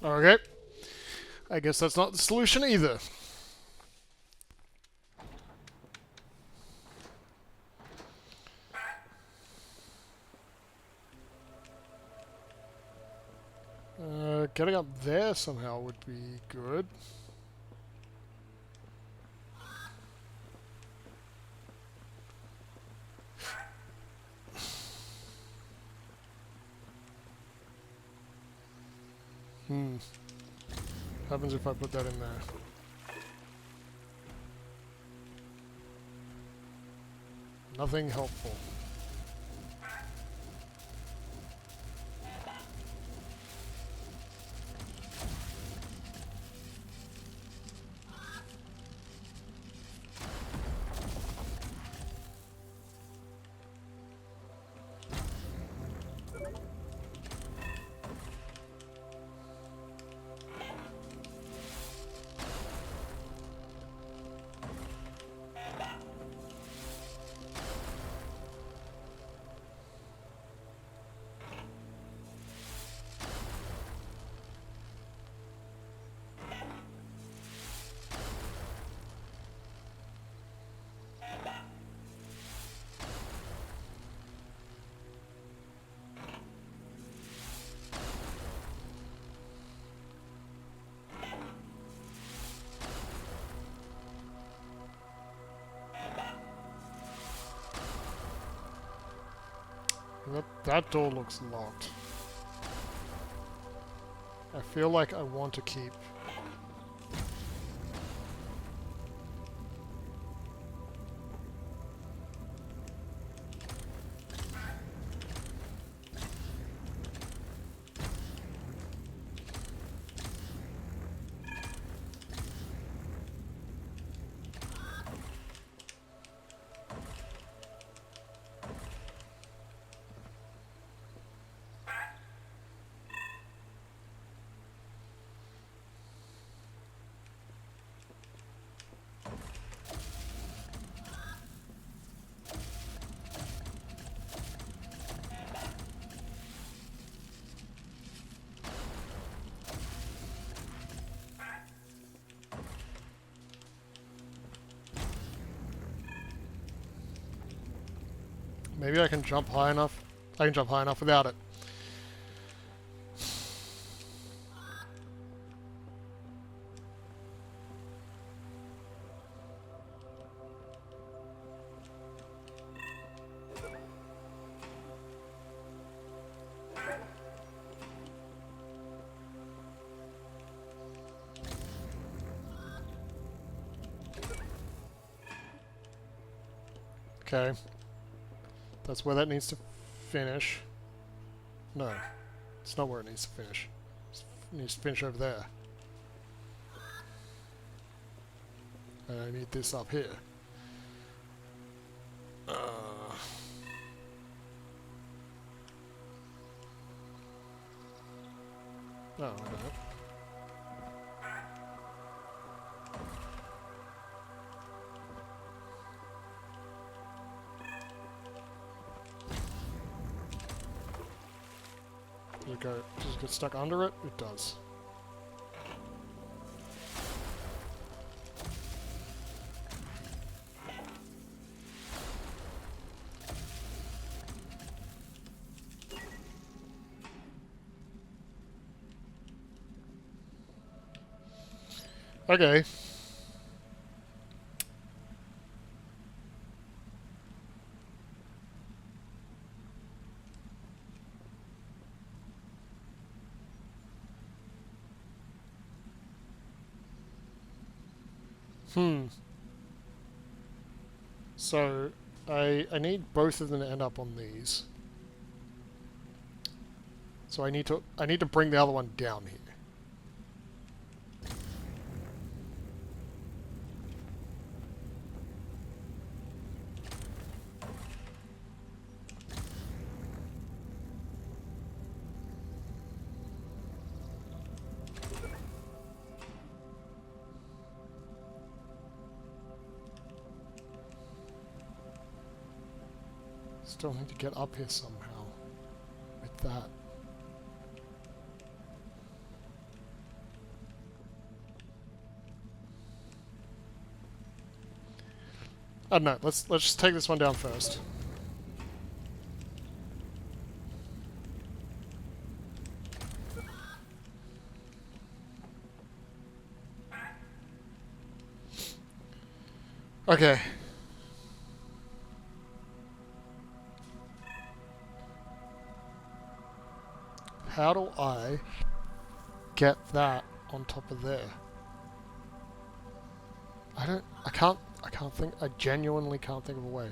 Speaker 1: Okay. I guess that's not the solution either. Getting up there somehow would be good. What happens if I put that in there? Nothing helpful. That door looks locked. I feel like I want to keep... Maybe I can jump high enough. I can jump high enough without it. Okay. That's where that needs to finish. No. It's not where it needs to finish. It needs to finish over there. And I need this up here. No, I don't. Does it get stuck under it? It does. Okay. So, I need both of them to end up on these. So I need to bring the other one down here. Still need to get up here somehow with that. don't know. Let's just take this one down first. Okay. How do I get that on top of there? I can't think, I genuinely can't think of a way.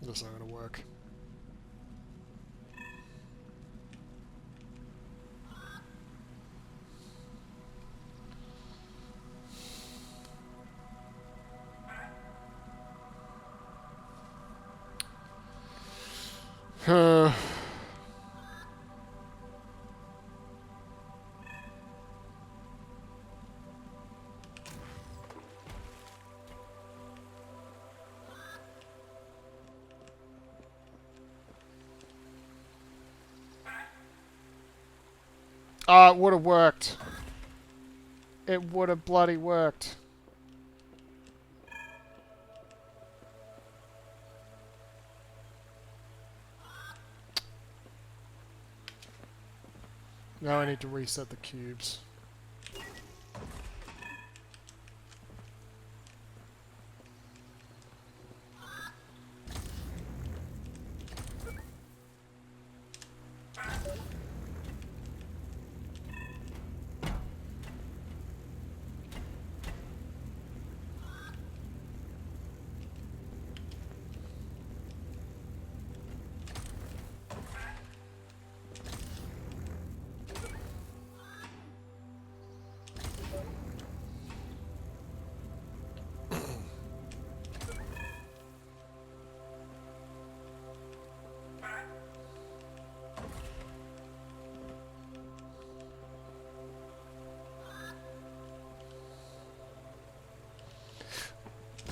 Speaker 1: This not gonna work. Ah, it would have worked. It would have bloody worked. Now I need to reset the cubes.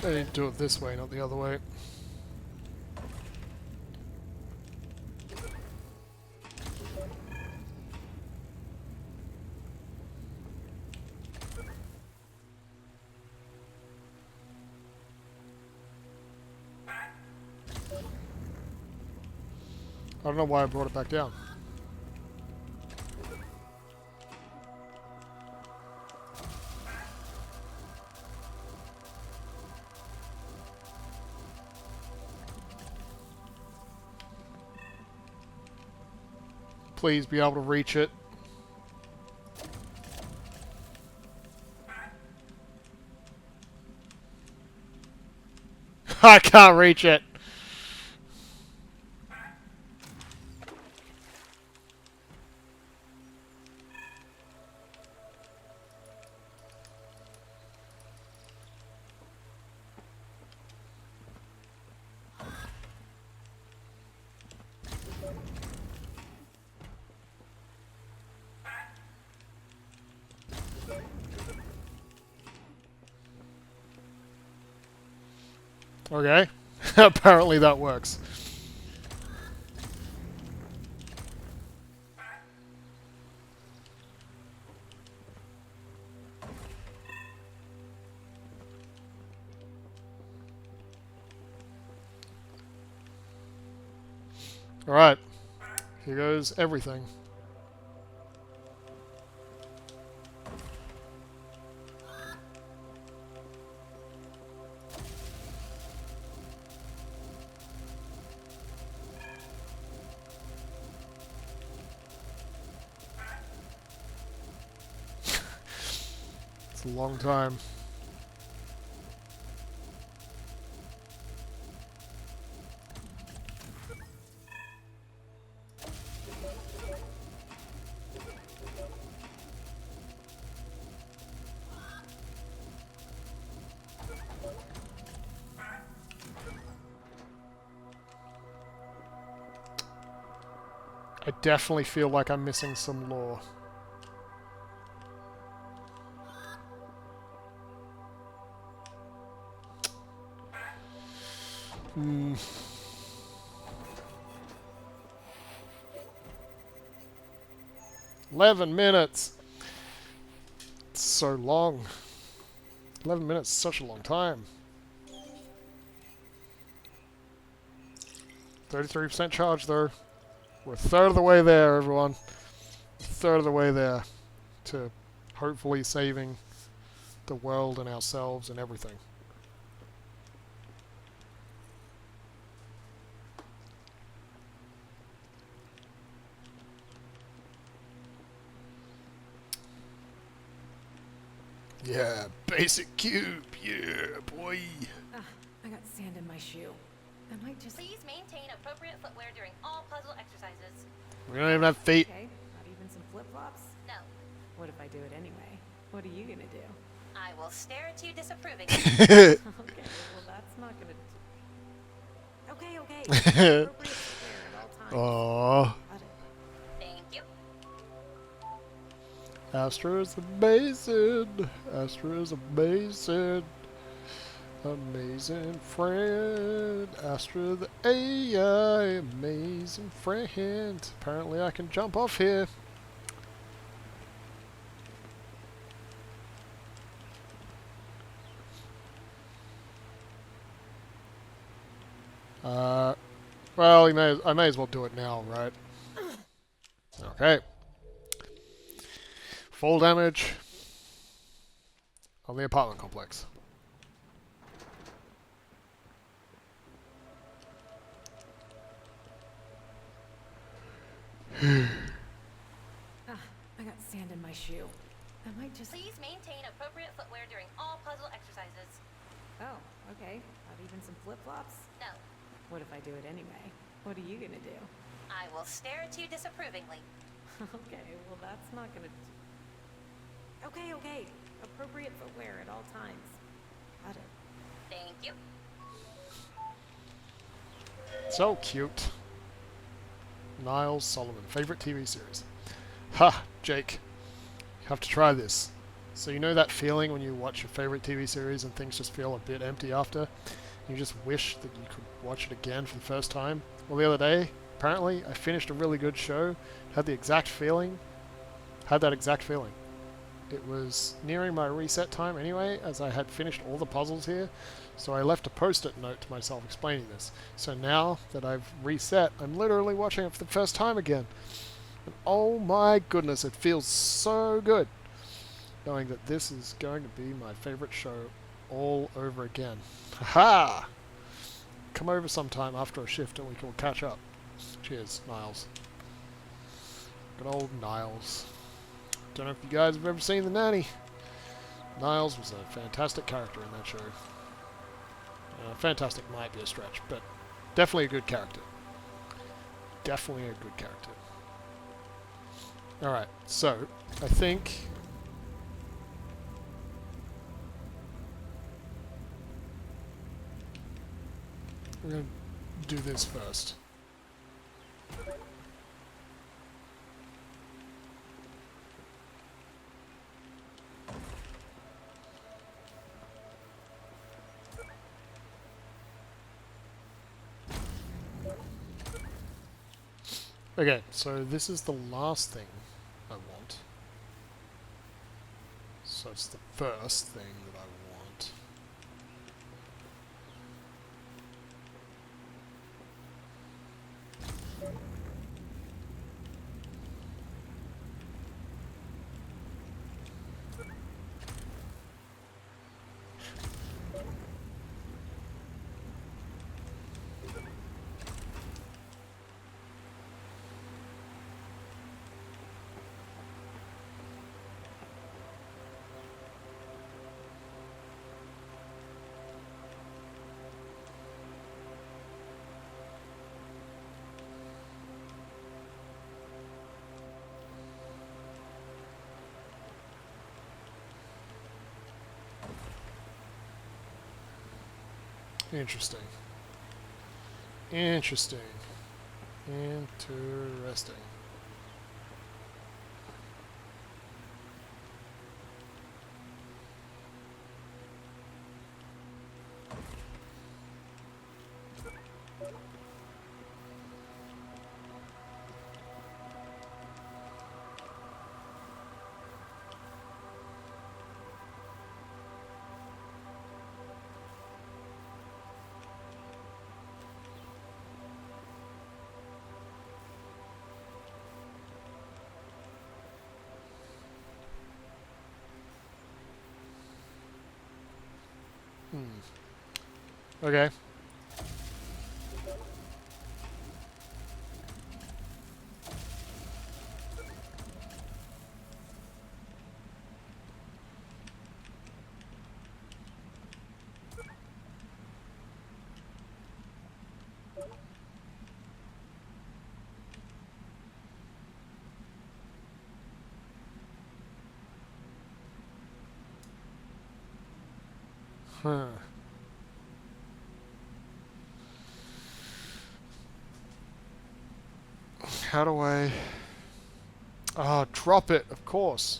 Speaker 1: I need to do it this way, not the other way. I don't know why I brought it back down. Please be able to reach it. I can't reach it. Okay. Apparently that works. Alright. Here goes everything. It's a long time. I definitely feel like I'm missing some lore. Hmm. 11 minutes! It's so long. 11 minutes is such a long time. 33% charge though. We're a third of the way there, everyone. A third of the way there to hopefully saving the world and ourselves and everything. Yeah, basic cube, yeah, boy.
Speaker 3: Ah, I got sand in my shoe. I might just...
Speaker 2: Please maintain appropriate footwear during all puzzle exercises.
Speaker 1: We don't even have feet.
Speaker 3: Okay, not even some flip-flops?
Speaker 2: No.
Speaker 3: What if I do it anyway? What are you gonna do?
Speaker 2: I will stare at you disapprovingly.
Speaker 3: Okay, well that's not gonna... Okay, appropriate footwear at all times.
Speaker 1: Aww.
Speaker 3: Got it.
Speaker 2: Thank you.
Speaker 1: Astra is amazing. Astra is amazing. Amazing friend. Astra the AI. Amazing friend. Apparently I can jump off here. Well, I may as well do it now, right? Okay. Full damage on the apartment complex.
Speaker 3: Ah, I got sand in my shoe. I might just...
Speaker 2: Please maintain appropriate footwear during all puzzle exercises.
Speaker 3: Oh, okay. Not even some flip-flops?
Speaker 2: No.
Speaker 3: What if I do it anyway? What are you gonna do?
Speaker 2: I will stare at you disapprovingly.
Speaker 3: Okay, well that's not gonna... Okay, appropriate footwear at all times. Got it.
Speaker 2: Thank you.
Speaker 1: So cute. Niles Solomon, favorite TV series. Ha, Jake. You have to try this. So you know that feeling when you watch your favorite TV series and things just feel a bit empty after? You just wish that you could watch it again for the first time? Well, the other day, apparently, I finished a really good show, had the exact feeling, had that exact feeling. It was nearing my reset time anyway, as I had finished all the puzzles here, so I left a post-it note to myself explaining this. So now that I've reset, I'm literally watching it for the first time again. And oh my goodness, it feels so good knowing that this is going to be my favorite show all over again. Haha! Come over sometime after a shift and we can catch up. Cheers, Niles. Good old Niles. Don't know if you guys have ever seen The Nanny. Niles was a fantastic character in that show. Fantastic might be a stretch, but definitely a good character. Definitely a good character. Alright, so, I think... we're going to do this first. Okay, so this is the last thing I want. So it's the first thing that I want. Interesting. Interesting. Interesting. Okay. Huh. How do I... Ah, drop it, of course.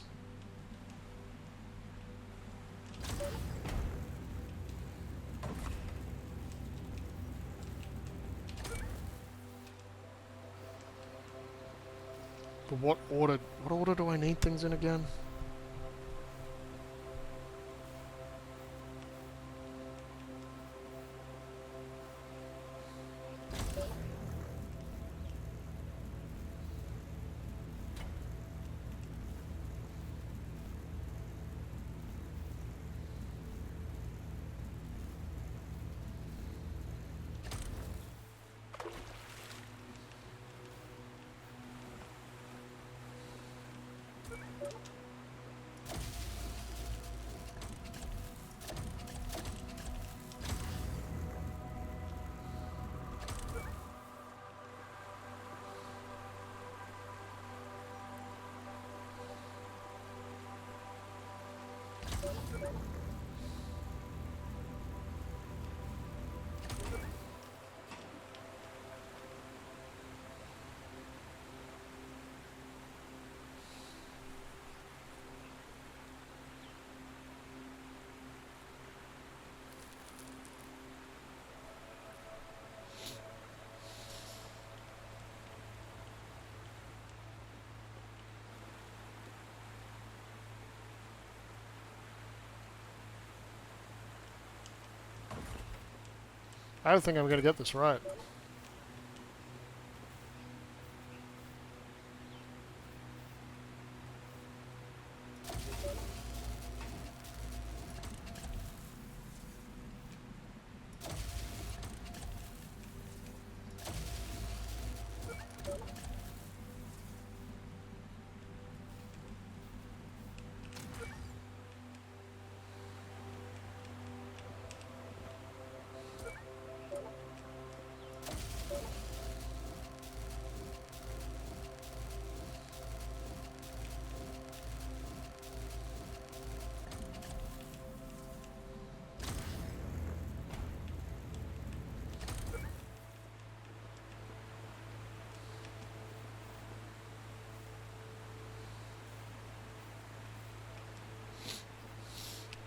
Speaker 1: But what order do I need things in again? I don't think I'm going to get this right.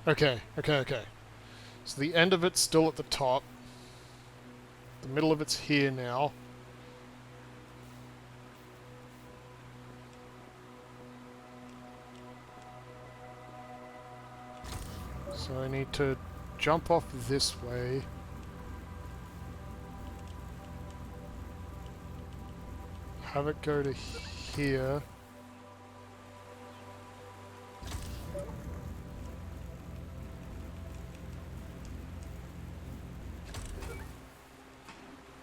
Speaker 1: Okay. So the end of it's still at the top. The middle of it's here now. So I need to jump off this way. Have it go to here.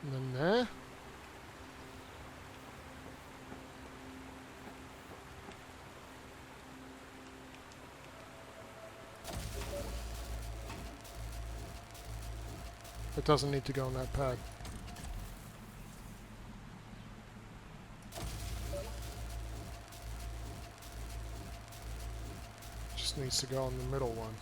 Speaker 1: And then there. It doesn't need to go on that pad. Just needs to go on the middle one.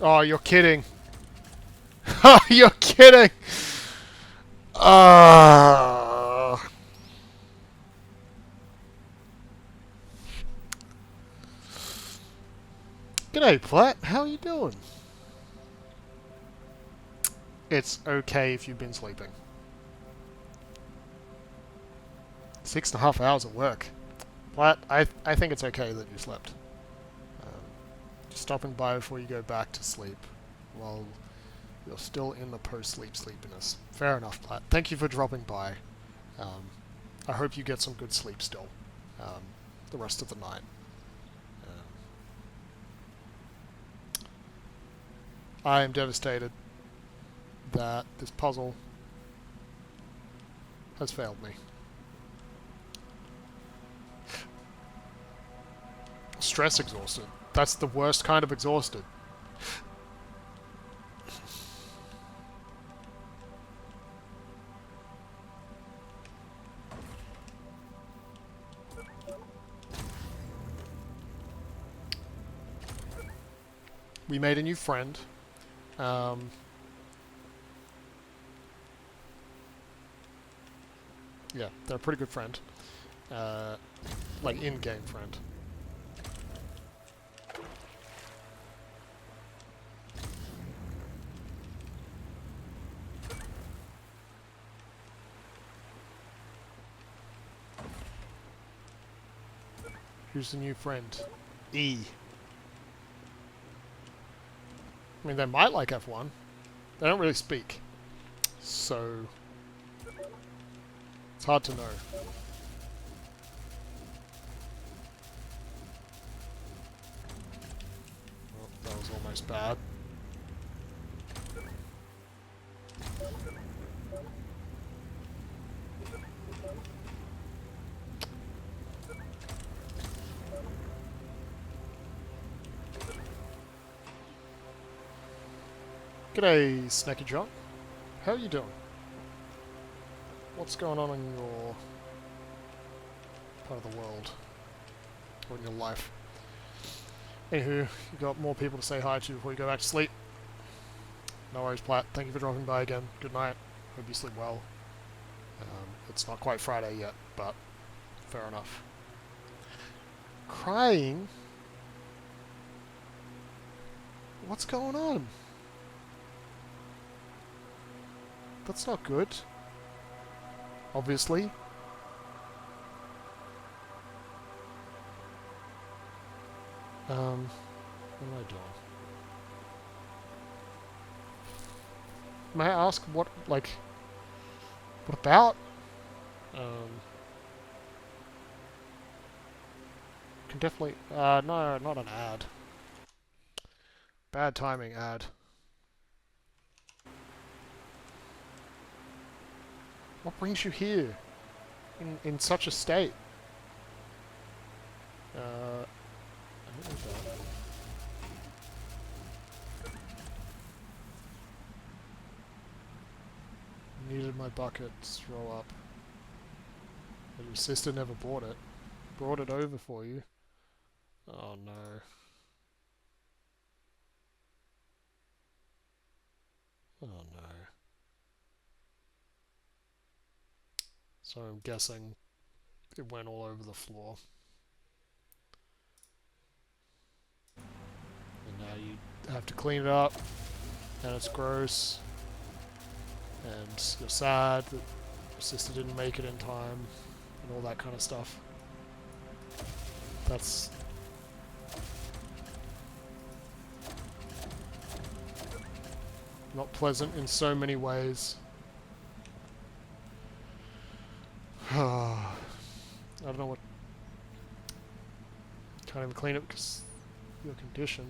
Speaker 1: Oh, you're kidding. Oh, you're kidding. G'day, Platt. How are you doing? It's okay if you've been sleeping. 6.5 hours at work. Platt, I think it's okay that you slept. Just stopping by before you go back to sleep while you're still in the post-sleep sleepiness. Fair enough, Platt. Thank you for dropping by. I hope you get some good sleep still. The rest of the night. I am devastated that this puzzle has failed me. Stress exhausted. That's the worst kind of exhausted. We made a new friend. Yeah, they're a pretty good friend. Like, in-game friend. Who's the new friend? E. I mean, they might like F1. They don't really speak. So it's hard to know. Oh, that was almost bad. G'day, Snacky John. How are you doing? What's going on in your part of the world? Or in your life? Anywho, you got more people to say hi to before you go back to sleep. No worries, Platt. Thank you for dropping by again. Good night. Hope you sleep well. It's not quite Friday yet, but fair enough. Crying? What's going on? That's not good. Obviously. What am I doing? May I ask what about? Can definitely, no, not an ad. Bad timing ad. What brings you here? In such a state? I don't need that. Needed my bucket to throw up. But your sister never bought it. Brought it over for you. Oh no. Oh no. So I'm guessing it went all over the floor. And now you have to clean it up. And it's gross. and you're sad that your sister didn't make it in time, and all that kind of stuff. That's not pleasant in so many ways. I don't know what... Can't even clean it because of your condition.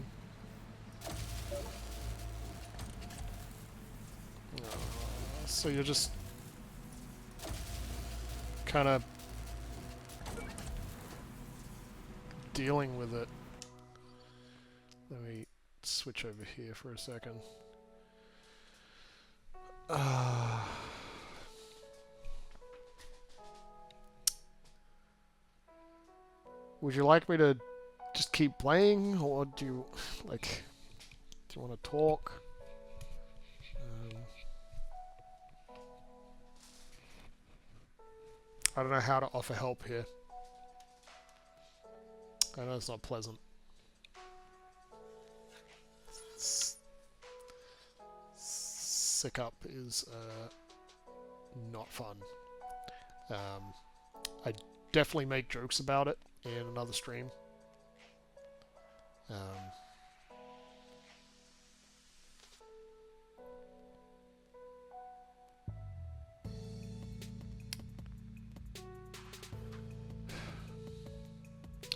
Speaker 1: So you're just kind of dealing with it. Let me switch over here for a second. Would you like me to just keep playing, or do you want to talk? I don't know how to offer help here. I know it's not pleasant. Sick up is not fun. I definitely make jokes about it in another stream.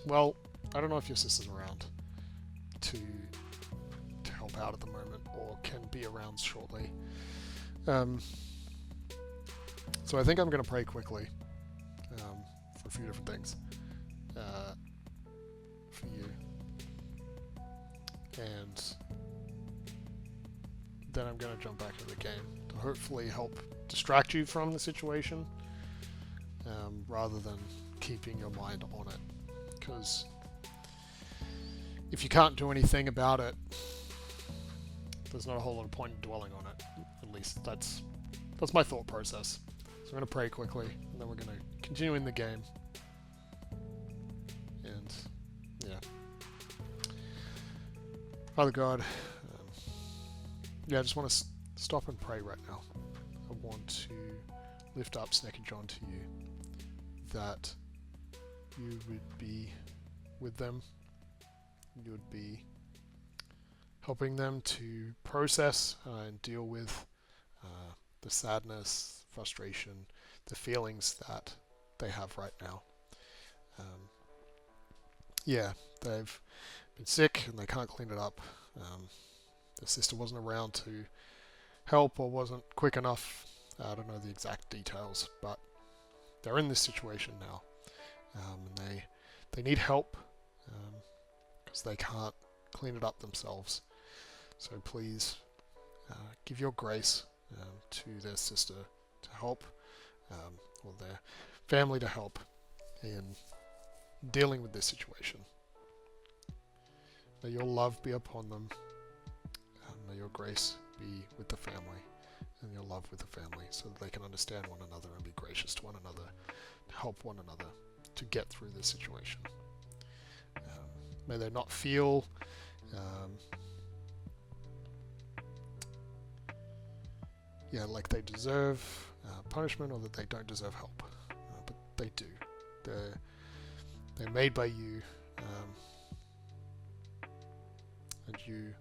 Speaker 1: Well, I don't know if your sister's around to help out at the moment, or can be around shortly. So I think I'm going to pray quickly for a few different things for you, and then I'm going to jump back into the game to hopefully help distract you from the situation, rather than keeping your mind on it. Because if you can't do anything about it, there's not a whole lot of point in dwelling on it. At least that's my thought process. So I'm going to pray quickly, and then we're going to continue in the game. And yeah, Father God, I just want to stop and pray right now. I want to lift up Snake and John to you, that you would be with them. You would be helping them to process and deal with the sadness, frustration, the feelings that they have right now. Yeah, they've been sick and they can't clean it up. Their sister wasn't around to help, or wasn't quick enough. I don't know the exact details, but they're in this situation now. And they need help because they can't clean it up themselves. So please give your grace to their sister to help, or their family to help in dealing with this situation. May your love be upon them. May your grace be with the family, and your love with the family, so that they can understand one another and be gracious to one another, to help one another to get through this situation. May they not feel like they deserve punishment, or that they don't deserve help, but they do. They're made by you, and you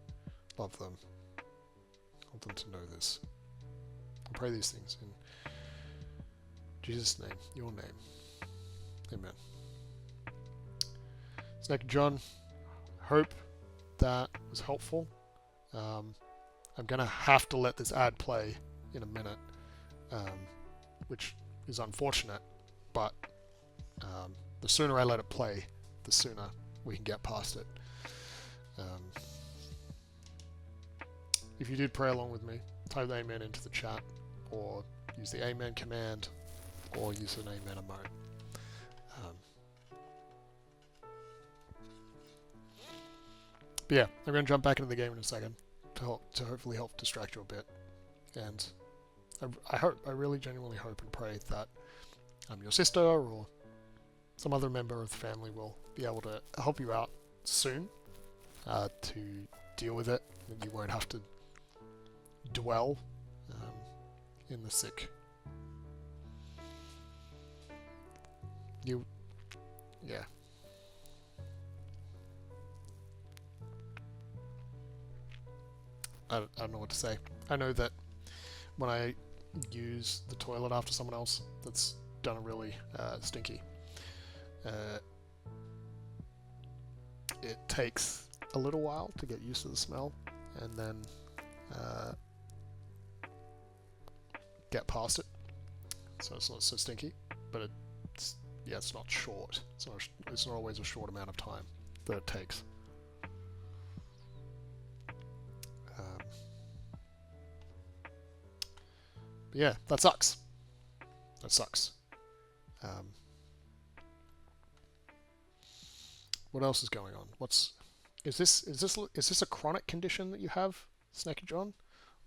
Speaker 1: love them. Want them to know this. I pray these things in Jesus' name, your name. Amen. Snake and John, hope that was helpful. I'm going to have to let this ad play in a minute, which is unfortunate, but the sooner I let it play, the sooner we can get past it. If you did pray along with me, type amen into the chat, or use the amen command, or use an amen emote. But yeah, I'm going to jump back into the game in a second to hopefully help distract you a bit. And I really genuinely hope and pray that your sister or some other member of the family will be able to help you out soon to deal with it, and you won't have to dwell in the sick. You... yeah. I don't know what to say. I know that when I use the toilet after someone else that's done a really stinky, it takes a little while to get used to the smell and then get past it, so it's not so stinky. But it's not short. It's not always a short amount of time that it takes. But yeah, that sucks. That sucks. What else is going on? Is this a chronic condition that you have, Snaky John,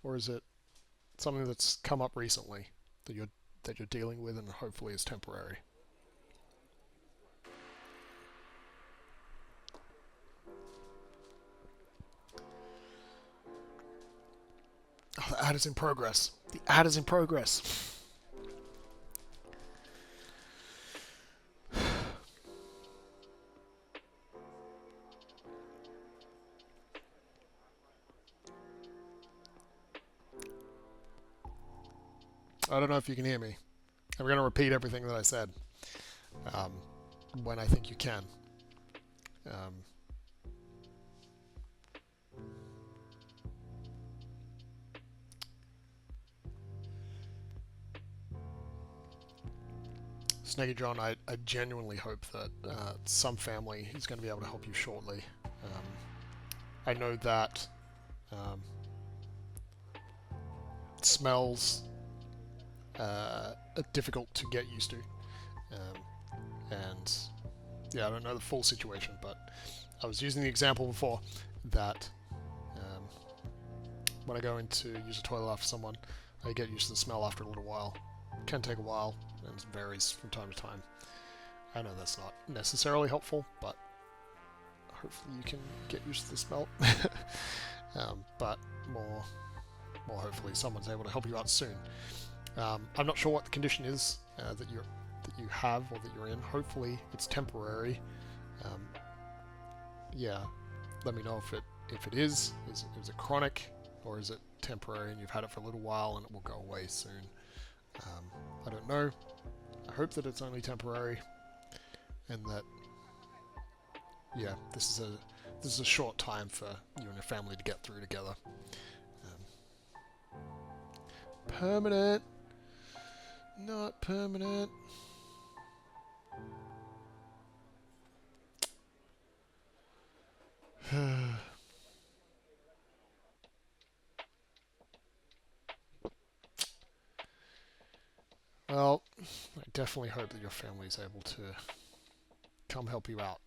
Speaker 1: or is it something that's come up recently that you're dealing with and hopefully is temporary? Oh, the ad is in progress. The ad is in progress. I don't know if you can hear me. I'm going to repeat everything that I said when I think you can. Snaky John, I genuinely hope that some family is going to be able to help you shortly. I know that smells are difficult to get used to, and yeah, I don't know the full situation, but I was using the example before that when I go in to use a toilet after someone, I get used to the smell after a little while. It can take a while, and it varies from time to time. I know that's not necessarily helpful, but hopefully you can get used to the smell. But more hopefully someone's able to help you out soon. I'm not sure what the condition is that you have or that you're in. Hopefully it's temporary. Yeah, let me know if it is it chronic or is it temporary and you've had it for a little while and it will go away soon. I don't know. I hope that it's only temporary and that yeah, this is a short time for you and your family to get through together. Permanent, not permanent. Well, I definitely hope that your family is able to come help you out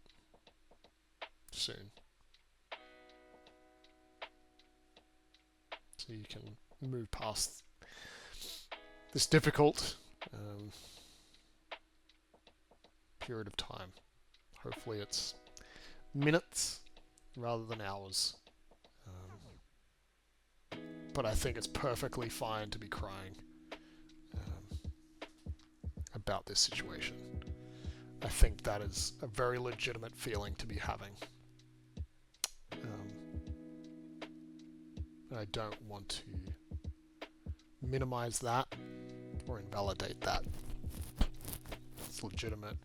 Speaker 1: soon, so you can move past this difficult period of time. Hopefully it's minutes rather than hours. But I think it's perfectly fine to be crying about this situation. I think that is a very legitimate feeling to be having. I don't want to minimize that or invalidate that. It's legitimate.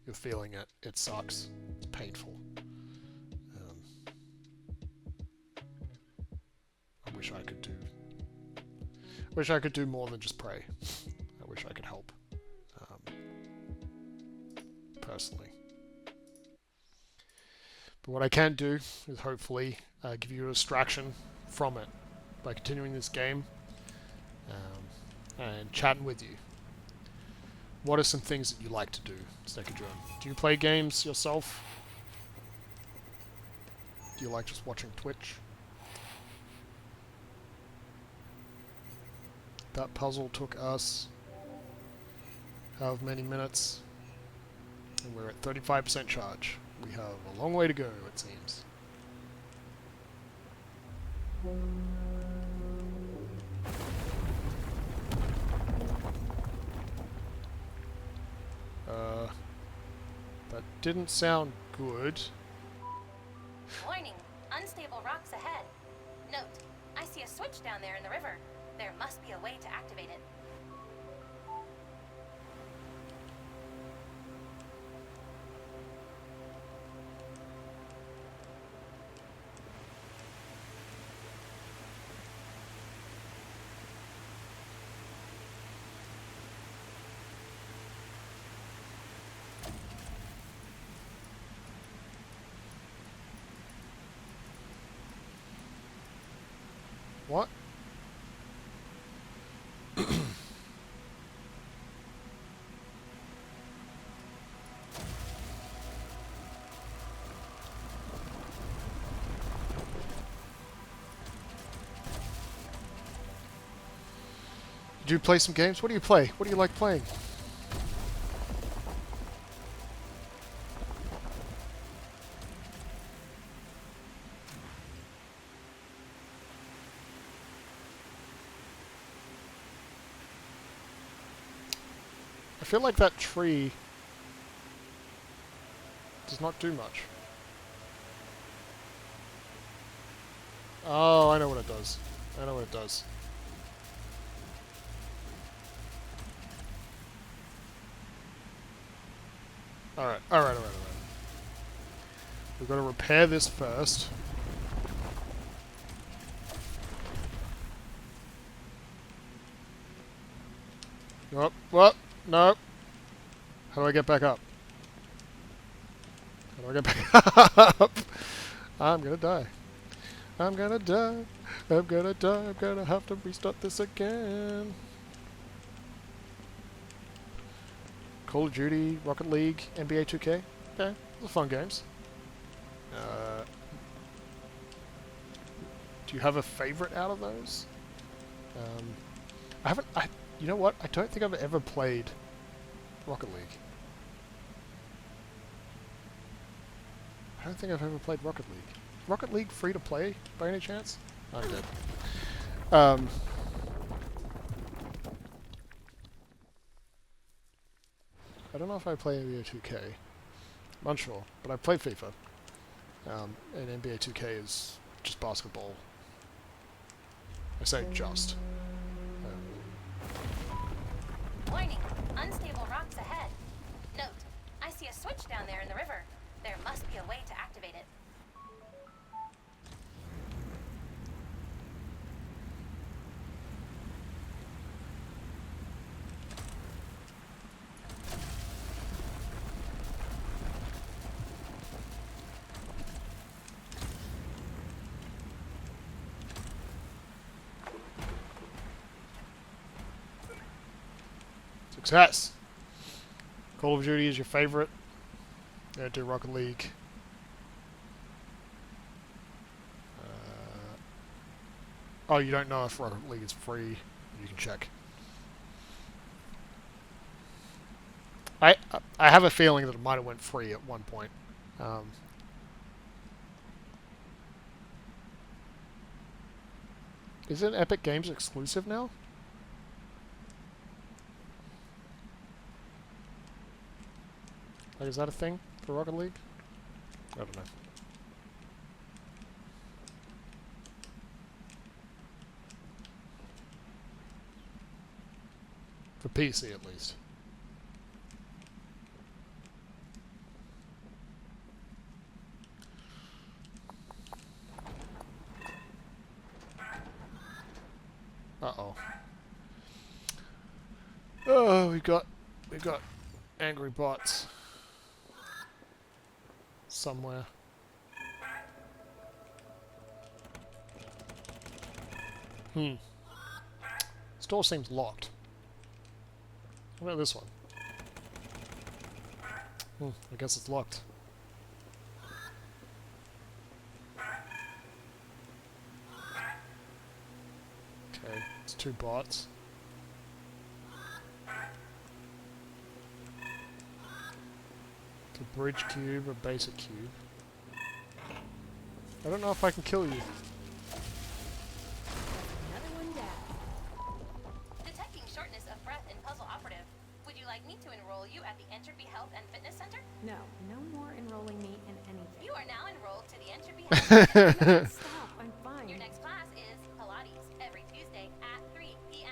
Speaker 1: You're feeling it. It sucks. It's painful. I wish I could do more than just pray. I wish I could help. Personally. But what I can do is hopefully give you a distraction from it by continuing this game and chatting with you. What are some things that you like to do, Snakadron? Do you play games yourself? Do you like just watching Twitch? That puzzle took us however many minutes, and we're at 35% charge. We have a long way to go, it seems. didn't sound good.
Speaker 2: Warning, unstable rocks ahead. Note, I see a switch down there in the river. There must be a way to activate it.
Speaker 1: What? Do you play some games? What do you play? What do you like playing? I feel like that tree does not do much. Oh, I know what it does. I know what it does. Alright. We've got to repair this first. Nope. What? No. How do I get back up? How do I get back up? I'm gonna die. I'm gonna die. I'm gonna die. I'm gonna have to restart this again. Call of Duty, Rocket League, NBA 2K. Okay, those are fun games. Do you have a favorite out of those? I haven't. You know what? I don't think I've ever played Rocket League. I don't think I've ever played Rocket League. Rocket League free to play by any chance? I'm dead. I don't know if I play NBA 2K. I'm unsure, but I play FIFA. And NBA 2K is just basketball. I say just.
Speaker 2: Warning, unstable rocks ahead. Note, I see a switch down there in the river. There must be a way to activate it.
Speaker 1: Success! Call of Duty is your favorite. Yeah, do Rocket League. Oh, you don't know if Rocket League is free. You can check. I have a feeling that it might have went free at one point. Is it Epic Games exclusive now? Like, is that a thing for Rocket League? I don't know. For PC, at least. Uh-oh. Oh, we got angry bots somewhere. Store seems locked. What about this one? I guess it's locked. Okay, it's two bots. It's a bridge cube, a basic cube. I don't know if I can kill you.
Speaker 3: Another one down.
Speaker 2: Detecting shortness of breath in Puzzle Operative. Would you like me to enroll you at the Entropy Health and Fitness Center?
Speaker 3: No, no Stop, I'm fine.
Speaker 2: Your next class is Pilates every Tuesday at 3 p.m.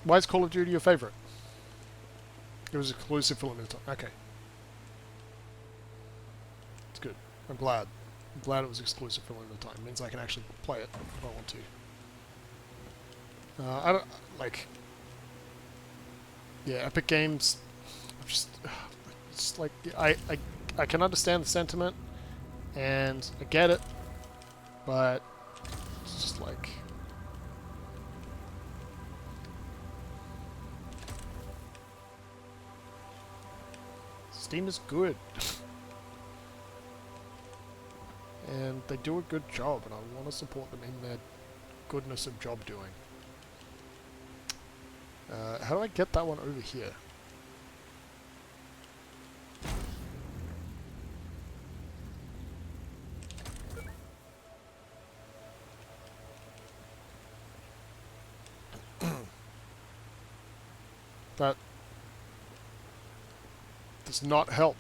Speaker 1: Why is Call of Duty your favorite? It was exclusive for limited time. Okay. It's good. I'm glad. I'm glad it was exclusive for limited time. It means I can actually play it if I want to. I don't like. Yeah, Epic Games. I'm just. It's like I can understand the sentiment, and I get it, but it's just like. Steam is good. And they do a good job, and I want to support them in their goodness of job doing. How do I get that one over here? That does not help.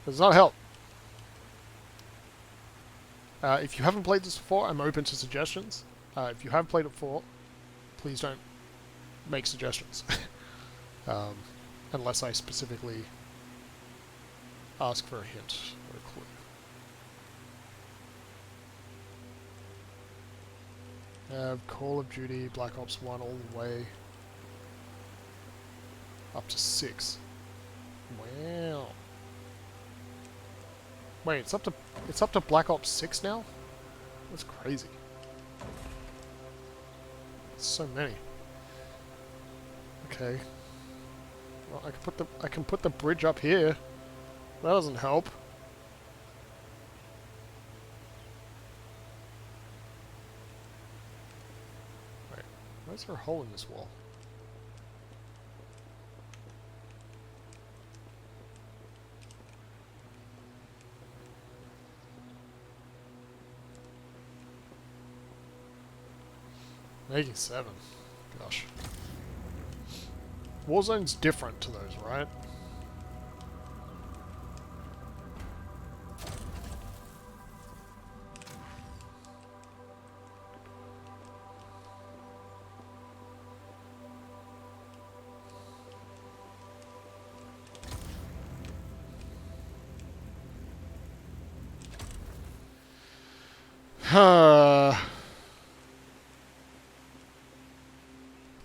Speaker 1: Does not help. If you haven't played this before, I'm open to suggestions. If you have played it before, please don't make suggestions. Unless I specifically ask for a hint or a clue. Call of Duty Black Ops 1 all the way up to 6. Wow. Wait, it's up to Black Ops 6 now? That's crazy. So many. Okay. Well, I can put the bridge up here. That doesn't help. Wait, why is there a hole in this wall? Making 7. Gosh. Warzone's different to those, right?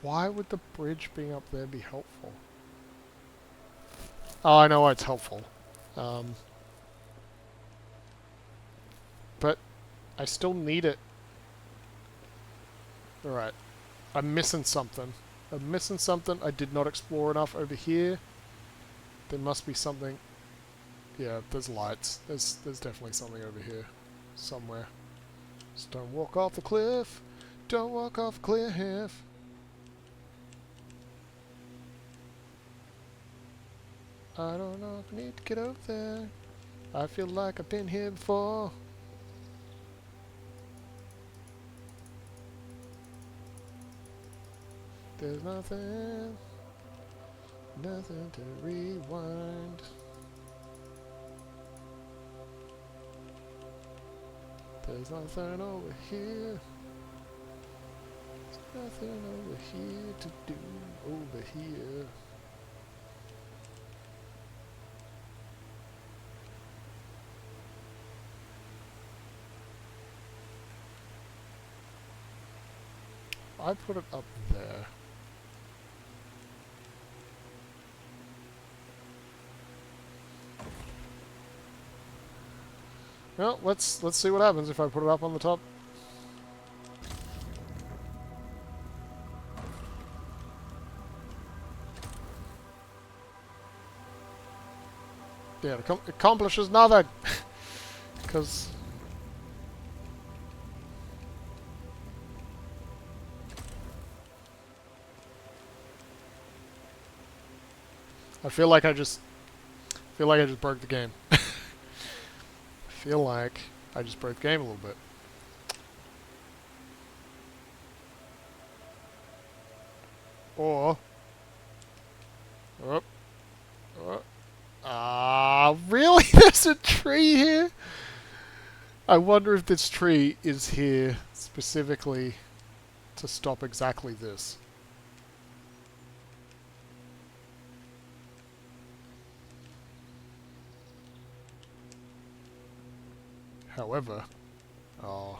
Speaker 1: Why would the bridge being up there be helpful? Oh, I know why it's helpful. But I still need it. Alright. I'm missing something. I'm missing something I did not explore enough over here. There must be something. Yeah, there's lights. There's definitely something over here. Somewhere. Just don't walk off the cliff. Don't walk off the cliff. I don't know if I need to get over there. I feel like I've been here before. There's nothing to rewind. There's nothing over here. There's nothing over here to do over here. I put it up there. Well, let's see what happens if I put it up on the top. Yeah, it accomplishes nothing. Because I feel like I just broke the game. I feel like I just broke the game a little bit. Or... Oh, really? There's a tree here? I wonder if this tree is here specifically to stop exactly this. However... Oh...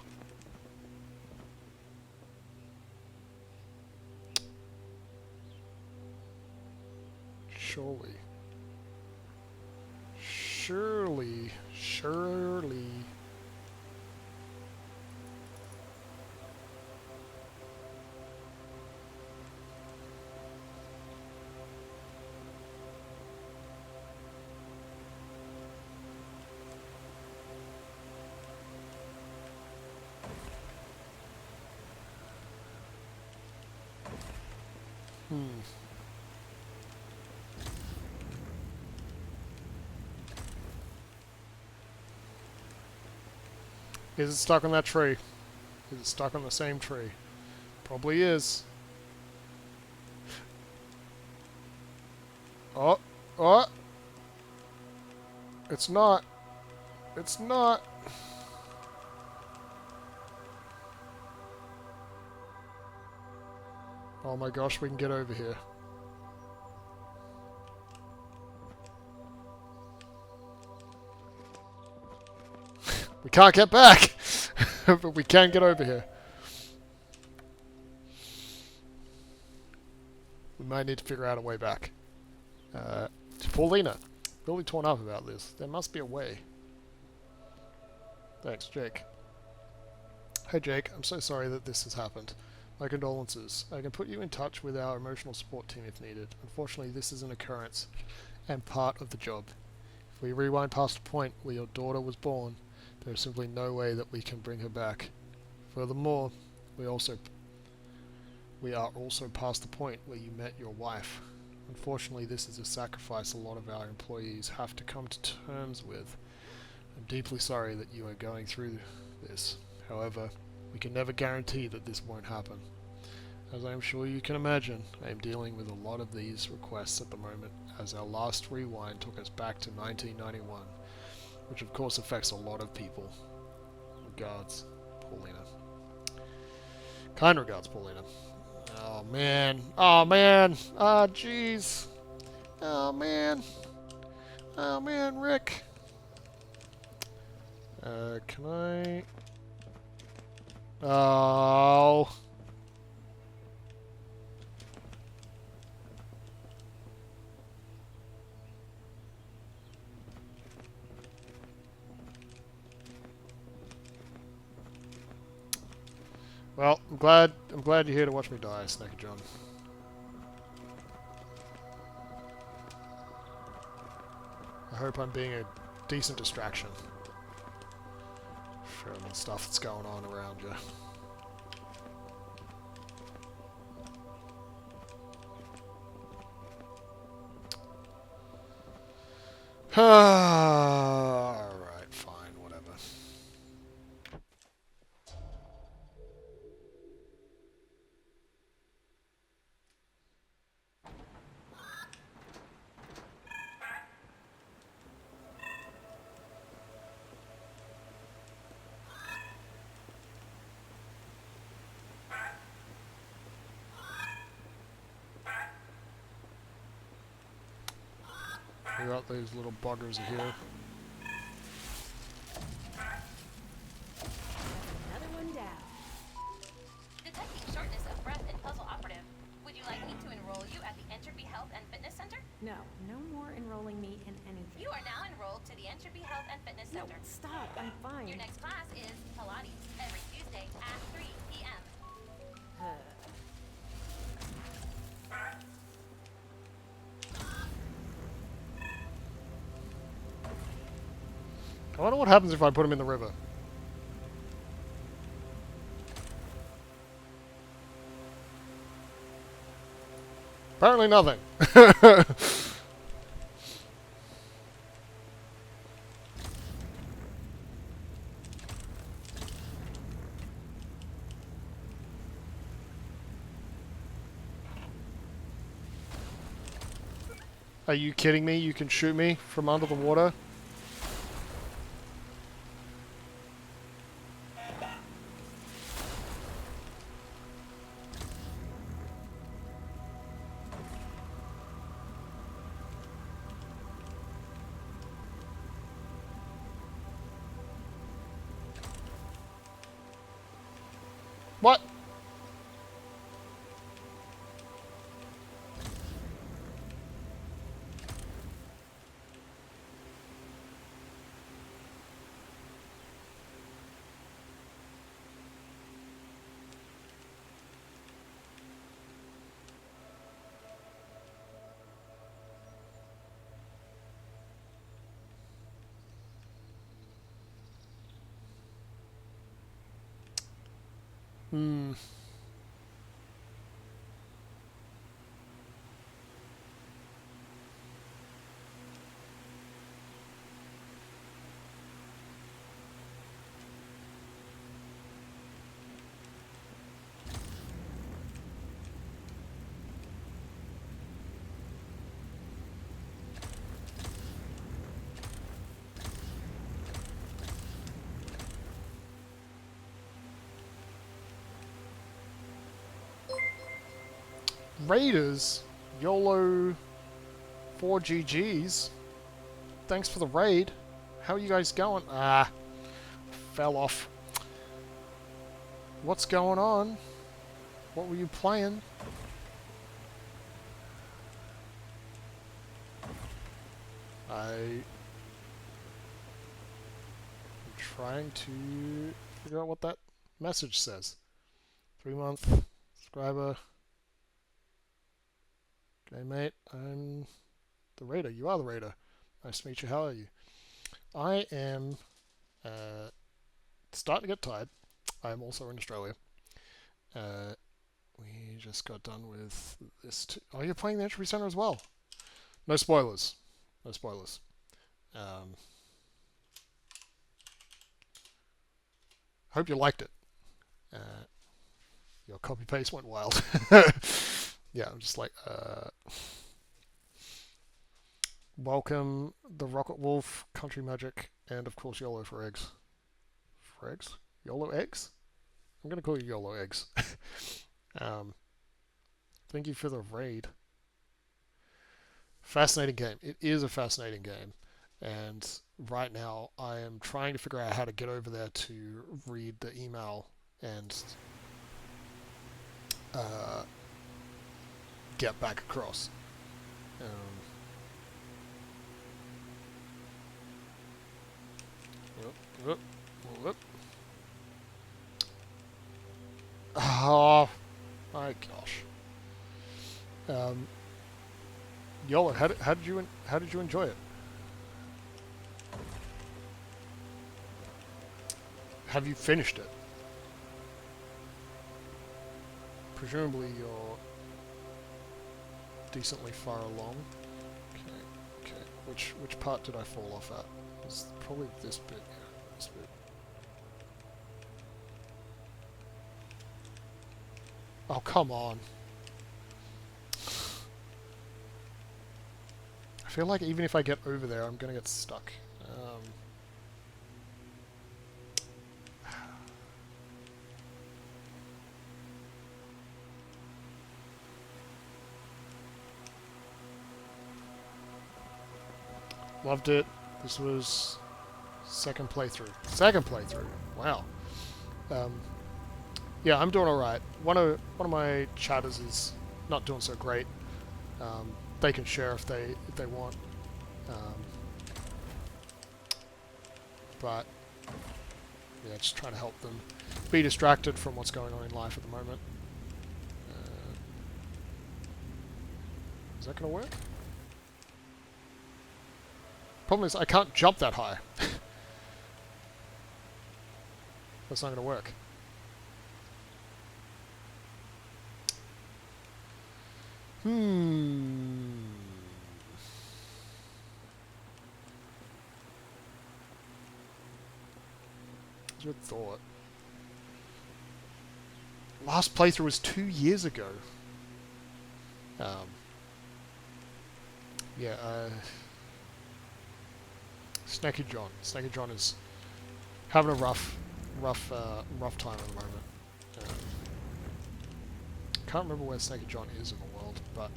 Speaker 1: Surely. Surely. Is it stuck on that tree? Is it stuck on the same tree? Probably is. Oh, oh! It's not. It's not. Oh my gosh, we can get over here. We can't get back! But we can get over here. We might need to figure out a way back. Paulina, really torn up about this. There must be a way. Thanks, Jake. Hey Jake, I'm so sorry that this has happened. My condolences. I can put you in touch with our emotional support team if needed. Unfortunately, this is an occurrence and part of the job. If we rewind past the point where your daughter was born, there is simply no way that we can bring her back. Furthermore, we are also past the point where you met your wife. Unfortunately, this is a sacrifice a lot of our employees have to come to terms with. I'm deeply sorry that you are going through this. However, we can never guarantee that this won't happen. As I am sure you can imagine, I am dealing with a lot of these requests at the moment, as our last rewind took us back to 1991, which of course affects a lot of people. Regards, Paulina. Kind regards, Paulina. Oh man. Oh man. Ah, jeez. Oh man. Oh man, Rick. Can I... Oh... Well, I'm glad you're here to watch me die, Snacky John. I hope I'm being a decent distraction from the stuff that's going on around you. Alright, fine, whatever. We got these little buggers here.
Speaker 3: Another one down.
Speaker 2: Detecting shortness of breath in Puzzle Operative. Would you like me to enroll you at the Entropy Health and Fitness Center?
Speaker 3: No, no more enrolling me in anything.
Speaker 2: You are now enrolled to the Entropy Health and Fitness
Speaker 3: No,
Speaker 2: Center.
Speaker 3: stop. I'm fine.
Speaker 2: Your next class is Pilates, every Tuesday at 3 p.m.
Speaker 1: I wonder what happens if I put him in the river. Apparently nothing. Are you kidding me? You can shoot me from under the water? What? Hmm. Raiders? YOLO 4GGs? Thanks for the raid. How are you guys going? Ah, fell off. What's going on? What were you playing? I'm trying to figure out what that message says. 3-month subscriber. Okay, mate. I'm the raider. You are the raider. Nice to meet you. How are you? I am starting to get tired. I am also in Australia. We just got done with this. Oh, you're playing the Entropy Centre as well. No spoilers. No spoilers. Hope you liked it. Your copy paste went wild. Yeah, I'm just like, welcome the Rocket Wolf, Country Magic, and of course YOLO for eggs. For eggs? YOLO eggs? I'm gonna call you YOLO eggs. Thank you for the raid. Fascinating game. It is a fascinating game. And right now I am trying to figure out how to get over there to read the email and get back across. Whoop, whoop. Oh my gosh. YOLO, how did you enjoy it? Have you finished it? Presumably you're decently far along. Okay. Which part did I fall off at? It's probably this bit. Yeah, this bit. Oh, come on. I feel like even if I get over there, I'm gonna get stuck. Loved it. This was second playthrough. Second playthrough. Wow. Yeah, I'm doing all right. One of my chatters is not doing so great. They can share if they want. But yeah, just trying to help them be distracted from what's going on in life at the moment. Is that gonna work? Problem is, I can't jump that high. That's not going to work. What's your thought? Last playthrough was 2 years ago. Yeah, Snacky John. Snacky John is having a rough time at the moment. Can't remember where Snaky John is in the world, but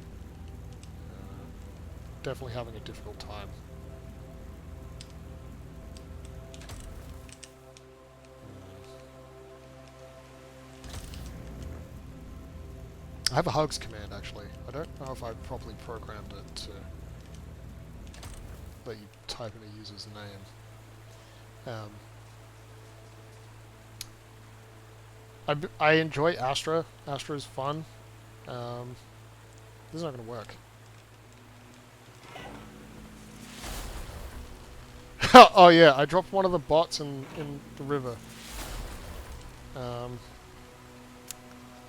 Speaker 1: definitely having a difficult time. I have a hugs command actually. I don't know if I've properly programmed it to let you type in a user's name. I enjoy Astra. Astra is fun. This is not going to work. Oh yeah, I dropped one of the bots in the river.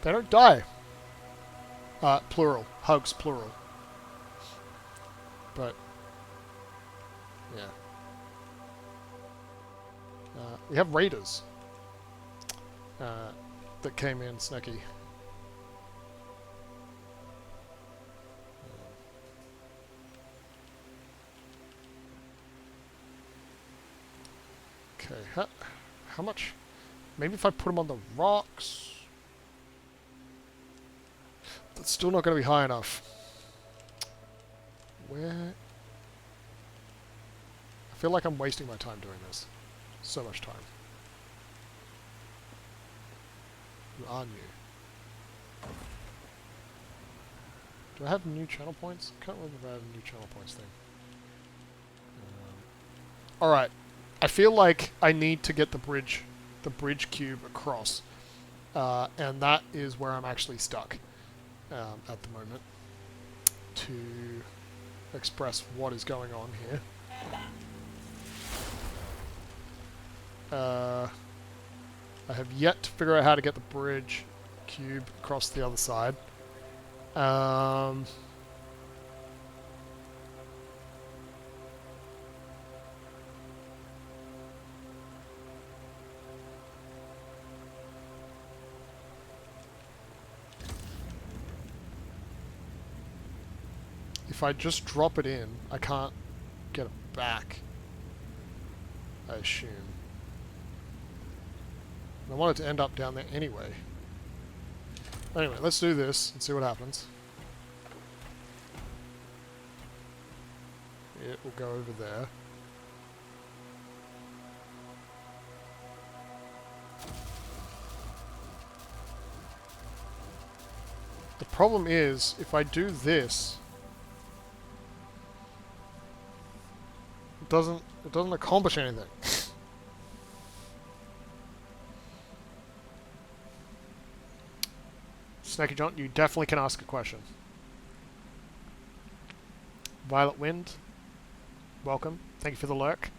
Speaker 1: They don't die. Plural. Hugs, plural. But, yeah. We have raiders. That came in, Snacky. Okay, how much? Maybe if I put them on the rocks. That's still not going to be high enough. Where? I feel like I'm wasting my time doing this. So much time. You are new. Do I have new channel points? I can't remember if I have a new channel points thing. Alright. I feel like I need to get the bridge cube across. And that is where I'm actually stuck at the moment. To express what is going on here. I have yet to figure out how to get the bridge cube across the other side. If I just drop it in, I can't get it back, I assume. I want it to end up down there anyway. Anyway, let's do this and see what happens. It will go over there. The problem is, if I do this, it doesn't accomplish anything. Snacky John, you definitely can ask a question. Violet Wind, welcome. Thank you for the lurk.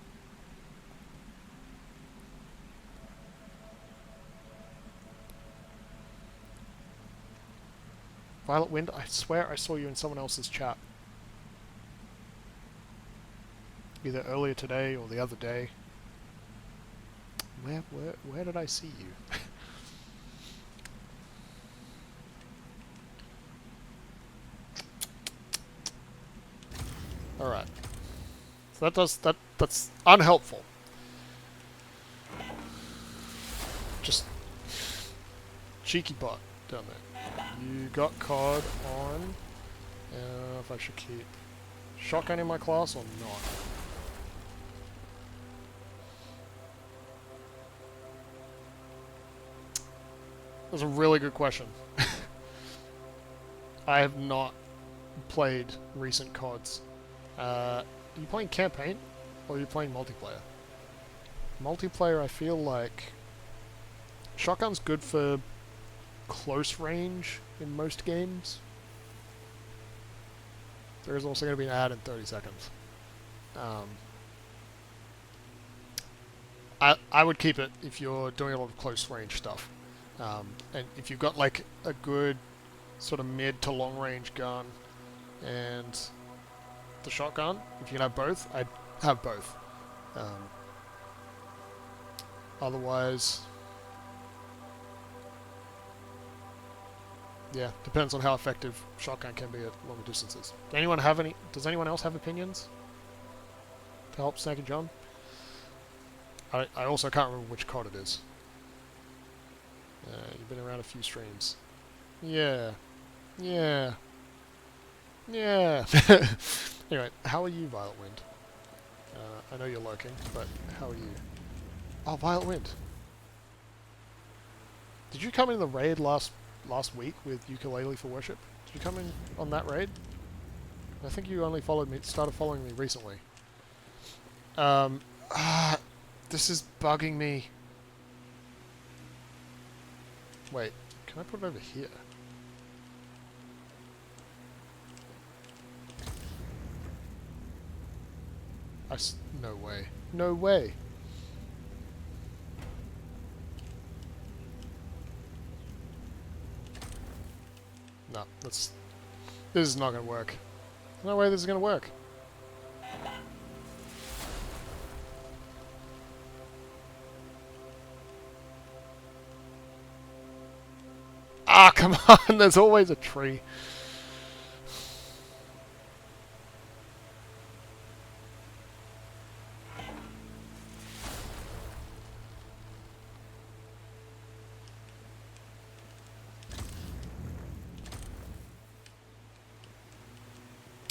Speaker 1: Violet Wind, I swear I saw you in someone else's chat. Either earlier today or the other day. Where did I see you? Alright. So that's unhelpful. Just cheeky bot down there. You got COD on. I don't know if I should keep shotgun in my class or not. That's a really good question. I have not played recent CODs. Are you playing campaign or are you playing multiplayer? Multiplayer, I feel like shotgun's good for close range in most games. There is also going to be an ad in 30 seconds. I would keep it if you're doing a lot of close range stuff. And if you've got like a good sort of mid to long range gun and the shotgun, if you can have both, I'd have both. Otherwise, Yeah, depends on how effective shotgun can be at longer distances. Does anyone else have opinions to help Snake and John? I also can't remember which COD it is. You've been around a few streams. Yeah. Yeah. Yeah. Anyway, how are you, Violet Wind? I know you're lurking, but how are you? Oh, Violet Wind. Did you come in the raid last week with Ukulele for Worship? Did you come in on that raid? I think you only started following me recently. This is bugging me. Wait, can I put it over here? No way. No way. No, this is not gonna work. No way this is gonna work. Ah, come on, there's always a tree.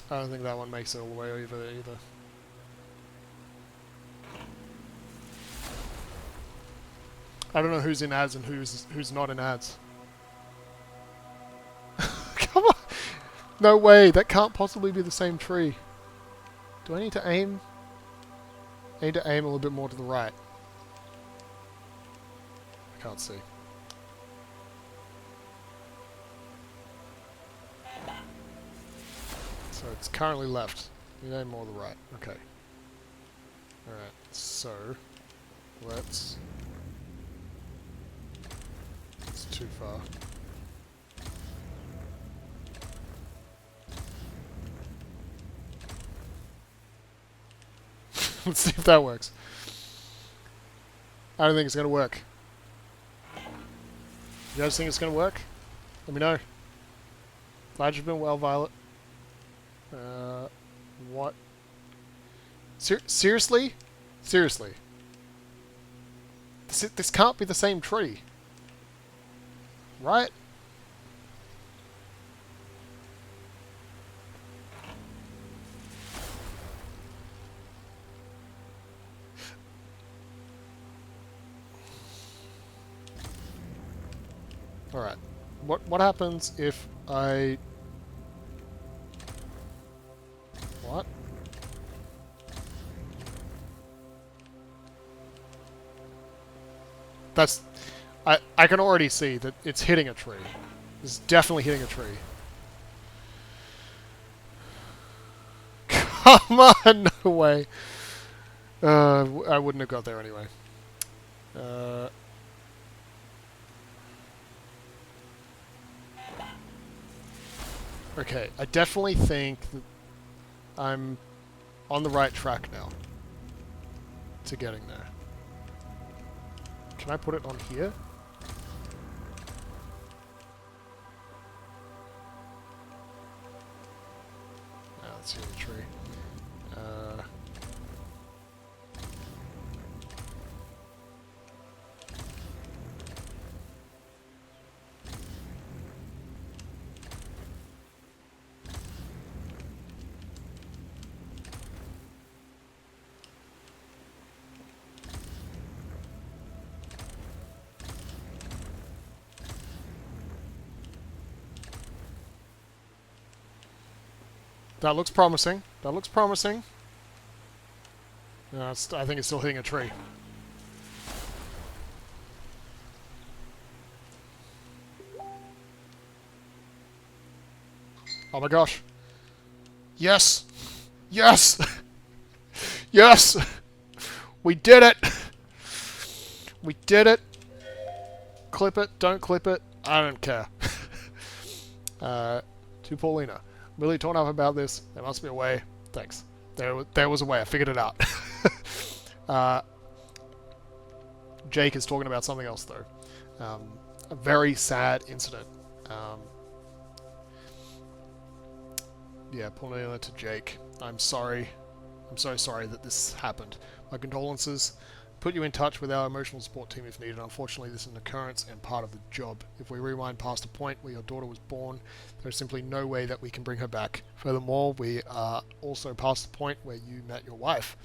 Speaker 1: I don't think that one makes it all the way over there either. I don't know who's in ads and who's not in ads. Come on! No way, that can't possibly be the same tree. Do I need to aim? I need to aim a little bit more to the right. I can't see. So it's currently left. You aim more to the right. Okay. Alright, so let's... It's too far. Let's see if that works. I don't think it's going to work. You guys think it's going to work? Let me know. Glad you've been well, Violet. What? Seriously? Seriously? This can't be the same tree. Right? Alright. What happens if I... What? That's... I can already see that it's hitting a tree. It's definitely hitting a tree. Come on! No way. I wouldn't have got there anyway. Okay, I definitely think that I'm on the right track now to getting there. Can I put it on here? No, that's the other tree. That looks promising. That looks promising. I think it's still hitting a tree. Oh my gosh. Yes! Yes! Yes! We did it! We did it! Clip it, don't clip it, I don't care. To Paulina. I'm really torn up about this. There must be a way. Thanks. There was a way. I figured it out. Jake is talking about something else, though. A very sad incident yeah, Pornella to Jake. I'm sorry. I'm so sorry that this happened. My condolences. Put you in touch with our emotional support team if needed. Unfortunately, this is an occurrence and part of the job. If we rewind past a point where your daughter was born, there's simply no way that we can bring her back. Furthermore, we are also past the point where you met your wife.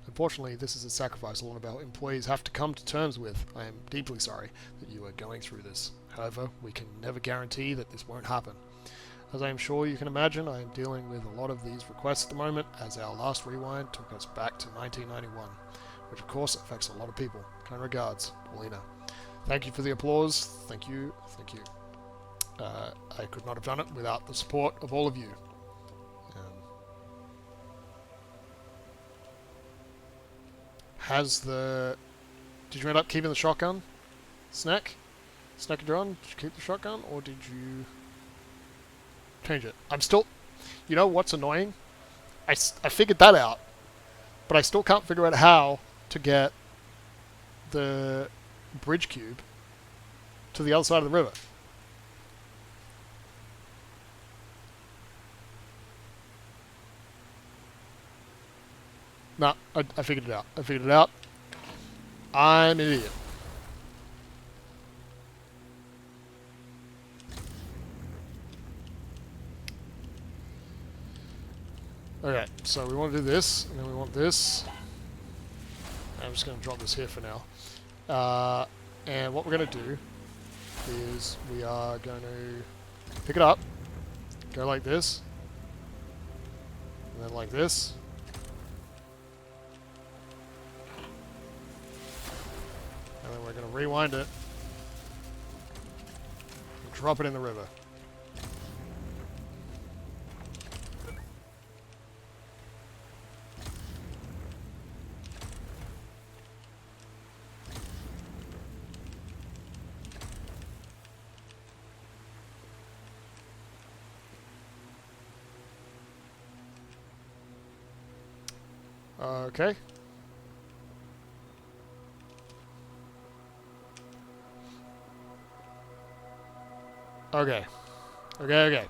Speaker 1: Unfortunately, this is a sacrifice a lot of our employees have to come to terms with. I am deeply sorry that you are going through this. However, we can never guarantee that this won't happen. As I am sure you can imagine, I am dealing with a lot of these requests at the moment, as our last rewind took us back to 1991, which of course affects a lot of people. Kind regards, Paulina. Thank you for the applause. Thank you. Thank you. I could not have done it without the support of all of you. Did you end up keeping the shotgun? Snack? Snackadron? Did you keep the shotgun, or did you change it? I'm still... You know what's annoying? I figured that out, but I still can't figure out how to get the bridge cube to the other side of the river. Nah, I figured it out. I figured it out. I'm an idiot. Okay, so we want to do this, and then we want this. I'm just going to drop this here for now. And what we're going to do is we are going to pick it up, go like this, and then like this. And then we're going to rewind it and drop it in the river. Okay. Okay. Okay.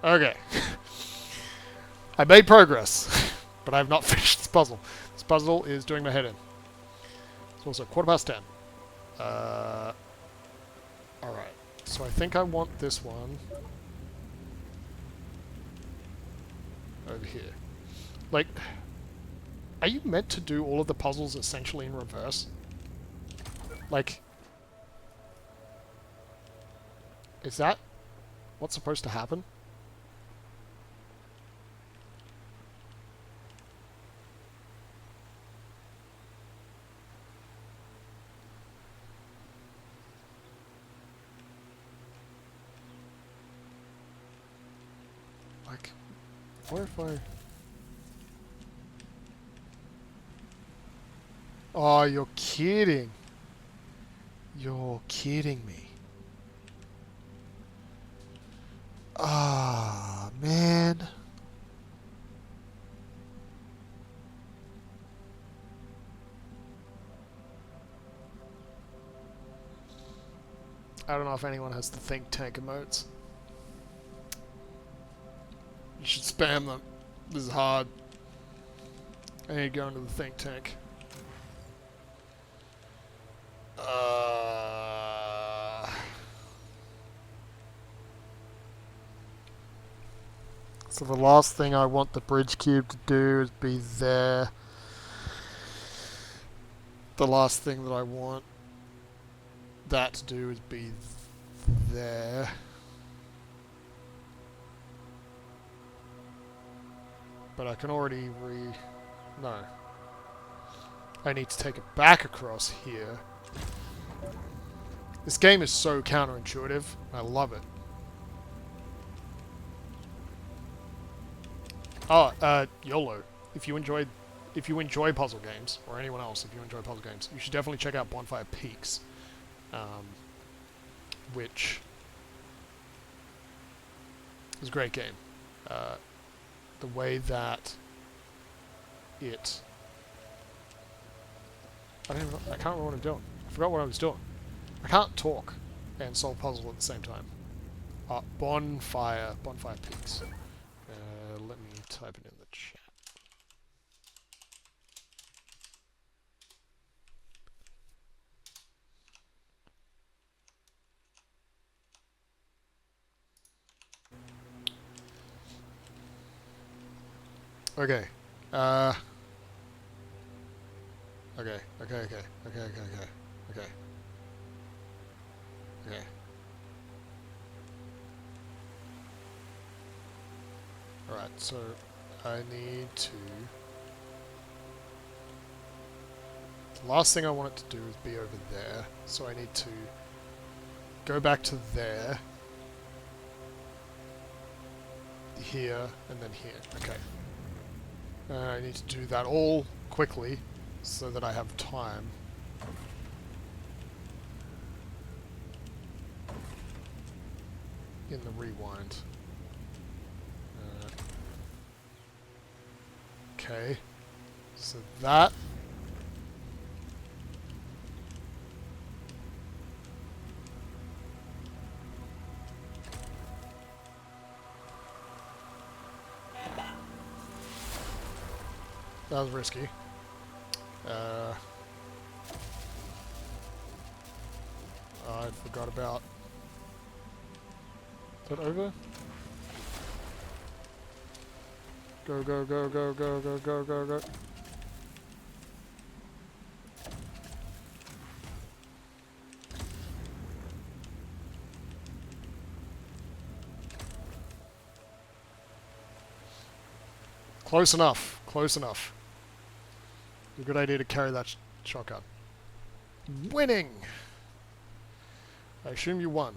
Speaker 1: Okay. I made progress, but I have not finished this puzzle. This puzzle is doing my head in. It's also 10:15. Alright. So I think I want this one over here. Like, are you meant to do all of the puzzles essentially in reverse? Like, is that what's supposed to happen? Like, what if I... Oh, you're kidding. You're kidding me. Ah, man. I don't know if anyone has the think tank emotes. You should spam them. This is hard. I need to go into the think tank. So the last thing I want the bridge cube to do is be there. The last thing that I want that to do is be there. But I can already No. I need to take it back across here. This game is so counterintuitive. I love it. Oh, YOLO. If you enjoy puzzle games, or anyone else, if you enjoy puzzle games, you should definitely check out Bonfire Peaks, which is a great game. The way that it... I can't remember what I'm doing. I forgot what I was doing. I can't talk and solve puzzles at the same time. Bonfire Peaks. Let me type it in the chat. Okay. Okay. Alright, so I need to... The last thing I want it to do is be over there, so I need to go back to there, here, and then here. Okay. I need to do that all quickly, so that I have time. In the rewind. Okay. So that... That was risky. I forgot about... Is that over? Go, go, go, go, go, go, go, go, go. Close enough. Close enough. It's a good idea to carry that shotgun. Winning! I assume you won.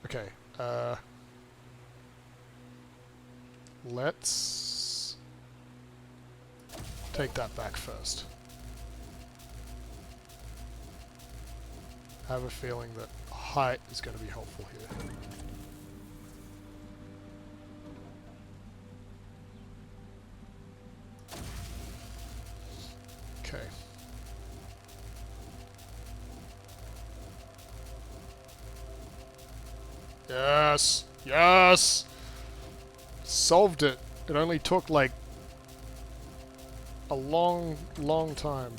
Speaker 1: Okay. Let's take that back first. I have a feeling that height is going to be helpful here. Okay. Yes! Yes! Solved it. It only took like a long, long time.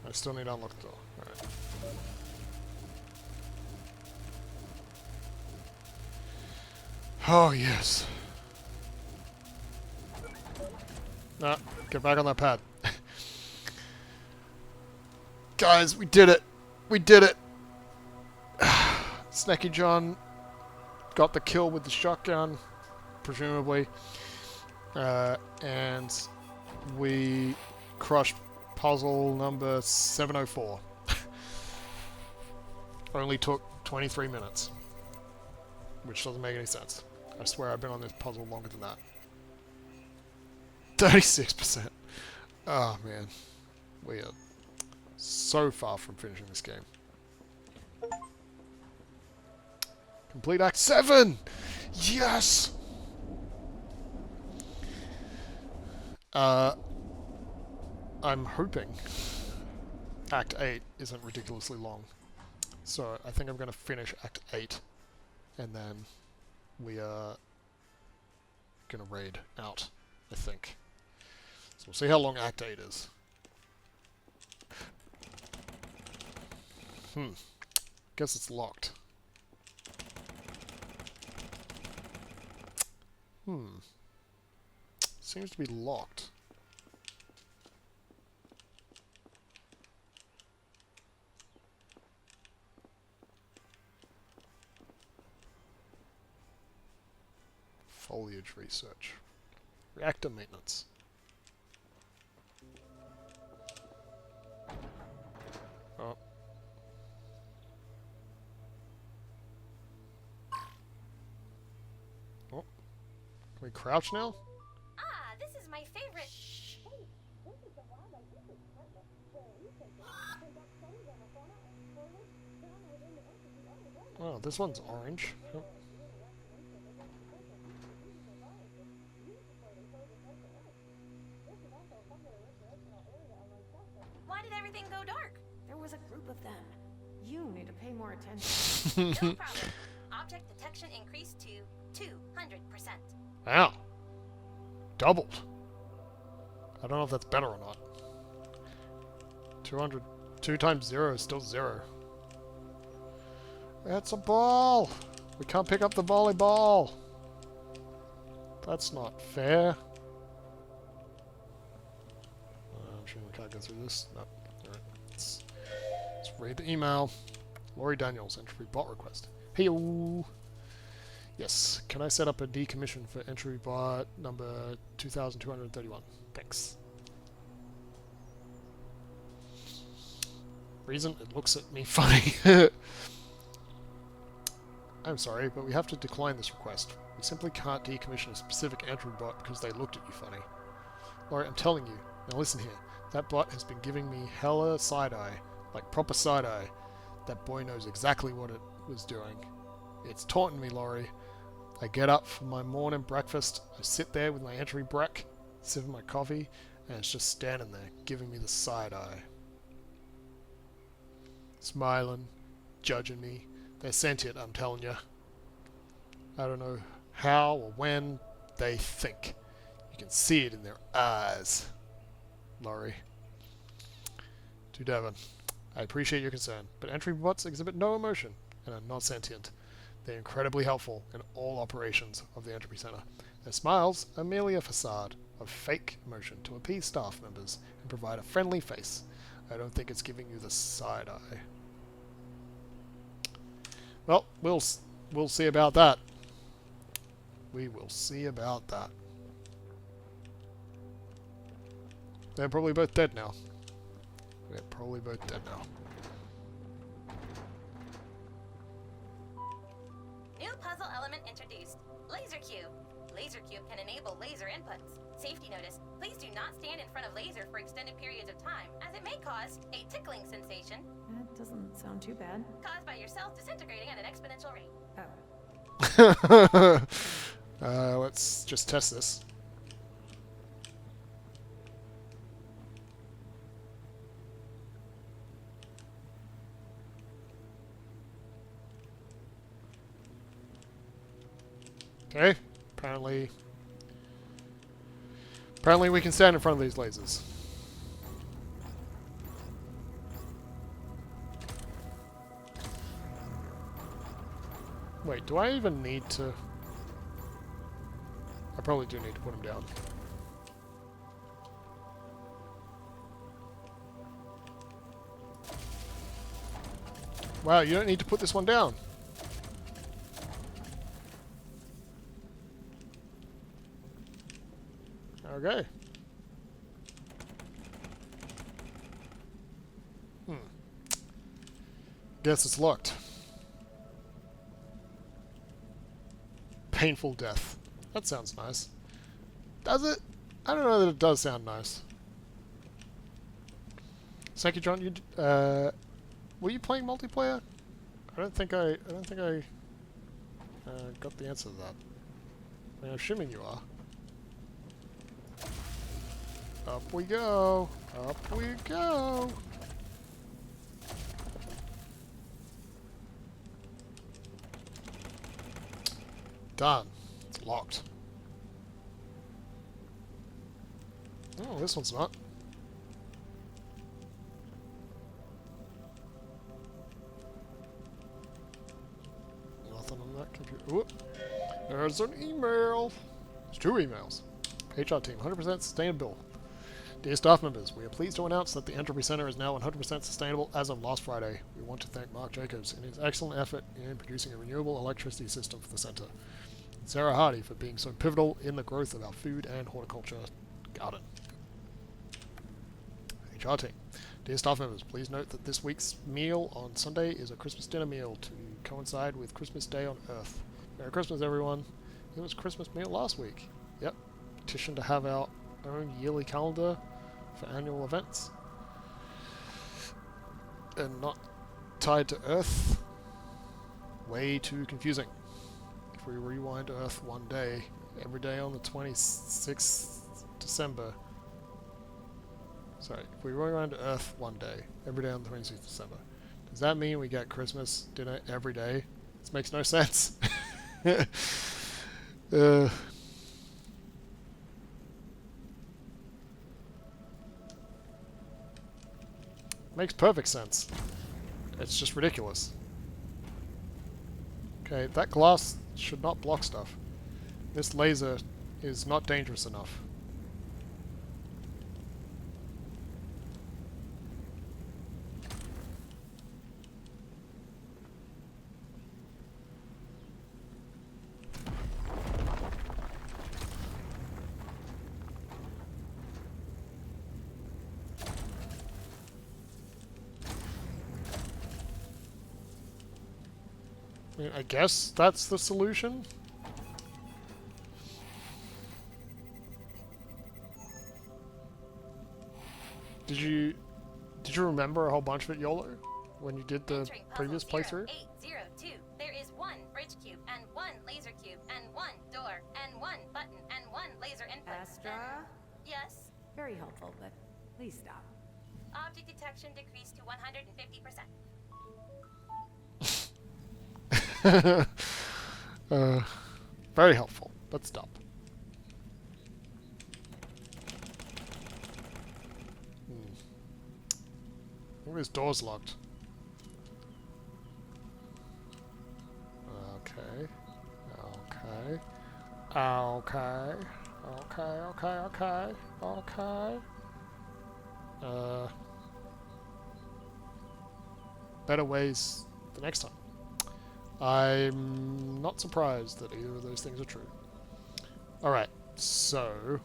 Speaker 1: I still need to unlock the door. Alright. Oh, yes. Nah, get back on that pad. Guys, we did it! We did it! Snacky John got the kill with the shotgun, presumably. And we crushed puzzle number 704. Only took 23 minutes. Which doesn't make any sense. I swear I've been on this puzzle longer than that. 36%. Oh man. We are so far from finishing this game. Complete Act 7! Yes! I'm hoping Act 8 isn't ridiculously long. So I think I'm going to finish Act 8 and then we are going to raid out, I think. So we'll see how long Act 8 is. Guess it's locked. Seems to be locked. Foliage research. Reactor maintenance. Oh. Oh. Can we crouch now?
Speaker 2: Ah, this is my favorite.
Speaker 1: Oh, this one's orange. Oh.
Speaker 2: everything go dark?
Speaker 3: There was a group of them. You need to pay more attention.
Speaker 2: No problem. Object detection increased to 200%.
Speaker 1: Wow. Doubled. I don't know if that's better or not. 200. 2 times 0 is still 0. It's a ball! We can't pick up the volleyball! That's not fair. I'm sure we can't go through this. No. Alright. Let's read the email. Laurie Daniels, entry bot request. Hey-o! Yes. Can I set up a decommission for entry bot number 2231? Thanks. Reason? It looks at me funny. I'm sorry, but we have to decline this request. We simply can't decommission a specific entry bot because they looked at you funny. Laurie, I'm telling you. Now listen here. That bot has been giving me hella side-eye. Like proper side-eye. That boy knows exactly what it was doing. It's taunting me, Laurie. I get up for my morning breakfast, I sit there with my entry brec, sipping my coffee, and it's just standing there, giving me the side-eye. Smiling, judging me. They're sentient, I'm telling you. I don't know how or when they think. You can see it in their eyes. Laurie. To Devon. I appreciate your concern, but entry bots exhibit no emotion and are not sentient. They're incredibly helpful in all operations of the Entropy Centre. Their smiles are merely a facade of fake emotion to appease staff members and provide a friendly face. I don't think it's giving you the side eye. Well, we'll see about that. We will see about that. They're probably both dead now. They're probably both dead now.
Speaker 2: New puzzle element introduced. Laser cube. Laser cube can enable laser inputs. Safety notice. Please do not stand in front of laser for extended periods of time, as it may cause a tickling sensation
Speaker 3: That doesn't sound too bad.
Speaker 2: caused by your cells disintegrating at an exponential rate.
Speaker 3: Oh.
Speaker 1: Let's just test this. Okay, apparently we can stand in front of these lasers. Wait, do I even need to... I probably do need to put them down. Wow, you don't need to put this one down. Okay. Guess it's locked. Painful death. That sounds nice. Does it? I don't know that it does sound nice. Thank you, John. You were you playing multiplayer? I don't think I got the answer to that. I'm assuming you are. Up we go! Up we go! Done. It's locked. Oh, this one's not. Nothing on that computer. Whoop. There's an email! There's 2 emails. HR team, 100% sustainable. Dear staff members, we are pleased to announce that the Entropy Centre is now 100% sustainable as of last Friday. We want to thank Mark Jacobs and his excellent effort in producing a renewable electricity system for the centre. And Sarah Hardy for being so pivotal in the growth of our food and horticulture garden. HR team. Dear staff members, please note that this week's meal on Sunday is a Christmas dinner meal to coincide with Christmas Day on Earth. Merry Christmas, everyone. It was Christmas meal last week. Yep. Petition to have our own yearly calendar for annual events and not tied to Earth. Way too confusing. If we rewind Earth one day, every day on the 26th December Sorry, if we roll around to Earth one day, every day on the 26th of December, does that mean we get Christmas dinner every day? This makes no sense. Makes perfect sense. It's just ridiculous. Okay, that glass should not block stuff. This laser is not dangerous enough. I mean, I guess that's the solution. Did you remember a whole bunch of it, YOLO, when you did the
Speaker 2: Entering puzzle
Speaker 1: previous playthrough?
Speaker 2: 0802. There is one bridge cube and one laser cube and one door and one button and one laser input.
Speaker 3: Astra?
Speaker 2: Yes.
Speaker 3: Very helpful, but please stop.
Speaker 2: Object detection decreased to 150%.
Speaker 1: Very helpful, but stop. I think this door's locked. Okay. Okay. Okay. Okay. Better ways the next time. I'm not surprised that either of those things are true. Alright, so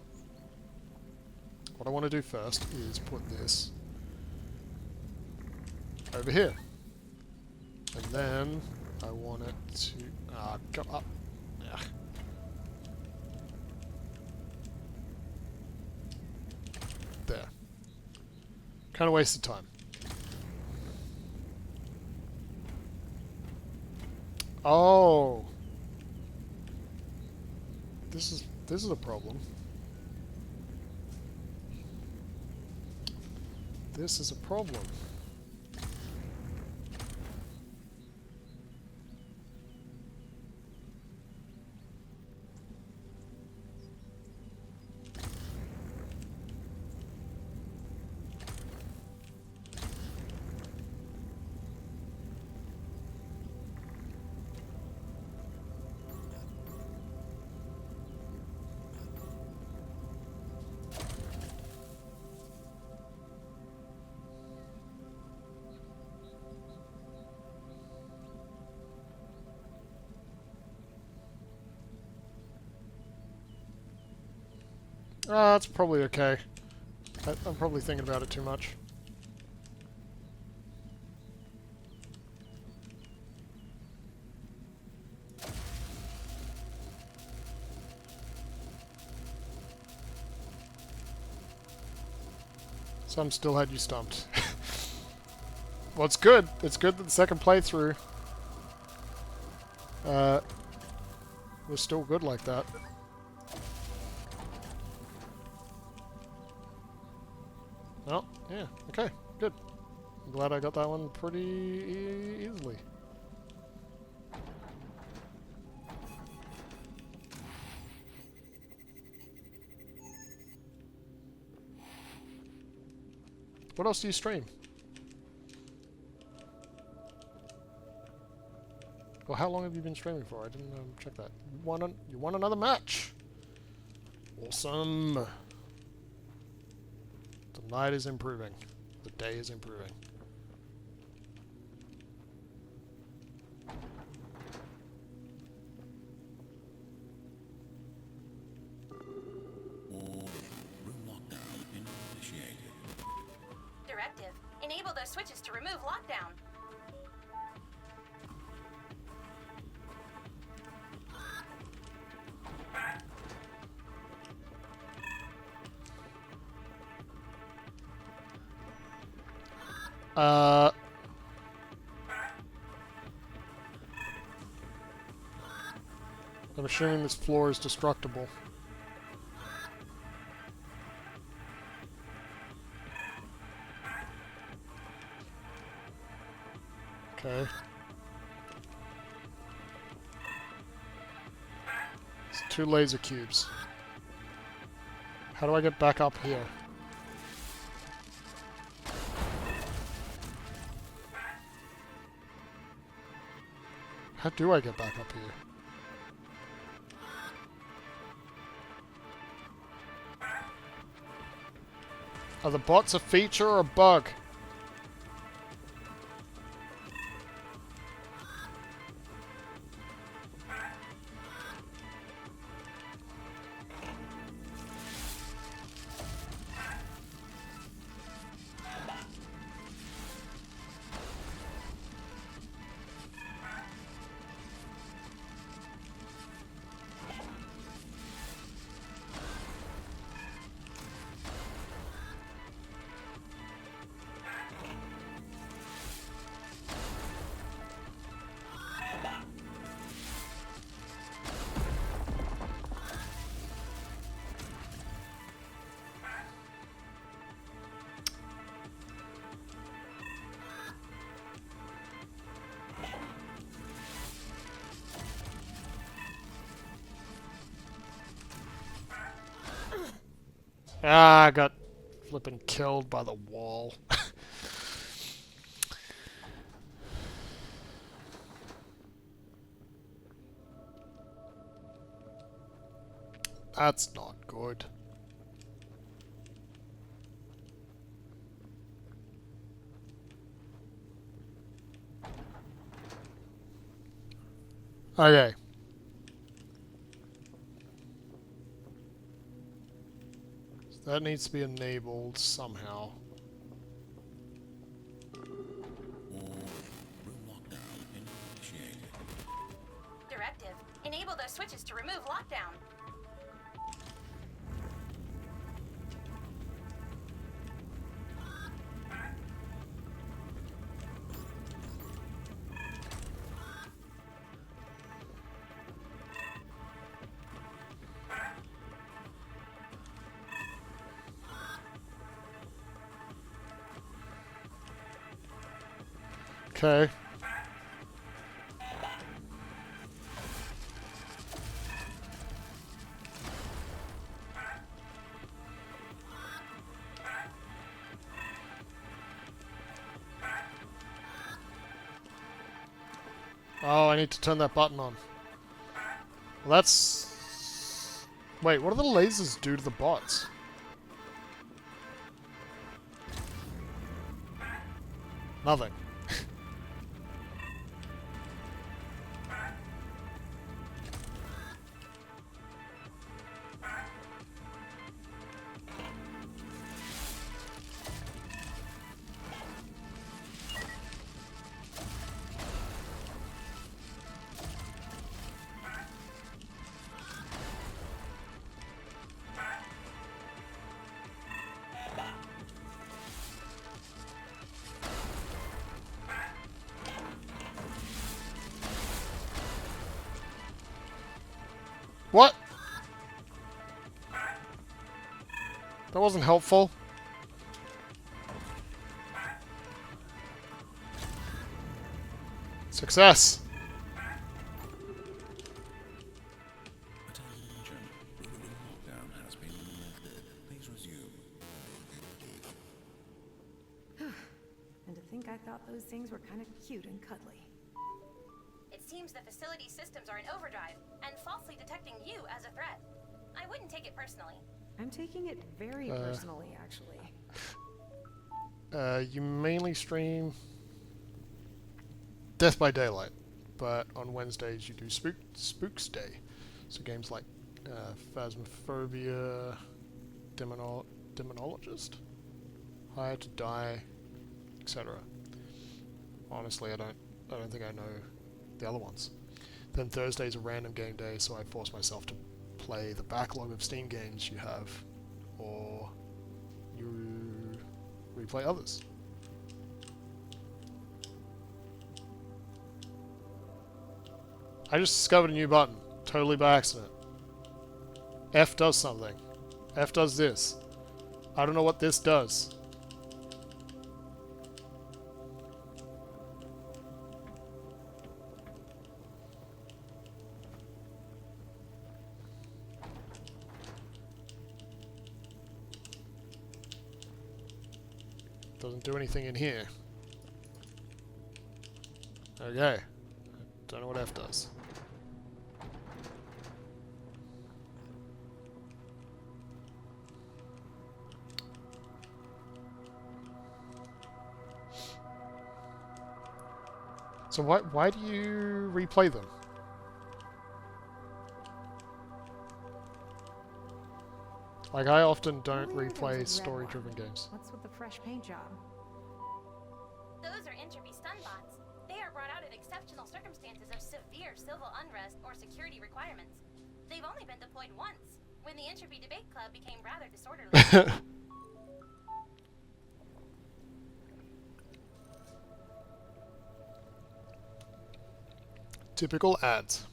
Speaker 1: what I want to do first is put this over here. And then I want it to go up. Ugh. There. Kind of wasted time. Oh. This is a problem. This is a problem. That's probably okay. I'm probably thinking about it too much. Some still had you stumped. Well, it's good. It's good that the second playthrough was still good like that. Oh, yeah, okay, good. I'm glad I got that one pretty easily. What else do you stream? Well, how long have you been streaming for? I didn't check that. You won another match! Awesome! The night is improving. The day is improving.
Speaker 4: Room lockdown initiated.
Speaker 2: Directive. Enable those switches to remove lockdown.
Speaker 1: I'm assuming this floor is destructible. Okay. It's 2 laser cubes. How do I get back up here? How do I get back up here? Are the bots a feature or a bug? Ah, I got flipping killed by the wall. That's not good. Okay. So that needs to be enabled somehow.
Speaker 2: Directive. Enable those switches to remove lockdown.
Speaker 1: Okay. Oh, I need to turn that button on. Well, that's... Wait, what do the lasers do to the bots? Nothing. What? That wasn't helpful. Success.
Speaker 4: Attention. Lockdown has been lifted. Please resume.
Speaker 3: And to think I thought those things were kind of cute and cuddly.
Speaker 2: It seems the facility systems are in overdrive and falsely detecting you as a threat. I wouldn't take it personally.
Speaker 3: I'm taking it very personally, actually.
Speaker 1: You mainly stream Death by Daylight, but on Wednesdays you do Spooks Day. So games like Phasmophobia, Demonologist, Hire to Die, etc. Honestly, I don't think I know the other ones. Then Thursday's a random game day, so I force myself to play the backlog of Steam games you have, or you replay others. I just discovered a new button, totally by accident. F does something. F does this. I don't know what this does. I don't know what this does. Doesn't do anything in here. Okay. Don't know what F does. So why do you replay them? Like, I often don't
Speaker 3: Earlier there was a
Speaker 1: replay
Speaker 3: red
Speaker 1: story-driven
Speaker 3: one.
Speaker 1: games.
Speaker 3: What's with the fresh paint job?
Speaker 2: Those are Entropy stun bots. They are brought out in exceptional circumstances of severe civil unrest or security requirements. They've only been deployed once, when the Entropy Debate Club became rather disorderly.
Speaker 1: Typical ads.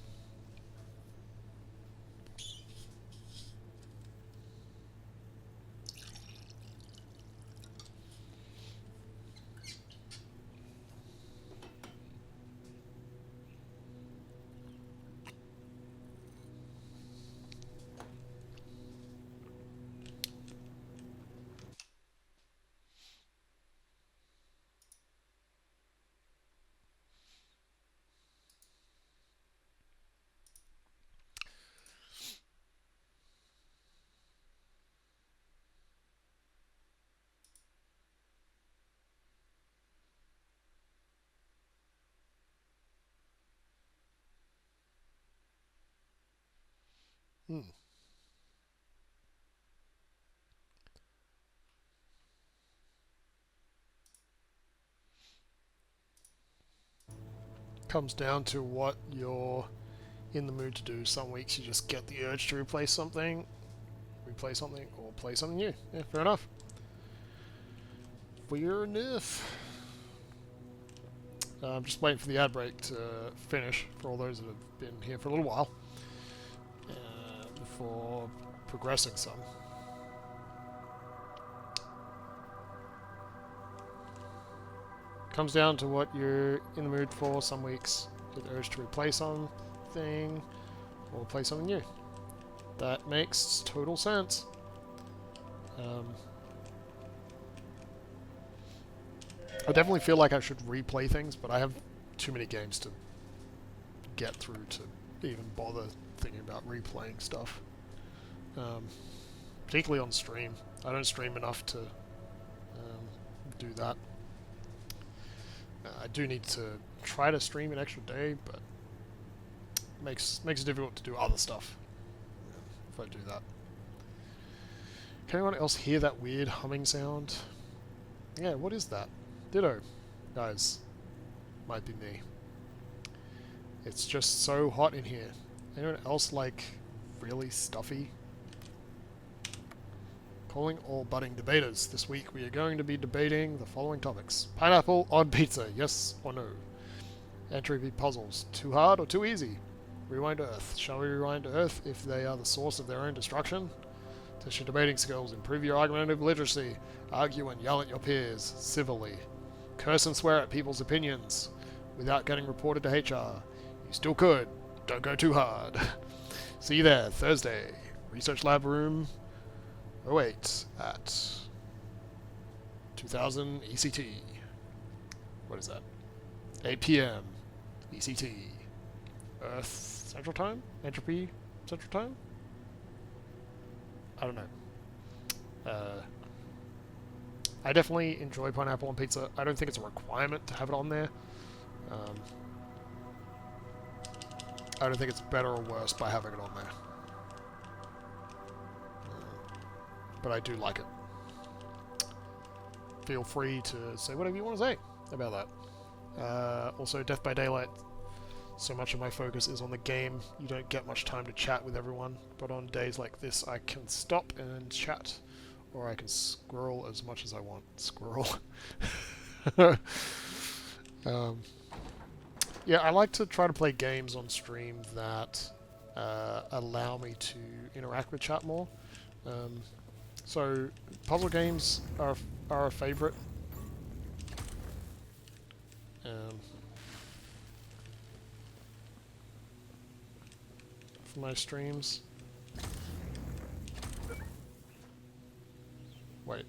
Speaker 1: Hmm. Comes down to what you're in the mood to do. Some weeks you just get the urge to replay something, or play something new. Yeah, fair enough. Fair enough. I'm just waiting for the ad break to finish for all those that have been here for a little while before progressing some. Comes down to what you're in the mood for. Some weeks get the urge to replay something or play something new. That makes total sense. I definitely feel like I should replay things, but I have too many games to get through to even bother thinking about replaying stuff. Particularly on stream. I don't stream enough to do that. I do need to try to stream an extra day, but it makes it difficult to do other stuff if I do that. Can anyone else hear that weird humming sound? Yeah, what is that? Ditto. Guys, might be me. It's just so hot in here. Anyone else like really stuffy? Calling all budding debaters. This week we are going to be debating the following topics. Pineapple on pizza, yes or no? Entropy puzzles, too hard or too easy? Rewind Earth. Shall we rewind Earth if they are the source of their own destruction? Test your debating skills, improve your argumentative literacy, argue and yell at your peers, civilly. Curse and swear at people's opinions, without getting reported to HR. You still could, don't go too hard. See you there, Thursday. Research Lab Room 08 at 2000 ECT. What is that? 8 PM ECT. Earth Central Time? Entropy Central Time? I don't know. I definitely enjoy pineapple on pizza. I don't think it's a requirement to have it on there. I don't think it's better or worse by having it on there. But I do like it. Feel free to say whatever you want to say about that. Also, Death by Daylight. So much of my focus is on the game. You don't get much time to chat with everyone. But on days like this, I can stop and chat. Or I can scroll as much as I want. Squirrel. Yeah, I like to try to play games on stream that allow me to interact with chat more. So, puzzle games are a favourite. For my streams. Wait.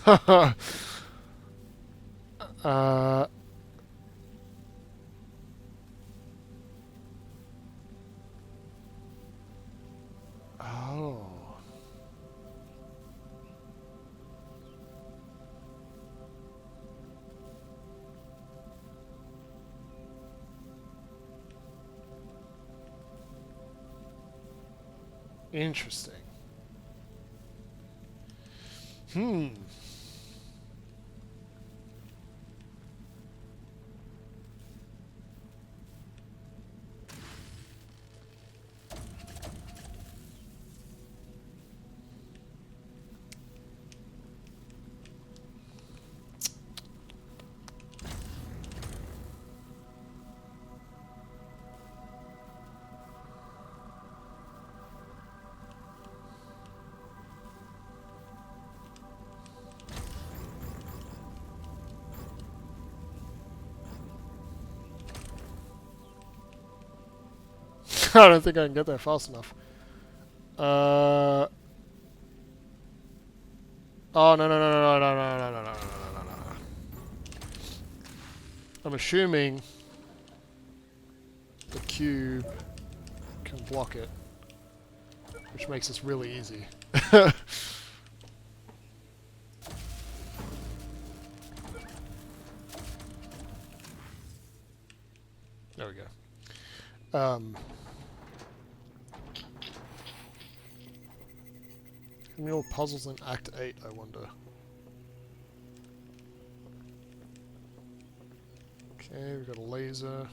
Speaker 1: uh, oh. Interesting. Hmm. I don't think I can get there fast enough. Oh, no, no, no, no, no, no, no, no, no, no, no, no, no, no. I'm assuming the cube can block it, which makes this really easy. There we go. How many more puzzles in Act 8, I wonder? Okay, we've got a laser. Are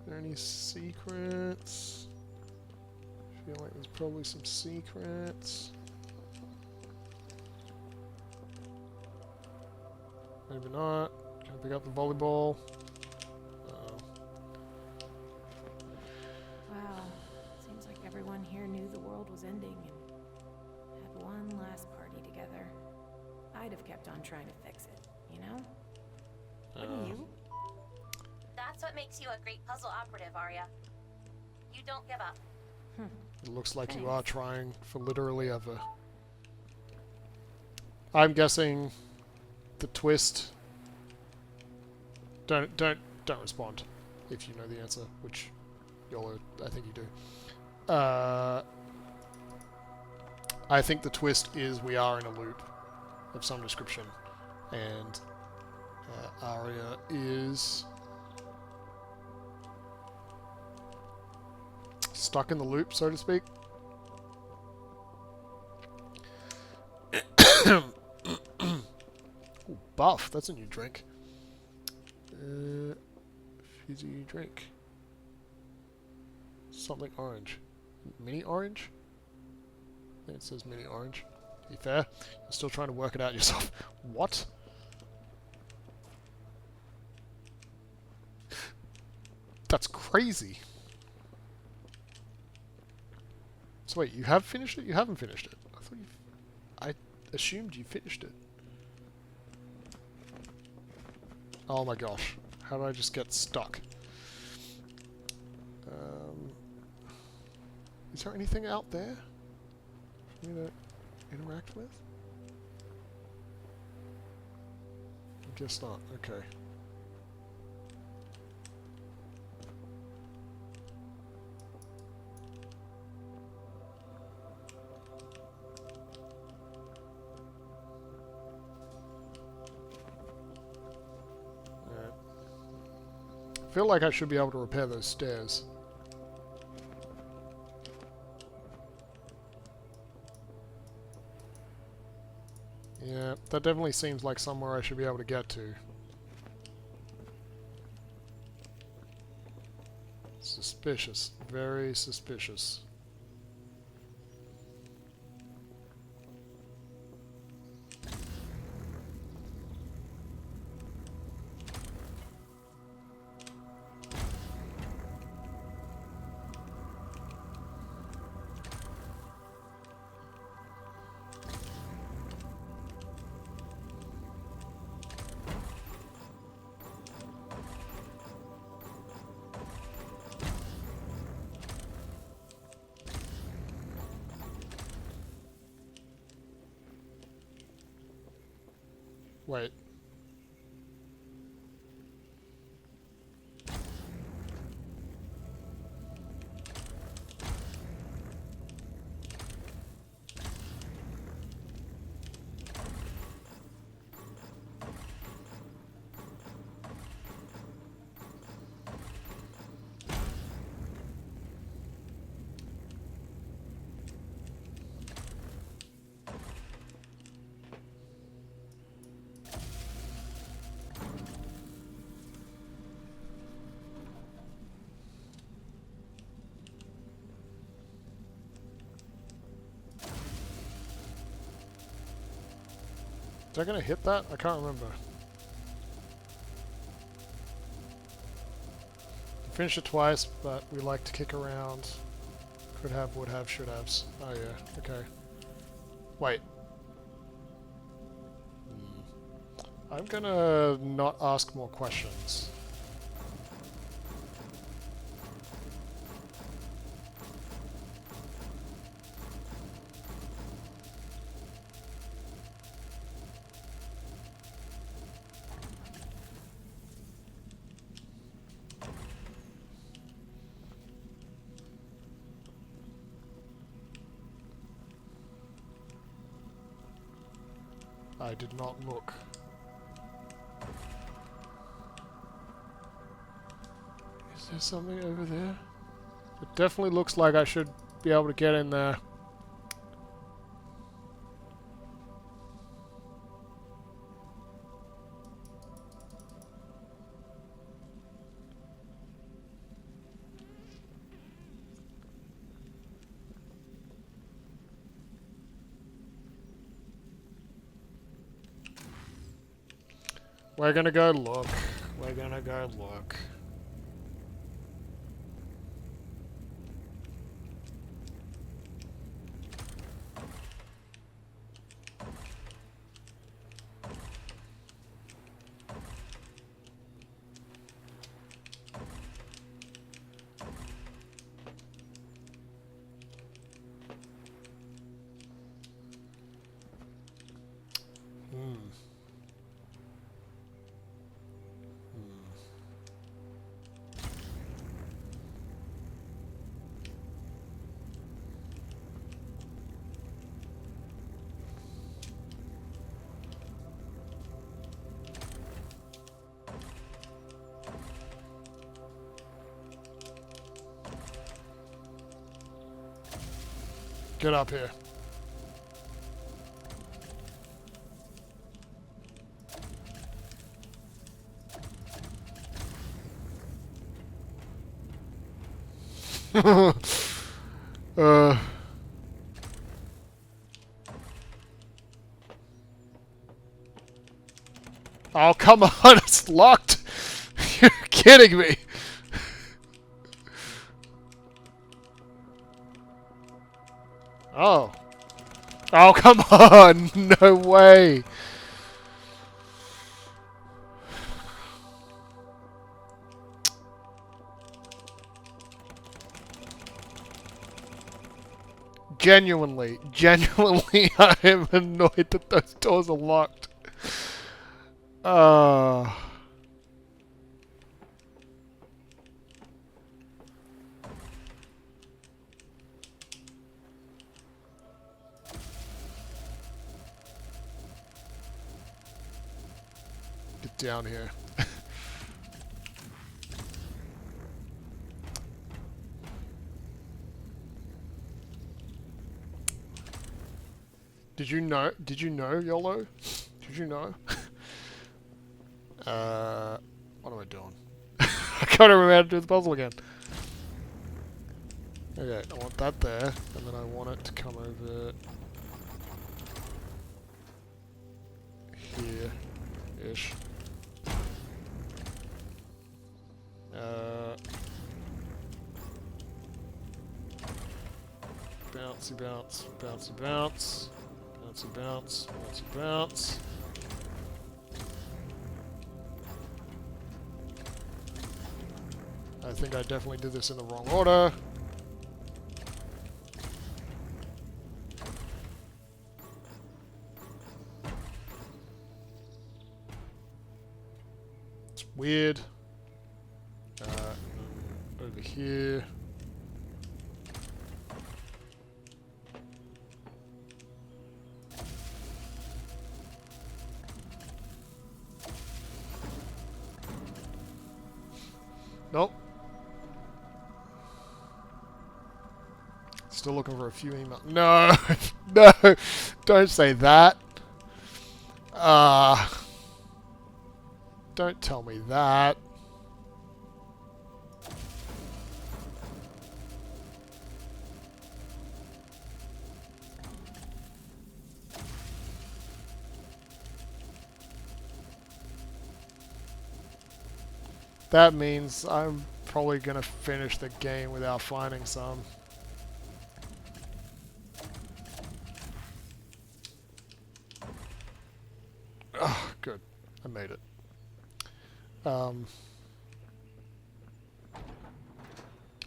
Speaker 1: there any secrets? I feel like there's probably some secrets. Maybe not. Can I pick up the volleyball?
Speaker 3: Wow. Seems like everyone here knew the world was ending and had one last party together. I'd have kept on trying to fix it, you know? Wouldn't you?
Speaker 2: That's what makes you a great puzzle operative, Arya. You don't give up.
Speaker 1: It looks like you are trying for literally ever. I'm guessing the twist. Don't respond if you know the answer, which y'all I think you do. I think the twist is we are in a loop of some description, and Arya is stuck in the loop, so to speak. Ooh, buff, that's a new drink. Fizzy drink. Something orange. Mini orange? I think it says mini orange. To be fair, you're still trying to work it out yourself. What? That's crazy. So wait, you have finished it? You haven't finished it. I assumed you finished it. Oh my gosh. How did I just get stuck? Is there anything out there for me to interact with? I guess not. Okay. I feel like I should be able to repair those stairs. Yeah, that definitely seems like somewhere I should be able to get to. Suspicious. Very suspicious. Wait. Is I gonna hit that? I can't remember. Finished it twice, but we like to kick around. Could have, would have, should haves. Oh yeah, okay. Wait. I'm gonna not ask more questions. I did not look. Is there something over there? It definitely looks like I should be able to get in there. We're gonna go look. We're gonna go look. Get up here. Oh, come on, it's locked! You're kidding me! Oh. Oh, come on! No way! Genuinely, I am annoyed that those doors are locked. Get down here. Did you know, YOLO? Did you know? What am I doing? I can't remember how to do the puzzle again. Okay, I want that there, and then I want it to come over here-ish. Bouncy bounce, bouncy bounce, bouncy bounce, bouncy bounce. I think I definitely did this in the wrong order. weird. Over here. Nope. Still looking for a few emails. No! No! Don't say that. Don't tell me that. That means I'm probably gonna finish the game without finding some. Oh, good. I made it.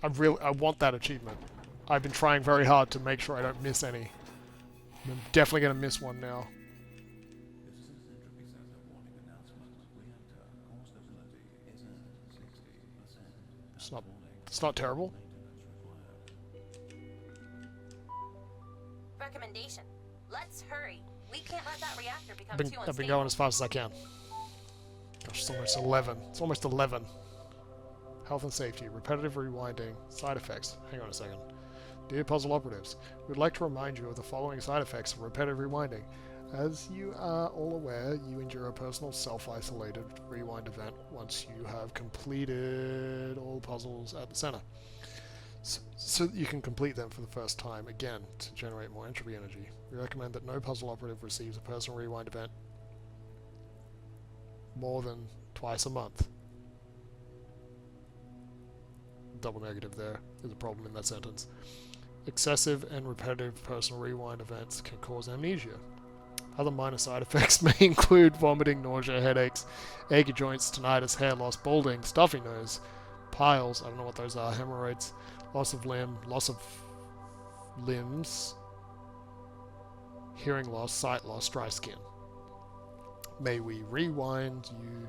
Speaker 1: I want that achievement. I've been trying very hard to make sure I don't miss any. I'm definitely gonna miss one now.
Speaker 5: This is Entropy Centre warning announcement. Reactor core stability is at 60%.
Speaker 1: It's not terrible.
Speaker 2: Recommendation. Let's hurry. We can't let that reactor become too unstable.
Speaker 1: I've been going as fast as I can. Gosh, it's almost 11. It's almost 11. Health and safety, repetitive rewinding, side effects. Hang on a second. Dear puzzle operatives, we'd like to remind you of the following side effects of repetitive rewinding. As you are all aware, you endure a personal self-isolated rewind event once you have completed all the puzzles at the center. So that you can complete them for the first time again to generate more entropy energy. We recommend that no puzzle operative receives a personal rewind event more than twice a month. Double negative there. There's a problem in that sentence. Excessive and repetitive personal rewind events can cause amnesia. Other minor side effects may include vomiting, nausea, headaches, achy joints, tinnitus, hair loss, balding, stuffy nose, piles, I don't know what those are, hemorrhoids, loss of limbs, hearing loss, sight loss, dry skin. May we remind you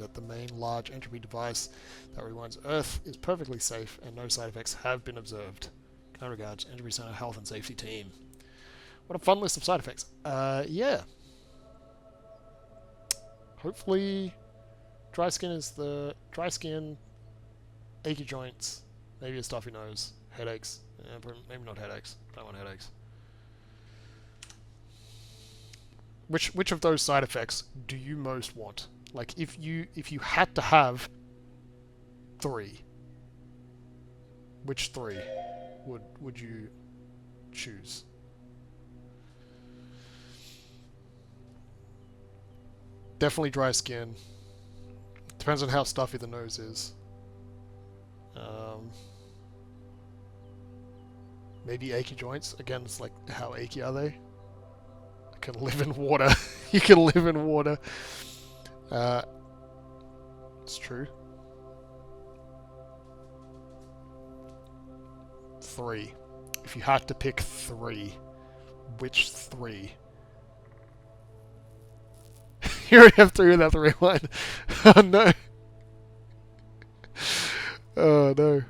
Speaker 1: that the main large entropy device that rewinds Earth is perfectly safe and no side effects have been observed. Kind regards, Entropy Centre Health and Safety Team. What a fun list of side effects. Yeah. Hopefully, dry skin, achy joints, maybe a stuffy nose, headaches. Maybe not headaches. Don't want headaches. Which of those side effects do you most want? Like, if you had to have 3, which 3 would you choose? Definitely dry skin. Depends on how stuffy the nose is. Maybe achy joints. Again, it's like, how achy are they? I can live in water. You can live in water. It's true. 3. If you had to pick 3, which 3? You already have 3 without the rewind. Oh no. Oh no.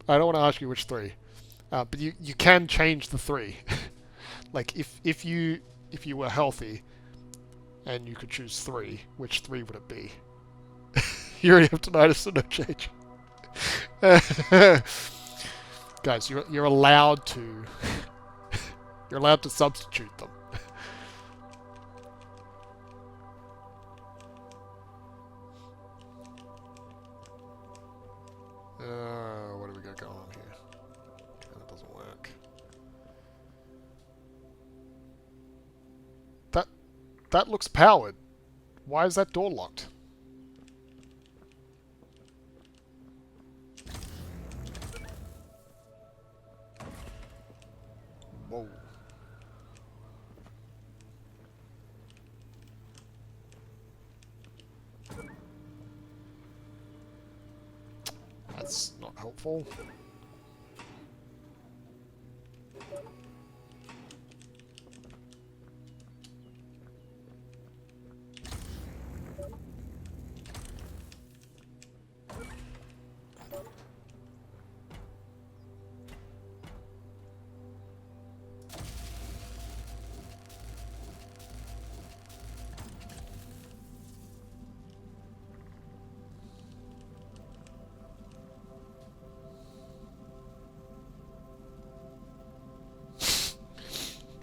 Speaker 1: I don't want to ask you which 3. But you can change the 3. Like, if you were healthy and you could choose 3, which 3 would it be? You already have tinnitus, so no change. Guys, you're allowed to you're allowed to substitute them. What do we got going on here? Okay, that doesn't work. That looks powered. Why is that door locked? Whoa. That's not helpful.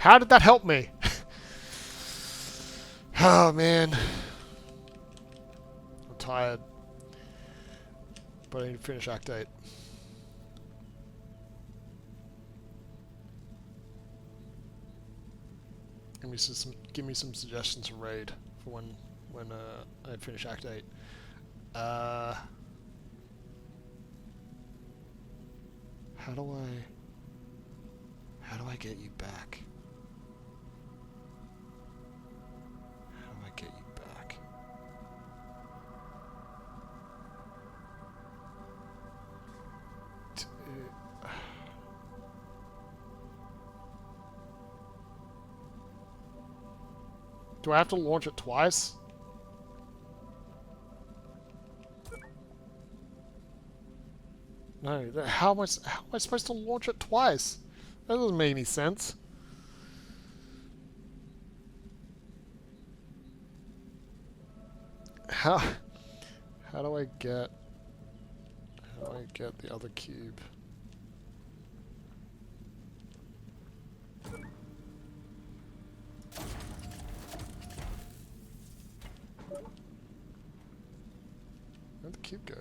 Speaker 1: How did that help me? Oh man. I'm tired. But I need to finish Act 8. Give me some suggestions for raid for when I finish Act 8. How do I get you back? How do I get you back? Do I have to launch it twice? No, how am I supposed to launch it twice? That doesn't make any sense. How do I get the other cube? Where'd the cube go?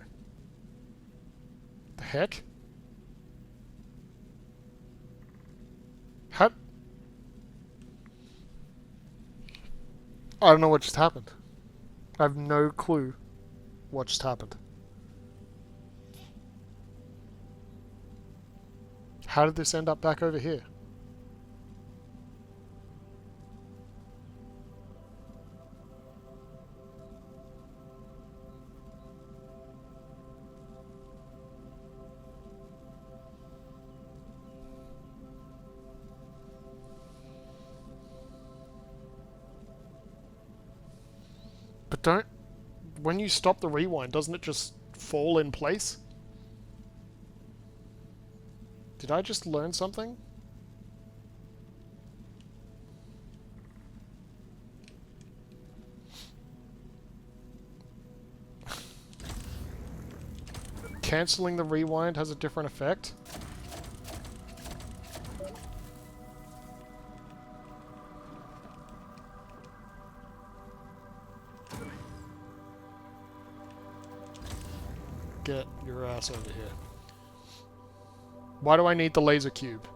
Speaker 1: The heck? How? I don't know what just happened. I have no clue what just happened. How did this end up back over here? But when you stop the rewind, doesn't it just fall in place? Did I just learn something? Cancelling the rewind has a different effect? Get your ass over here. Why do I need the laser cube?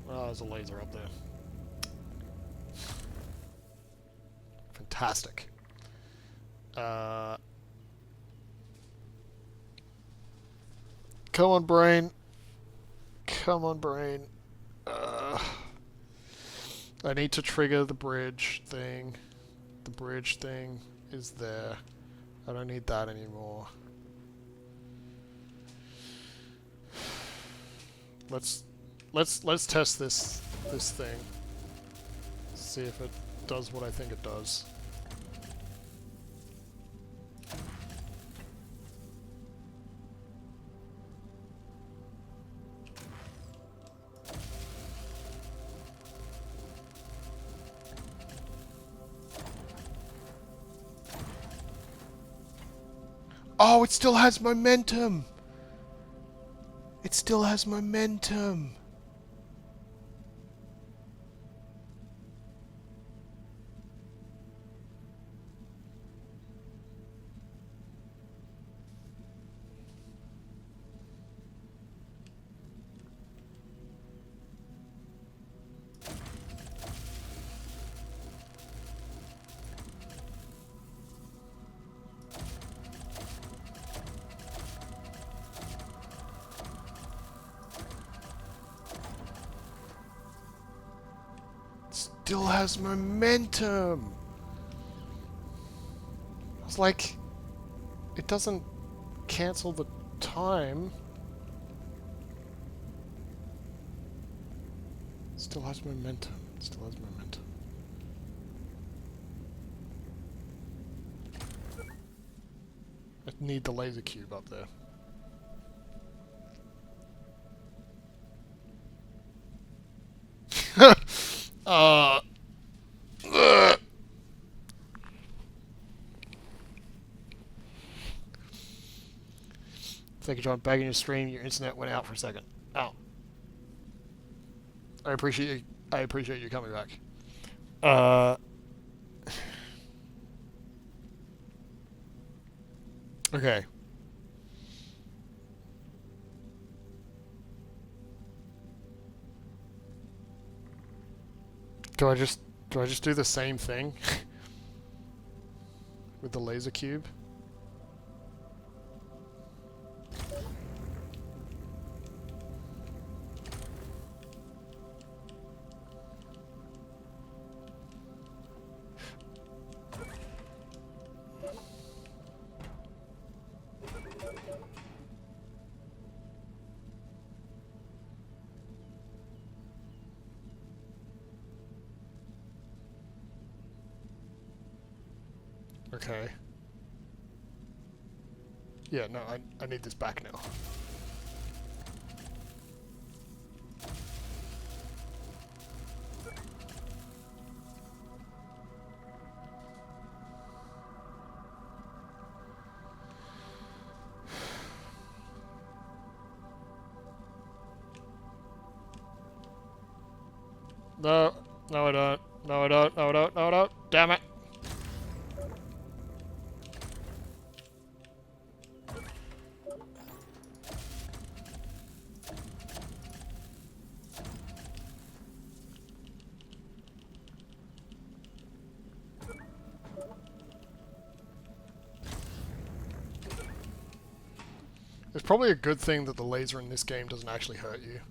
Speaker 1: Oh, there's a laser up there. Fantastic. Come on, brain. Come on, brain. I need to trigger the bridge thing. The bridge thing is there. I don't need that anymore. Let's test this thing. See if it does what I think it does. Oh, it still has momentum! It still has momentum! Still has momentum. I was like, it doesn't cancel the time. Still has momentum. Still has momentum. I need the laser cube up there. Thank you, John. Back in your stream, your internet went out for a second. Oh. I appreciate you coming back. Okay. Do I just do the same thing with the laser cube? Okay. Yeah, no, I need this back now. No, no I don't. No I don't, no I don't, no I don't. Damn it. It's probably a good thing that the laser in this game doesn't actually hurt you.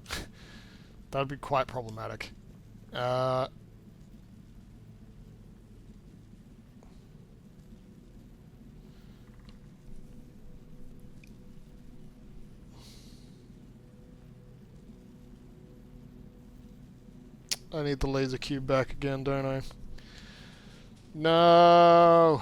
Speaker 1: That would be quite problematic. I need the laser cube back again, don't I? No!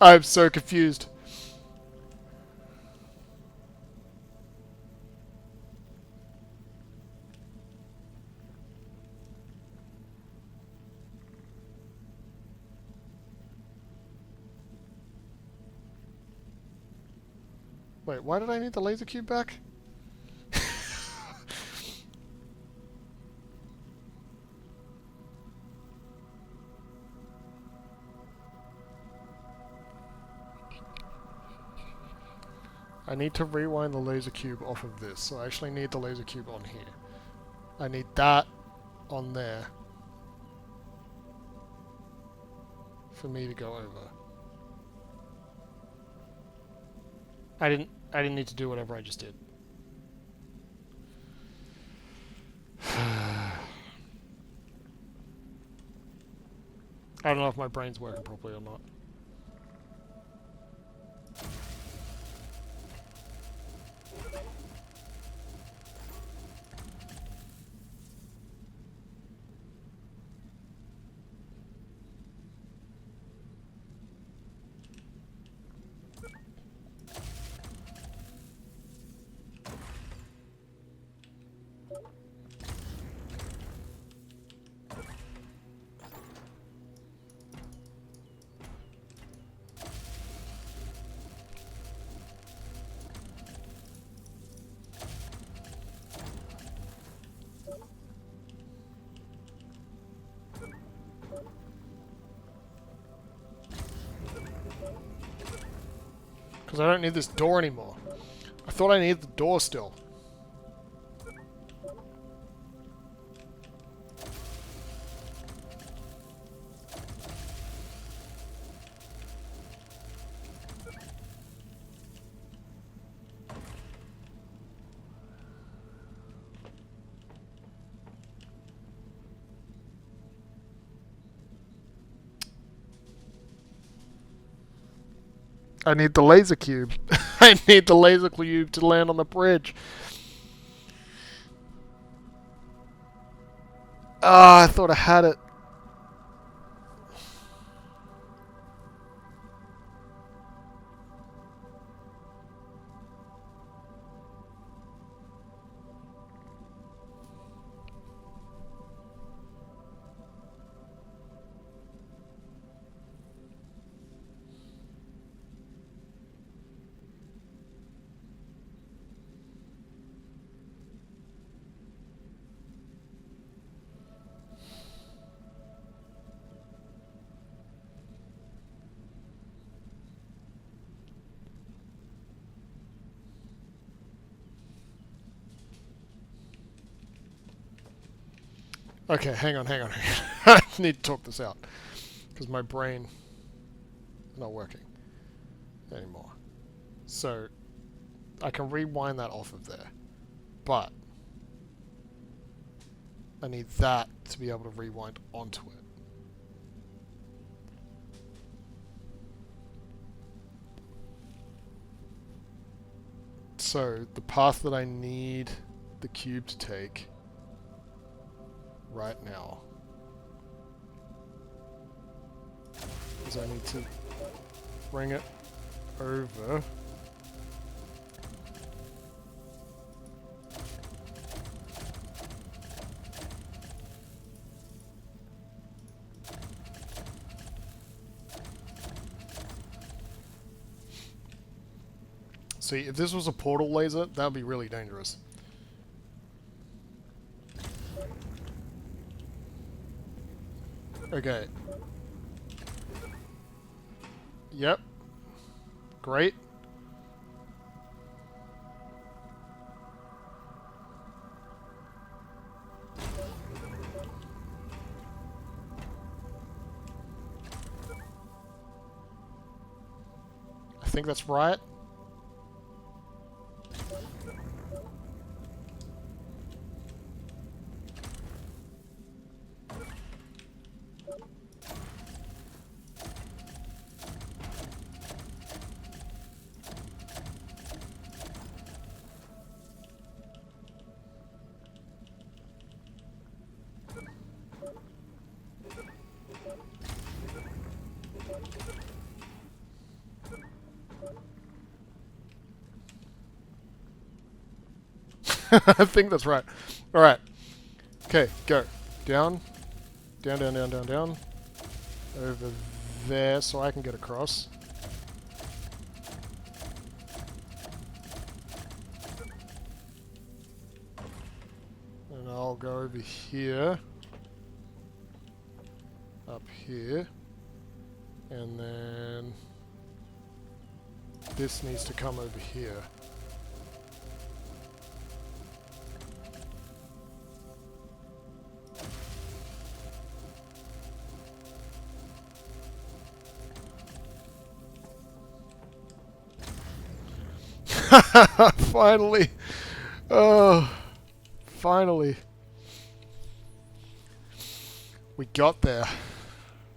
Speaker 1: I'm so confused. Wait, why did I need the laser cube back? I need to rewind the laser cube off of this, so I actually need the laser cube on here. I need that on there for me to go over. I didn't need to do whatever I just did. I don't know if my brain's working properly or not. Because I don't need this door anymore. I thought I needed the door still. I need the laser cube. I need the laser cube to land on the bridge. Ah, I thought I had it. Okay, hang on. I need to talk this out. Because my brain is not working anymore. So, I can rewind that off of there. But, I need that to be able to rewind onto it. So, the path that I need the cube to take right now is I need to bring it over See, if this was a portal laser, that would be really dangerous. Okay. Yep. Great. I think that's right. I think that's right. Alright. Okay, go. Down. Down, down, down, down, down. Over there so I can get across. And I'll go over here. Up here. And then this needs to come over here. Finally! Oh, finally. We got there.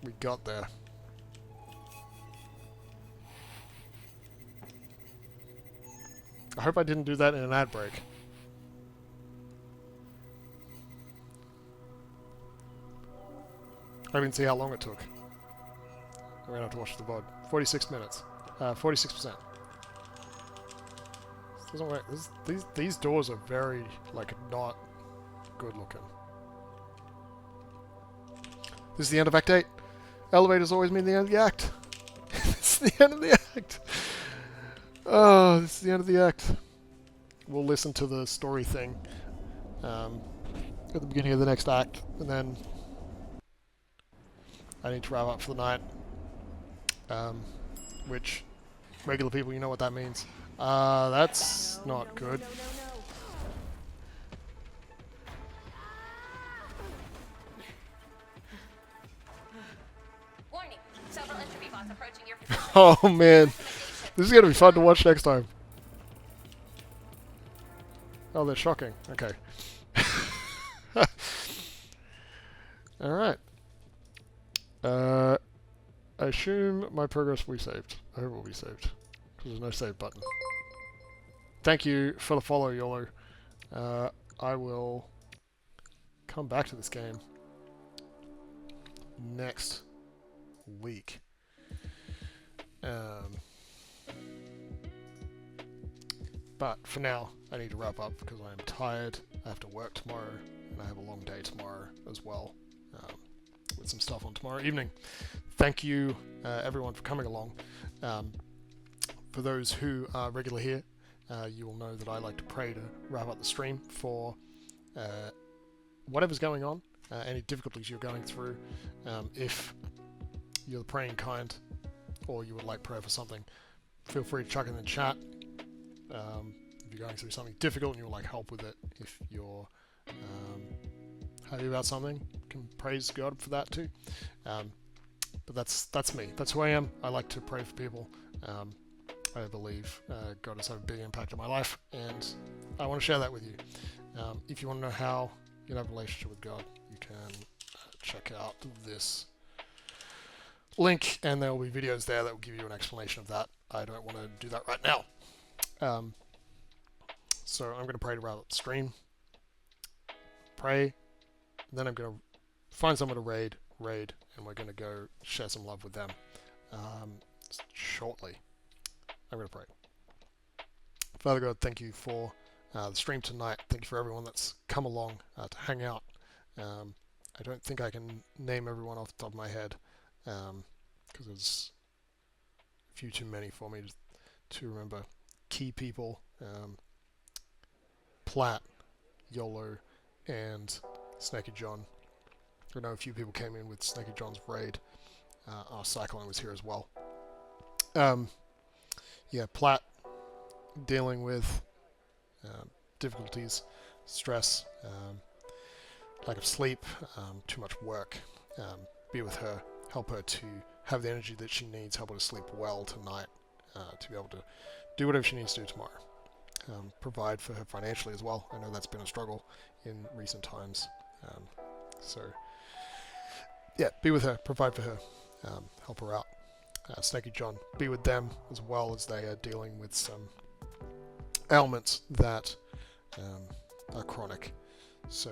Speaker 1: We got there. I hope I didn't do that in an ad break. I didn't see how long it took. I'm gonna have to watch the VOD. 46 minutes. 46%. Doesn't work. These doors are very, like, not good looking. This is the end of Act 8. Elevators always mean the end of the act. This is the end of the act. Oh, this is the end of the act. We'll listen to the story thing at the beginning of the next act, and then I need to wrap up for the night. Which, regular people, you know what that means. That's not good.
Speaker 2: Warning. Several entropy bots approaching your position.
Speaker 1: Oh man, this is gonna be fun to watch next time. Oh, they're shocking. Okay. Alright. I assume my progress will be saved. I hope it will be saved. Because there's no save button. Thank you for the follow, YOLO. I will come back to this game next week. But for now, I need to wrap up because I am tired. I have to work tomorrow, and I have a long day tomorrow as well, with some stuff on tomorrow evening. Thank you, everyone, for coming along. For those who are regular here, you will know that I like to pray to wrap up the stream for whatever's going on, any difficulties you're going through. If you're the praying kind, or you would like prayer for something, feel free to chuck it in the chat. If you're going through something difficult and you would like help with it, if you're happy about something, can praise God for that too. But that's me. That's who I am. I like to pray for people. I believe God has had a big impact on my life, and I want to share that with you. If you want to know how you can have a relationship with God, you can check out this link, and there will be videos there that will give you an explanation of that. I don't want to do that right now. So I'm going to pray to wrap up the stream. Pray, then I'm going to find someone to raid, and we're going to go share some love with them shortly. I'm going to pray. Father God, thank you for the stream tonight. Thank you for everyone that's come along to hang out. I don't think I can name everyone off the top of my head because there's a few too many for me to remember. Key people, Platt, YOLO, and Snaky John. I know a few people came in with Snaky John's raid. Our Cyclone was here as well. Yeah, Platt dealing with difficulties, stress, lack of sleep, too much work. Be with her, help her to have the energy that she needs, help her to sleep well tonight, to be able to do whatever she needs to do tomorrow. Provide for her financially as well. I know that's been a struggle in recent times. So, yeah, be with her, provide for her, help her out. Snaky John, be with them as well as they are dealing with some ailments that are chronic. So,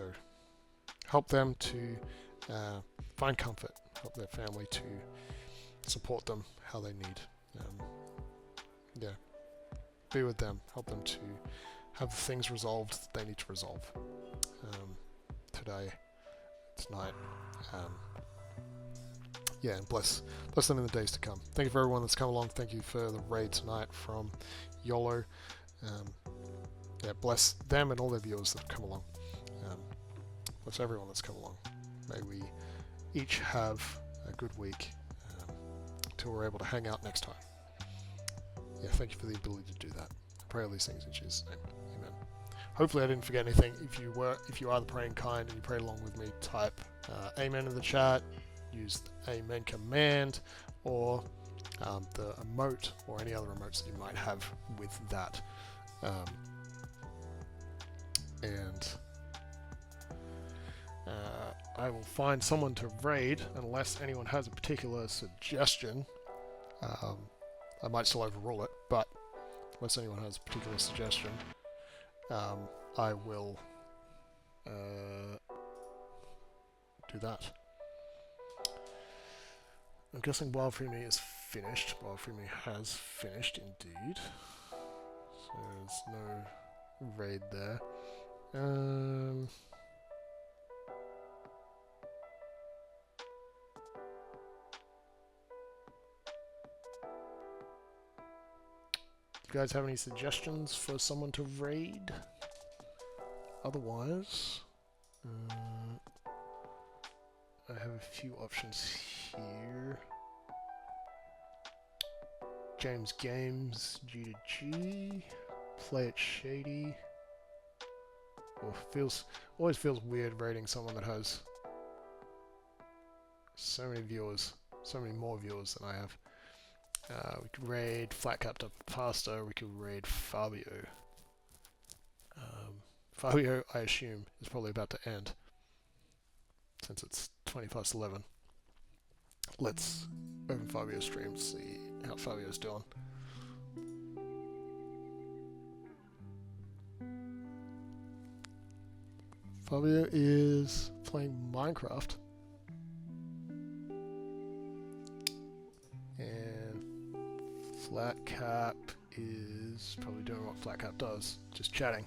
Speaker 1: help them to find comfort, help their family to support them how they need. Yeah, be with them, help them to have the things resolved that they need to resolve today, tonight. Yeah, and bless them in the days to come. Thank you for everyone that's come along. Thank you for the raid tonight from YOLO. Yeah, bless them and all their viewers that have come along. Bless everyone that's come along. May we each have a good week until we're able to hang out next time. Yeah, thank you for the ability to do that. I pray all these things in Jesus' name. Amen. Hopefully I didn't forget anything. If you are the praying kind and you pray along with me, type amen in the chat. Use the amen command or the emote or any other emotes that you might have with that. And I will find someone to raid unless anyone has a particular suggestion. I might still overrule it, but unless anyone has a particular suggestion, I will do that. I'm guessing Wild Free Me is finished. Wild Free Me has finished indeed. So there's no raid there. Do you guys have any suggestions for someone to raid? Otherwise, I have a few options here. James Games, G to G, Play It Shady. Always feels weird raiding someone that has so many viewers, so many more viewers than I have. We could raid Flat Captor Pasta, we could raid Fabio. Fabio, I assume, is probably about to end, since it's 11. Let's open Fabio's stream, see how Fabio's doing. Fabio is playing Minecraft. And Flat Cap is probably doing what Flat Cap does, just chatting.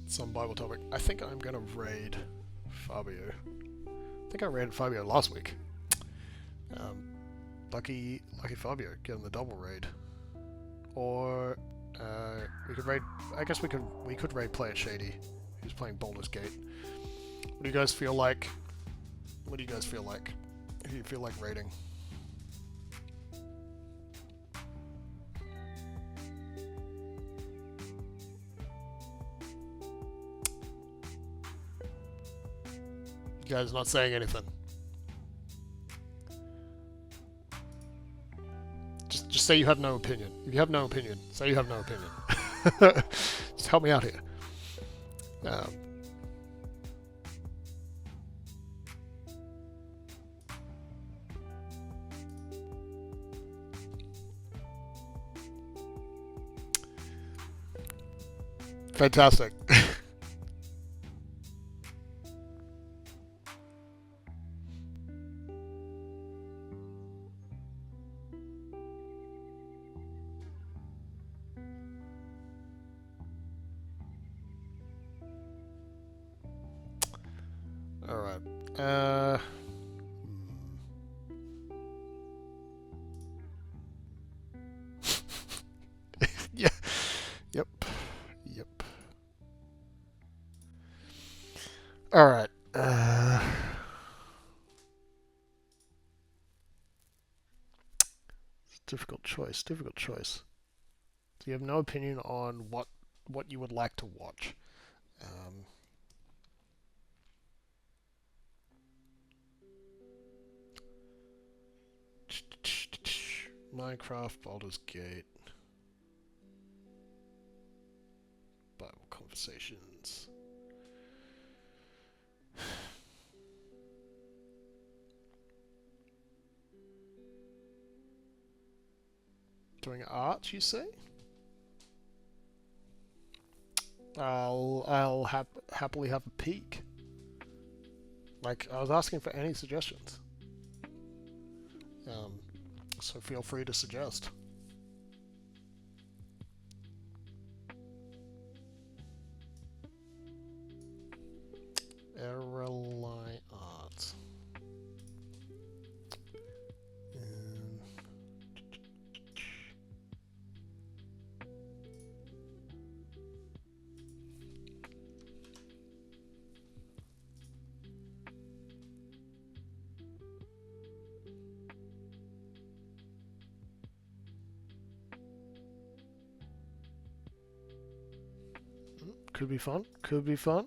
Speaker 1: Some Bible topic. I think I'm gonna raid Fabio. I think I raided Fabio last week. Lucky Fabio getting the double raid. Or we could raid. I guess we could raid Play It Shady, who's playing Baldur's Gate. What do you guys feel like? What do you guys feel like? Who do you feel like raiding? You guys not saying anything. Just say you have no opinion. If you have no opinion, say you have no opinion. Just help me out here. Fantastic. All right. Yeah. Yep. Yep. All right. Difficult choice. Difficult choice. So you have no opinion on what you would like to watch. Minecraft, Baldur's Gate, Bible Conversations. Doing art, you say? I'll happily have a peek. Like, I was asking for any suggestions. So feel free to suggest. Airline art. Could be fun. Could be fun.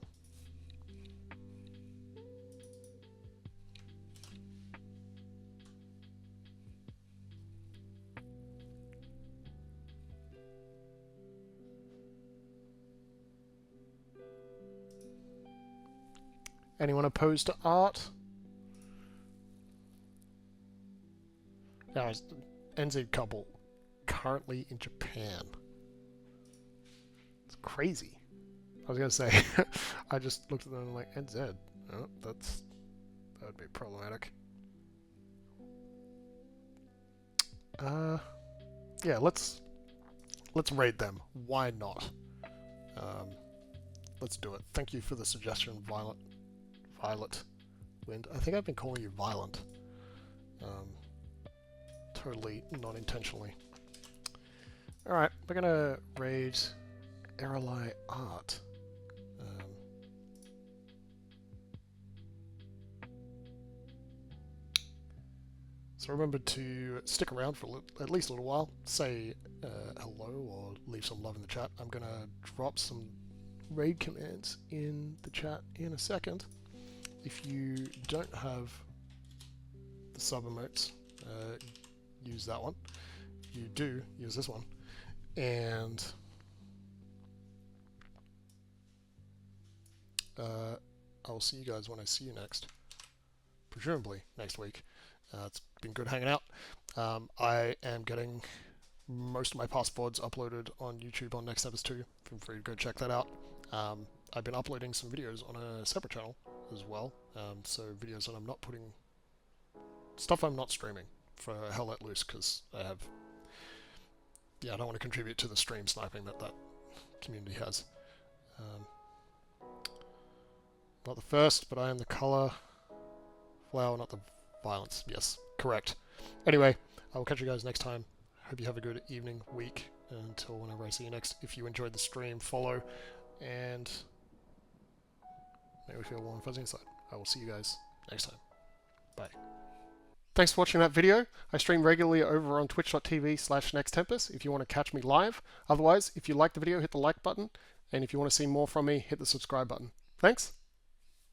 Speaker 1: Anyone opposed to art? Guys, NZ couple currently in Japan. It's crazy. I was gonna say, I just looked at them and I'm like, NZ? Oh, that would be problematic. Yeah, let's raid them. Why not? Let's do it. Thank you for the suggestion, Violet Wind. I think I've been calling you Violent. Totally not intentionally. Alright, we're gonna raid Erelai Art. So remember to stick around for at least a little while. Say hello or leave some love in the chat. I'm going to drop some raid commands in the chat in a second. If you don't have the sub emotes, use that one. If you do, use this one. And I'll see you guys when I see you next. Presumably next week. It's been good hanging out. I am getting most of my past VODs uploaded on YouTube on Nextempus 2. Feel free to go check that out. I've been uploading some videos on a separate channel as well. So videos that I'm not putting... Stuff I'm not streaming for Hell Let Loose, because I have... Yeah, I don't want to contribute to the stream sniping that community has. Not the first, but I am the color. Flower, not the violence. Yes, correct. Anyway, I will catch you guys next time. Hope you have a good evening, week, until whenever I see you next. If you enjoyed the stream, follow, and make me feel warm and fuzzy inside. I will see you guys next time. Bye. Thanks for watching that video. I stream regularly over on twitch.tv/Nextempus if you want to catch me live. Otherwise, if you like the video, hit the like button, and if you want to see more from me, hit the subscribe button. Thanks.